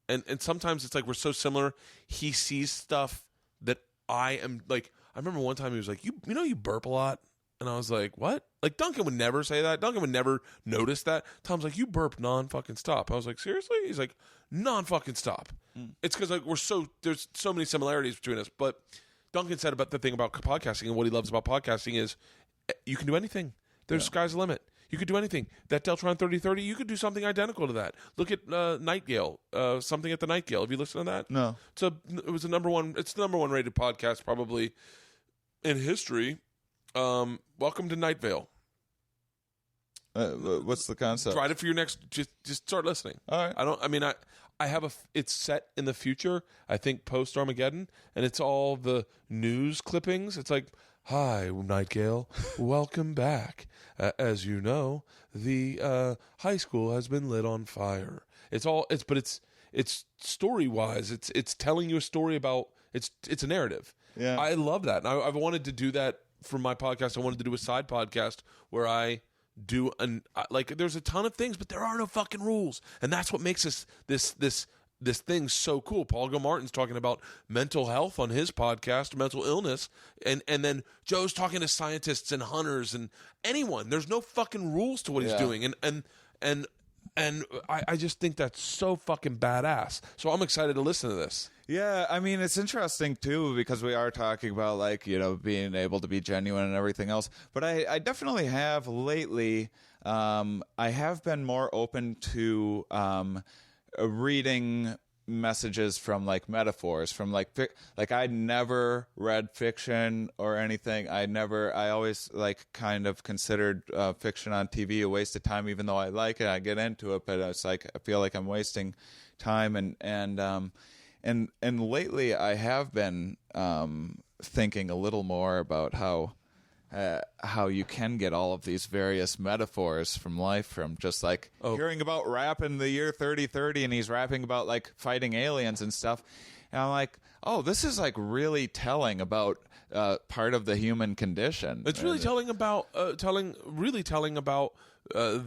And sometimes it's like we're so similar. He sees stuff that I am like. I remember one time he was like, you burp a lot. And I was like, what? Like, Duncan would never say that. Duncan would never notice that. Tom's like, you burp non-fucking stop. I was like, seriously? He's like, non-fucking stop. It's because like there's so many similarities between us. But Duncan said about the thing about podcasting, and what he loves about podcasting is you can do anything. There's sky's the limit. You could do anything. That Deltron 3030, you could do something identical to that. Look at Nightingale, something at the Nightingale. Have you listened to that? No. It's the number one rated podcast probably in history. Welcome to Night Vale. What's the concept? Write it for your next. Just start listening. All right. I have it's set in the future. I think post Armageddon, and it's all the news clippings. It's like, hi, Nightingale, welcome back. As you know, the high school has been lit on fire. It's story wise. It's telling you a story about. It's a narrative. Yeah. I love that. And I've wanted to do that for my podcast. I wanted to do a side podcast where I do there's a ton of things, but there are no fucking rules, and that's what makes this thing so cool. Paul Gilmartin's talking about mental health on his podcast, mental illness, and then Joe's talking to scientists and hunters and anyone. There's no fucking rules to what he's doing, and I just think that's so fucking badass. So I'm excited to listen to this. Yeah, I mean, it's interesting, too, because we are talking about, being able to be genuine and everything else. But I definitely have lately, I have been more open to reading messages from, metaphors, from, I never read fiction or anything. I always, kind of considered fiction on TV a waste of time, even though I like it. I get into it, but it's I feel like I'm wasting time. And lately, I have been thinking a little more about how you can get all of these various metaphors from life from just hearing about rap in the year 3030, and he's rapping about fighting aliens and stuff. And I'm like, oh, this is really telling about part of the human condition. It's really telling about the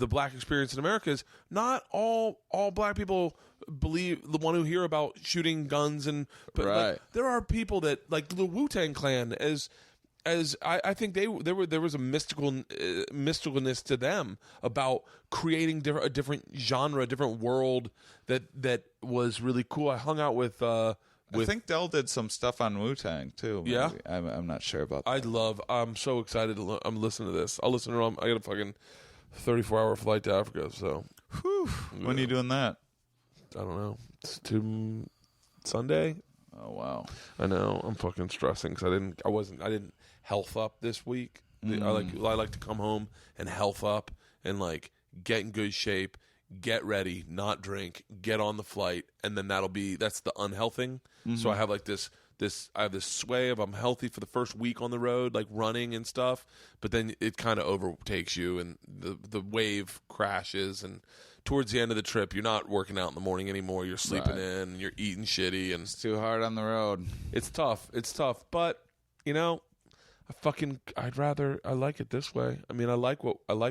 black experience in America. Is not all black people want to hear about shooting guns, but right. There are people that the Wu-Tang Clan as I think there was a mysticalness to them about creating a different genre, a different world that was really cool. I hung out with I think Dell did some stuff on Wu-Tang too. Maybe. Yeah, I'm not sure about that. I'm so excited. I'm listening to this. I'll listen to it. I got a fucking 34-hour flight to Africa. So, when are you doing that? I don't know. It's to Sunday. Oh wow! I know. I'm fucking stressing because I didn't health up this week. I like to come home and health up and get in good shape, get ready, not drink, get on the flight, and then that's the unhealthing. Mm-hmm. So I have I have this sway of I'm healthy for the first week on the road, running and stuff, but then it kind of overtakes you and the wave crashes, and towards the end of the trip, you're not working out in the morning anymore. You're sleeping in, you're eating shitty, and it's too hard on the road. It's tough. But I like it this way. I mean, I like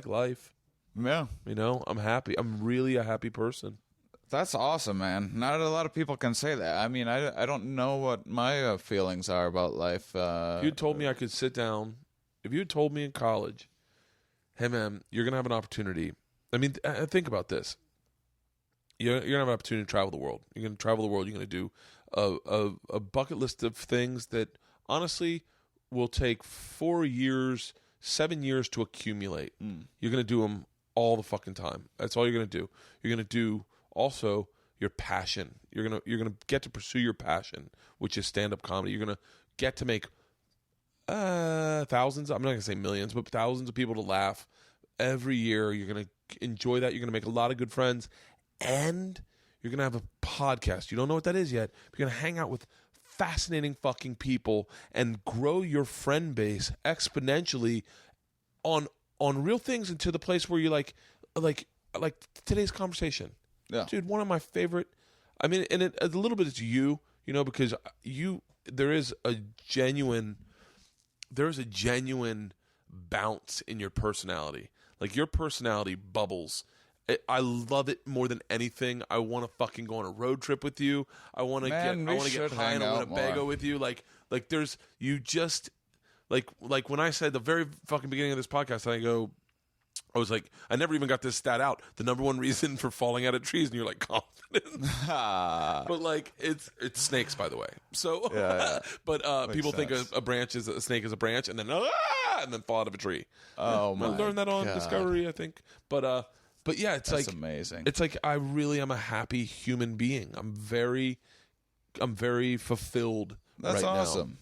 life. Yeah. I'm happy. I'm really a happy person. That's awesome, man. Not a lot of people can say that. I mean, I don't know what my feelings are about life. If you told me I could sit down, if you had told me in college, hey man, you're gonna have an opportunity. I mean, think about this. You're gonna have an opportunity to travel the world. You're gonna travel the world. You're gonna do a bucket list of things that honestly will take 4 years, 7 years to accumulate. You're gonna do them all the fucking time. That's all you're going to do. You're going to do also your passion. You're going to get to pursue your passion, which is stand-up comedy. You're going to get to make thousands, I'm not going to say millions, but thousands of people to laugh every year. You're going to enjoy that. You're going to make a lot of good friends, and you're going to have a podcast. You don't know what that is yet. You're going to hang out with fascinating fucking people and grow your friend base exponentially on real things, into the place where you're like today's conversation. Yeah. Dude, one of my favorite, I mean, and a little bit it's you know, because there is a genuine bounce in your personality. Like, your personality bubbles. I love it more than anything. I want to fucking go on a road trip with you. I want to get high on a Winnebago with you. Like there's, you just, like when I said the very fucking beginning of this podcast, I was like, I never even got this stat out. The number one reason for falling out of trees, and you're like, confidence. But like, it's snakes, by the way. So, yeah. But people think a snake is a branch, and then fall out of a tree. Oh my! I learned that on Discovery, I think. But yeah, that's amazing. It's like, I really am a happy human being. I'm very fulfilled. That's right awesome.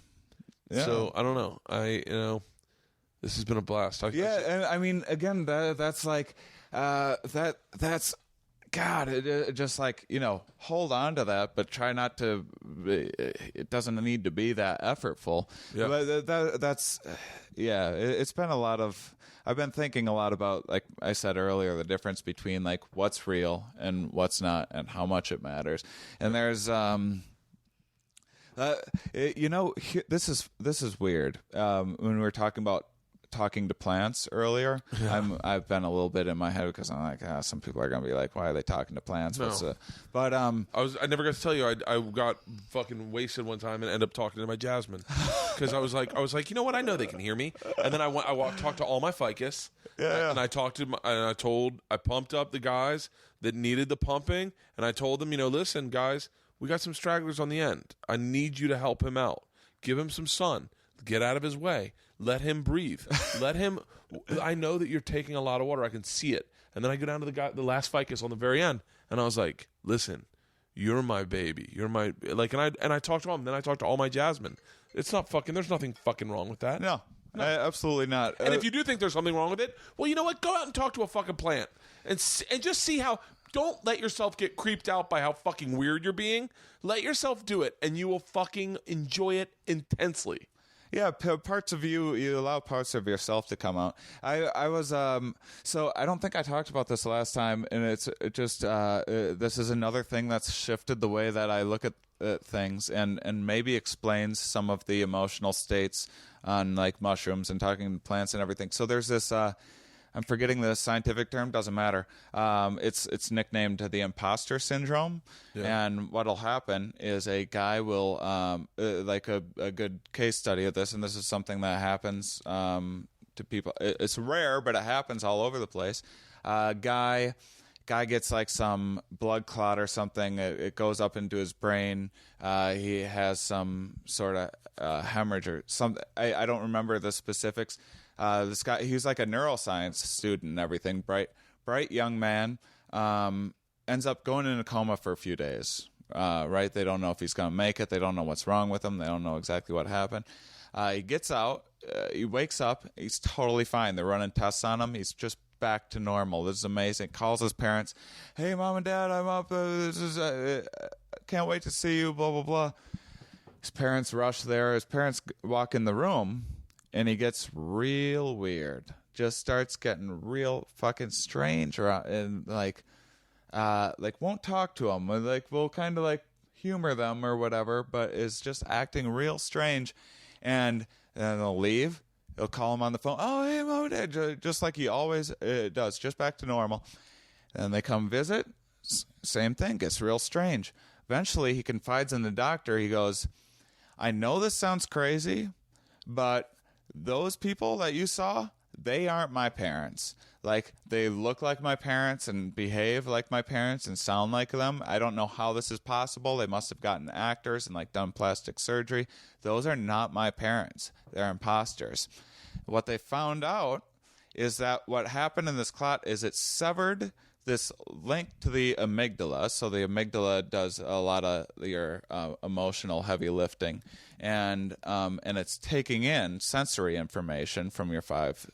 Now. Yeah. So I don't know. This has been a blast. And I mean, again, that's like, that's, God, it just like, hold on to that, but try not to, it doesn't need to be that effortful. Yeah. But it's been a lot of, I've been thinking a lot about, like I said earlier, the difference between like what's real and what's not, and how much it matters. And there's, this is weird. When we were talking about talking to plants earlier, I've been a little bit in my head, because I'm like, some people are gonna be like, why are they talking to plants? No. But I never got to tell you, I got fucking wasted one time and ended up talking to my jasmine, because I was like, you know what, I know they can hear me. And then I talked to all my ficus, and I talked to I pumped up the guys that needed the pumping, and I told them, listen guys, we got some stragglers on the end. I need you to help him out. Give him some sun. Get out of his way. Let him breathe. I know that you're taking a lot of water. I can see it. And then I go down to the last ficus on the very end, and I was like, listen, you're my baby. You're my, like, and I talked to him. Then I talked to all my jasmine. It's not fucking, there's nothing fucking wrong with that. No. Absolutely not. And if you do think there's something wrong with it, well, you know what? Go out and talk to a fucking plant and just see how. Don't let yourself get creeped out by how fucking weird you're being. Let yourself do it, and you will fucking enjoy it intensely. Yeah, parts of you allow parts of yourself to come out. I was so I don't think I talked about this last time, and it's just this is another thing that's shifted the way that I look at things, and maybe explains some of the emotional states on like mushrooms and talking to plants and everything. So there's this. I'm forgetting the scientific term. Doesn't matter. It's nicknamed the imposter syndrome. Yeah. And what'll happen is a guy will like a good case study of this, and this is something that happens to people. It's rare, but it happens all over the place. Guy gets like some blood clot or something. It goes up into his brain. He has some sort of hemorrhage or something. I don't remember the specifics. This guy, he was like a neuroscience student and everything, bright young man, ends up going in a coma for a few days, right? They don't know if he's going to make it. They don't know what's wrong with him. They don't know exactly what happened. He gets out. He wakes up. He's totally fine. They're running tests on him. He's just back to normal. This is amazing. Calls his parents. Hey, Mom and Dad, I'm up. Can't wait to see you, blah, blah, blah. His parents rush there. His parents walk in the room. And he gets real weird. Just starts getting real fucking strange around, and like won't talk to them. Like, we'll kind of like humor them or whatever, but is just acting real strange. And then they'll leave. He'll call him on the phone. Oh, hey, Mom, Dad, just like he always does, just back to normal. And they come visit. Same thing. Gets real strange. Eventually, he confides in the doctor. He goes, I know this sounds crazy, but those people that you saw, they aren't my parents. Like, they look like my parents and behave like my parents and sound like them. I don't know how this is possible. They must have gotten actors and like done plastic surgery. Those are not my parents. They're imposters. What they found out is that what happened in this clot is it severed this link to the amygdala. So the amygdala does a lot of your emotional heavy lifting, and it's taking in sensory information from your five.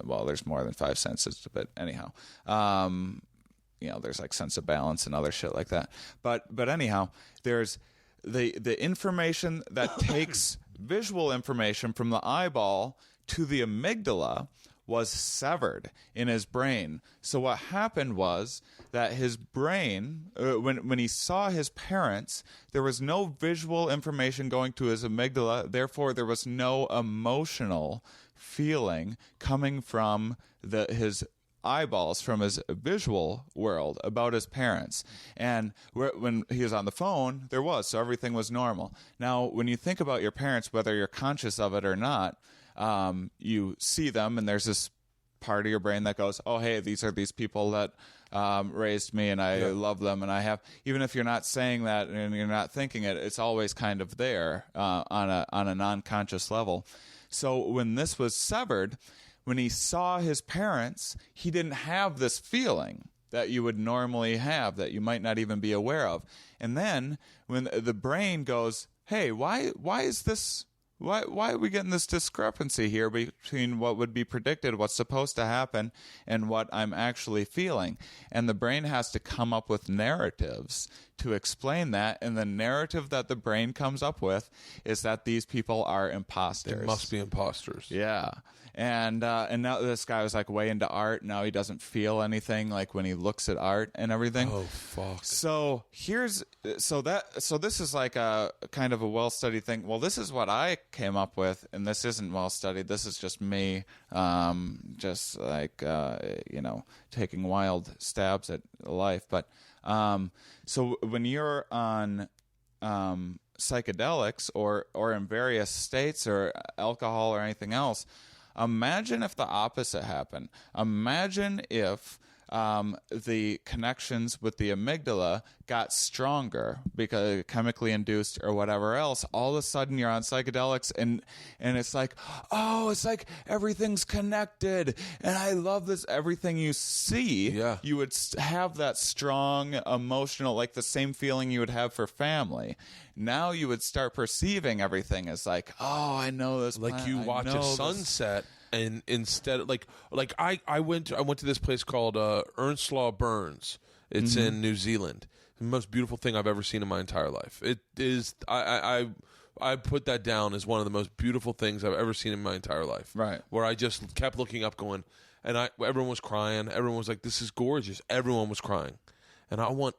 Well, there's more than five senses, but anyhow, there's like sense of balance and other shit like that. But anyhow, there's the information that takes visual information from the eyeball to the amygdala was severed in his brain. So what happened was that his brain, when he saw his parents, there was no visual information going to his amygdala. Therefore, there was no emotional feeling coming from his eyeballs, from his visual world about his parents. And when he was on the phone, there was. So everything was normal. Now, when you think about your parents, whether you're conscious of it or not, you see them, and there's this part of your brain that goes, oh, hey, these are these people that raised me, and I love them, and I have, even if you're not saying that and you're not thinking it, it's always kind of there on a non-conscious level. So when this was severed, when he saw his parents, he didn't have this feeling that you would normally have, that you might not even be aware of. And then when the brain goes, hey, why is this... Why are we getting this discrepancy here between what would be predicted, what's supposed to happen, and what I'm actually feeling? And the brain has to come up with narratives to explain that, and the narrative that the brain comes up with is that these people are imposters. They must be imposters. Yeah. And now this guy was like way into art. Now he doesn't feel anything like when he looks at art and everything. Oh fuck. So this is like a kind of a well-studied thing. Well, this is what I came up with, and this isn't well-studied. This is just me, just like taking wild stabs at life. But so when you're on psychedelics or in various states or alcohol or anything else, imagine if the opposite happened. Imagine if the connections with the amygdala got stronger because chemically induced or whatever else. All of a sudden you're on psychedelics and it's like, oh, it's like everything's connected and I love this. Everything you see, you would have that strong emotional, like the same feeling you would have for family. Now you would start perceiving everything as like, oh, I know this. Like you watch a sunset. And instead, like I went to this place called Ernslaw Burns. It's in New Zealand. The most beautiful thing I've ever seen in my entire life. It is. I put that down as one of the most beautiful things I've ever seen in my entire life. Right. Where I just kept looking up, going, and everyone was crying. Everyone was like, "This is gorgeous." Everyone was crying, and I want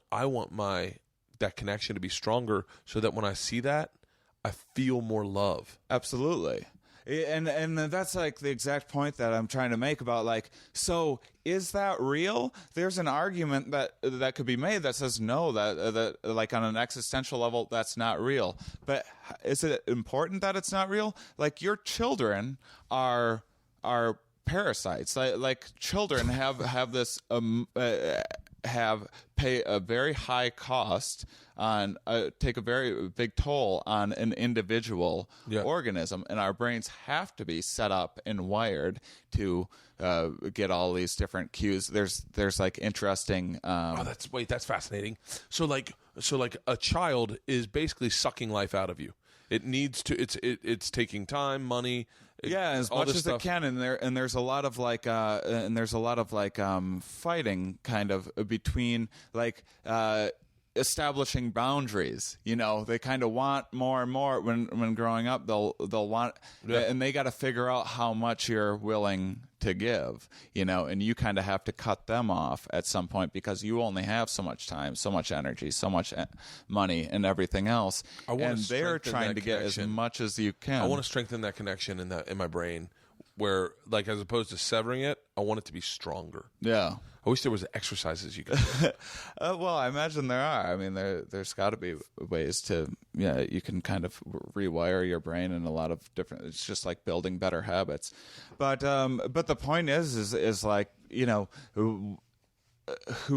that connection to be stronger, so that when I see that, I feel more love. Absolutely. And that's like the exact point that I'm trying to make about like, so is that real? There's an argument that could be made that says no, that like on an existential level, that's not real. But is it important that it's not real? Like your children are parasites. Like children have this pay a very high cost on take a very big toll on an individual organism, and our brains have to be set up and wired to get all these different cues. There's like interesting. That's fascinating. So like a child is basically sucking life out of you. It needs to. It's taking time, money. As much as it can, and there's a lot of like fighting kind of between like establishing boundaries. You know, they kind of want more and more when growing up. They'll want, and they got to figure out how much you're willing to give. You know, and you kind of have to cut them off at some point because you only have so much time, so much energy, so much money, and everything else. And they're trying to get as much as you can. I want to strengthen that connection in my brain, where like as opposed to severing it, I want it to be stronger. Yeah. I wish there was exercises you could do. Well, I imagine there are. I mean, there's got to be ways to, you can kind of rewire your brain in a lot of different. It's just like building better habits. But the point is like, you know, who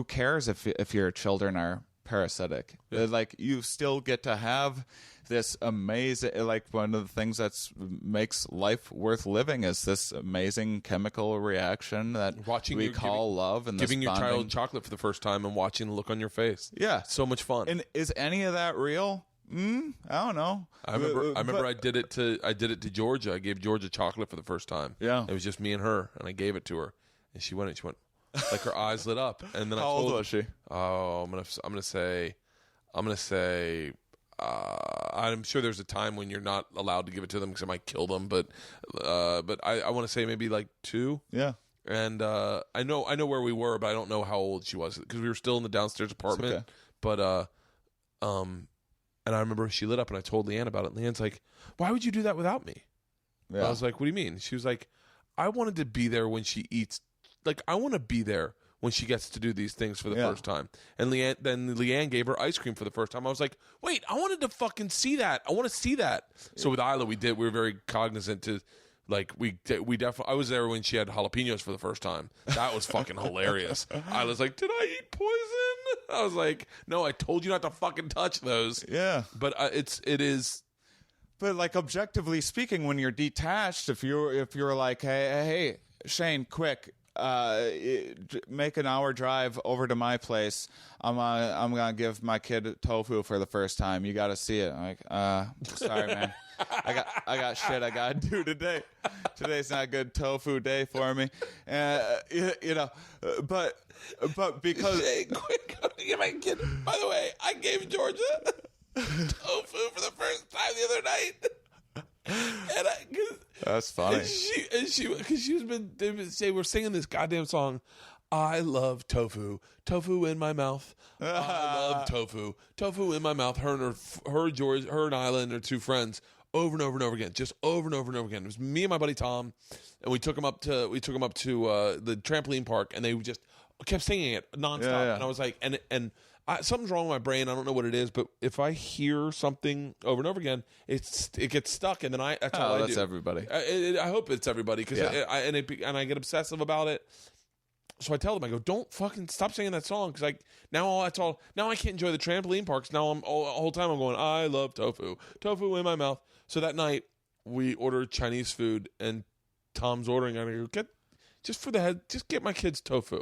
cares if your children are parasitic. Like, you still get to have this amazing, like, one of the things that makes life worth living is this amazing chemical reaction that we call love, and giving this your bonding. child chocolate for the first time and watching the look on your face. Yeah, so much fun. And is any of that real? I don't know. I remember I did it to Georgia. I gave Georgia chocolate for the first time. Yeah, it was just me and her, and I gave it to her, and she went, like, her eyes lit up. And then how old was she? Oh, I'm gonna say, I'm sure there's a time when you're not allowed to give it to them because it might kill them, but I want to say maybe like 2. Yeah. And I know where we were, but I don't know how old she was because we were still in the downstairs apartment. Okay. But and I remember she lit up, and I told Leanne about it. And Leanne's like, "Why would you do that without me?" Yeah. I was like, "What do you mean?" She was like, "I wanted to be there when she eats. Like, I want to be there when she gets to do these things for the first time." And Leanne gave her ice cream for the first time. I was like, "Wait, I wanted to fucking see that. I want to see that." So with Isla, we were very cognizant to. Like, we definitely. I was there when she had jalapenos for the first time. That was fucking hilarious. I was like, "Did I eat poison?" I was like, "No, I told you not to fucking touch those." Yeah, but it is. But, like, objectively speaking, when you're detached, if you're like, hey, Shane, quick, make an hour drive over to my place. I'm gonna give my kid tofu for the first time. You got to see it. I'm like, sorry, man. I got shit I gotta do today. Today's not a good tofu day for me. You know, but because Hey, quick, I'm gonna give my kid. By the way, I gave Georgia tofu for the first time the other night. And that's funny. They've been saying we're singing this goddamn song. I love tofu, tofu in my mouth. I love tofu, tofu in my mouth. Her and Isla and her 2 friends over and over and over again, just over and over and over again. It was me and my buddy Tom, and we took him up to the trampoline park, and they just kept singing it nonstop. Yeah. And I was like, something's wrong with my brain. I don't know what it is, but if I hear something over and over again, it gets stuck, and then that's all I do. That's everybody. I hope it's everybody because I get obsessive about it. So I tell them, I go, don't fucking stop singing that song because now I can't enjoy the trampoline parks. Now the whole time I'm going, I love tofu, tofu in my mouth. So that night we ordered Chinese food, and Tom's ordering. I go, just get my kids tofu.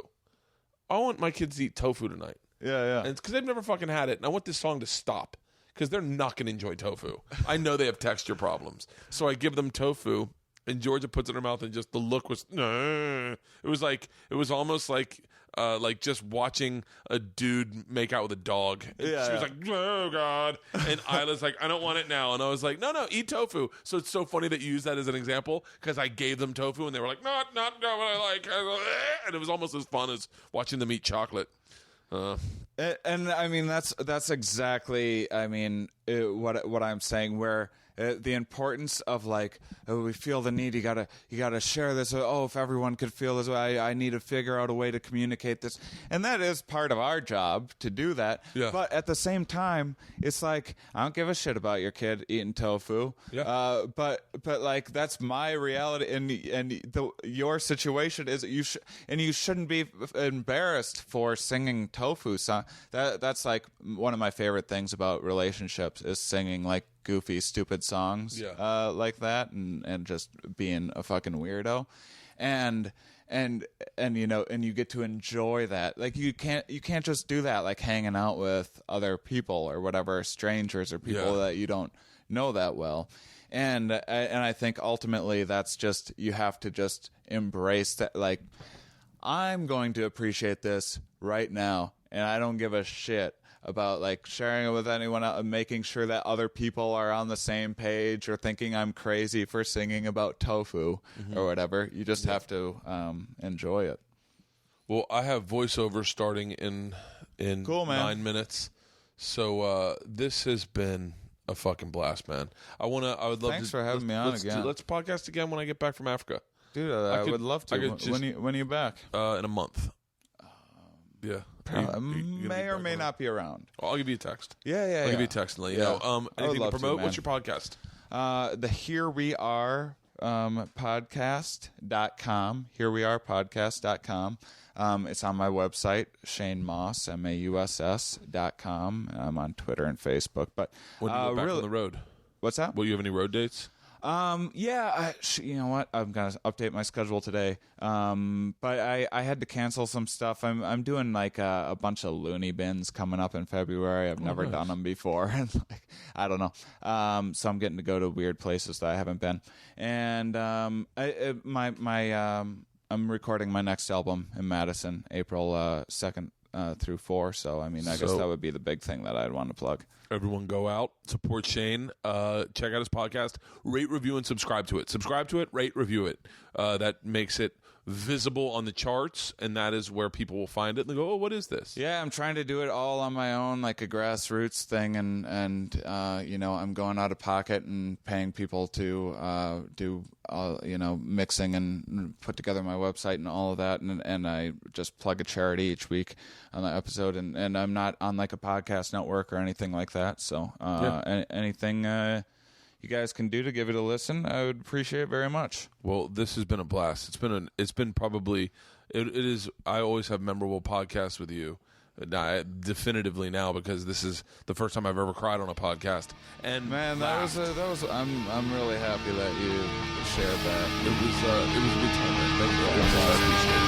I want my kids to eat tofu tonight. Yeah. And it's because they've never fucking had it, and I want this song to stop because they're not going to enjoy tofu. I know they have texture problems, so I give them tofu. And Georgia puts it in her mouth, and just the look was. It was almost like just watching a dude make out with a dog. And she was like, "Oh God!" And Isla's like, "I don't want it now." And I was like, "No, eat tofu." So it's so funny that you use that as an example because I gave them tofu, and they were like, "Not what I like." And it was almost as fun as watching them eat chocolate. And I mean that's exactly what I'm saying, where the importance of we feel the need, you gotta share this. If everyone could feel this way, I need to figure out a way to communicate this, and that is part of our job to do that. Yeah. But at the same time, it's like I don't give a shit about your kid eating tofu. Yeah. But that's my reality, and your situation is you shouldn't be embarrassed for singing tofu song. That's like one of my favorite things about relationships is singing like goofy, stupid songs like that, and just being a fucking weirdo, and you get to enjoy that. Like you can't just do that like hanging out with other people or whatever, strangers or people that you don't know that well. And I think ultimately that's just, you have to just embrace that. Like, I'm going to appreciate this right now, and I don't give a shit about like sharing it with anyone else, making sure that other people are on the same page or thinking I'm crazy for singing about tofu or whatever. You just have to enjoy it. Well, I have voiceover starting in Cool, man. 9 minutes. So this has been a fucking blast, man. I would love Thanks for having me on again. Let's podcast again when I get back from Africa. Dude, I would love to. When are you back? In a month. Yeah. May or may not be around. I'll give you a text. Yeah. I'll give you a text and let you know. I would Anything to love promote? man. What's your podcast? The Here We Are podcast.com. Here we are, podcast.com. It's on my website, Shane Mauss, MAUSS.com. I'm on Twitter and Facebook. But When do you go back on the road? What's that? Will you have any road dates? Yeah, you know what? I'm gonna update my schedule today. But I had to cancel some stuff. I'm doing like a bunch of loony bins coming up in February. I've never done them before, and like I don't know. So I'm getting to go to weird places that I haven't been. And I'm recording my next album in Madison, April 2nd through 4. So I mean, I guess that would be the big thing that I'd want to plug. Everyone go out, support Shane, check out his podcast, rate, review, and subscribe to it. Subscribe to it, rate, review it. That makes it visible on the charts, and that is where people will find it and they go, oh, what is this? Yeah, I'm trying to do it all on my own, like a grassroots thing, and you know, I'm going out of pocket and paying people to do you know, mixing and put together my website and all of that, and I just plug a charity each week on the episode, and I'm not on like a podcast network or anything like that. So anything you guys can do to give it a listen, I would appreciate it very much. Well, this has been a blast. It's been probably it is. I always have memorable podcasts with you. Definitively now, because this is the first time I've ever cried on a podcast. And man, that was I'm really happy that you shared that. It was a good time, man. Thank you. I appreciate it.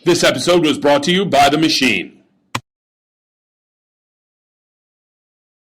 This episode was brought to you by The Machine.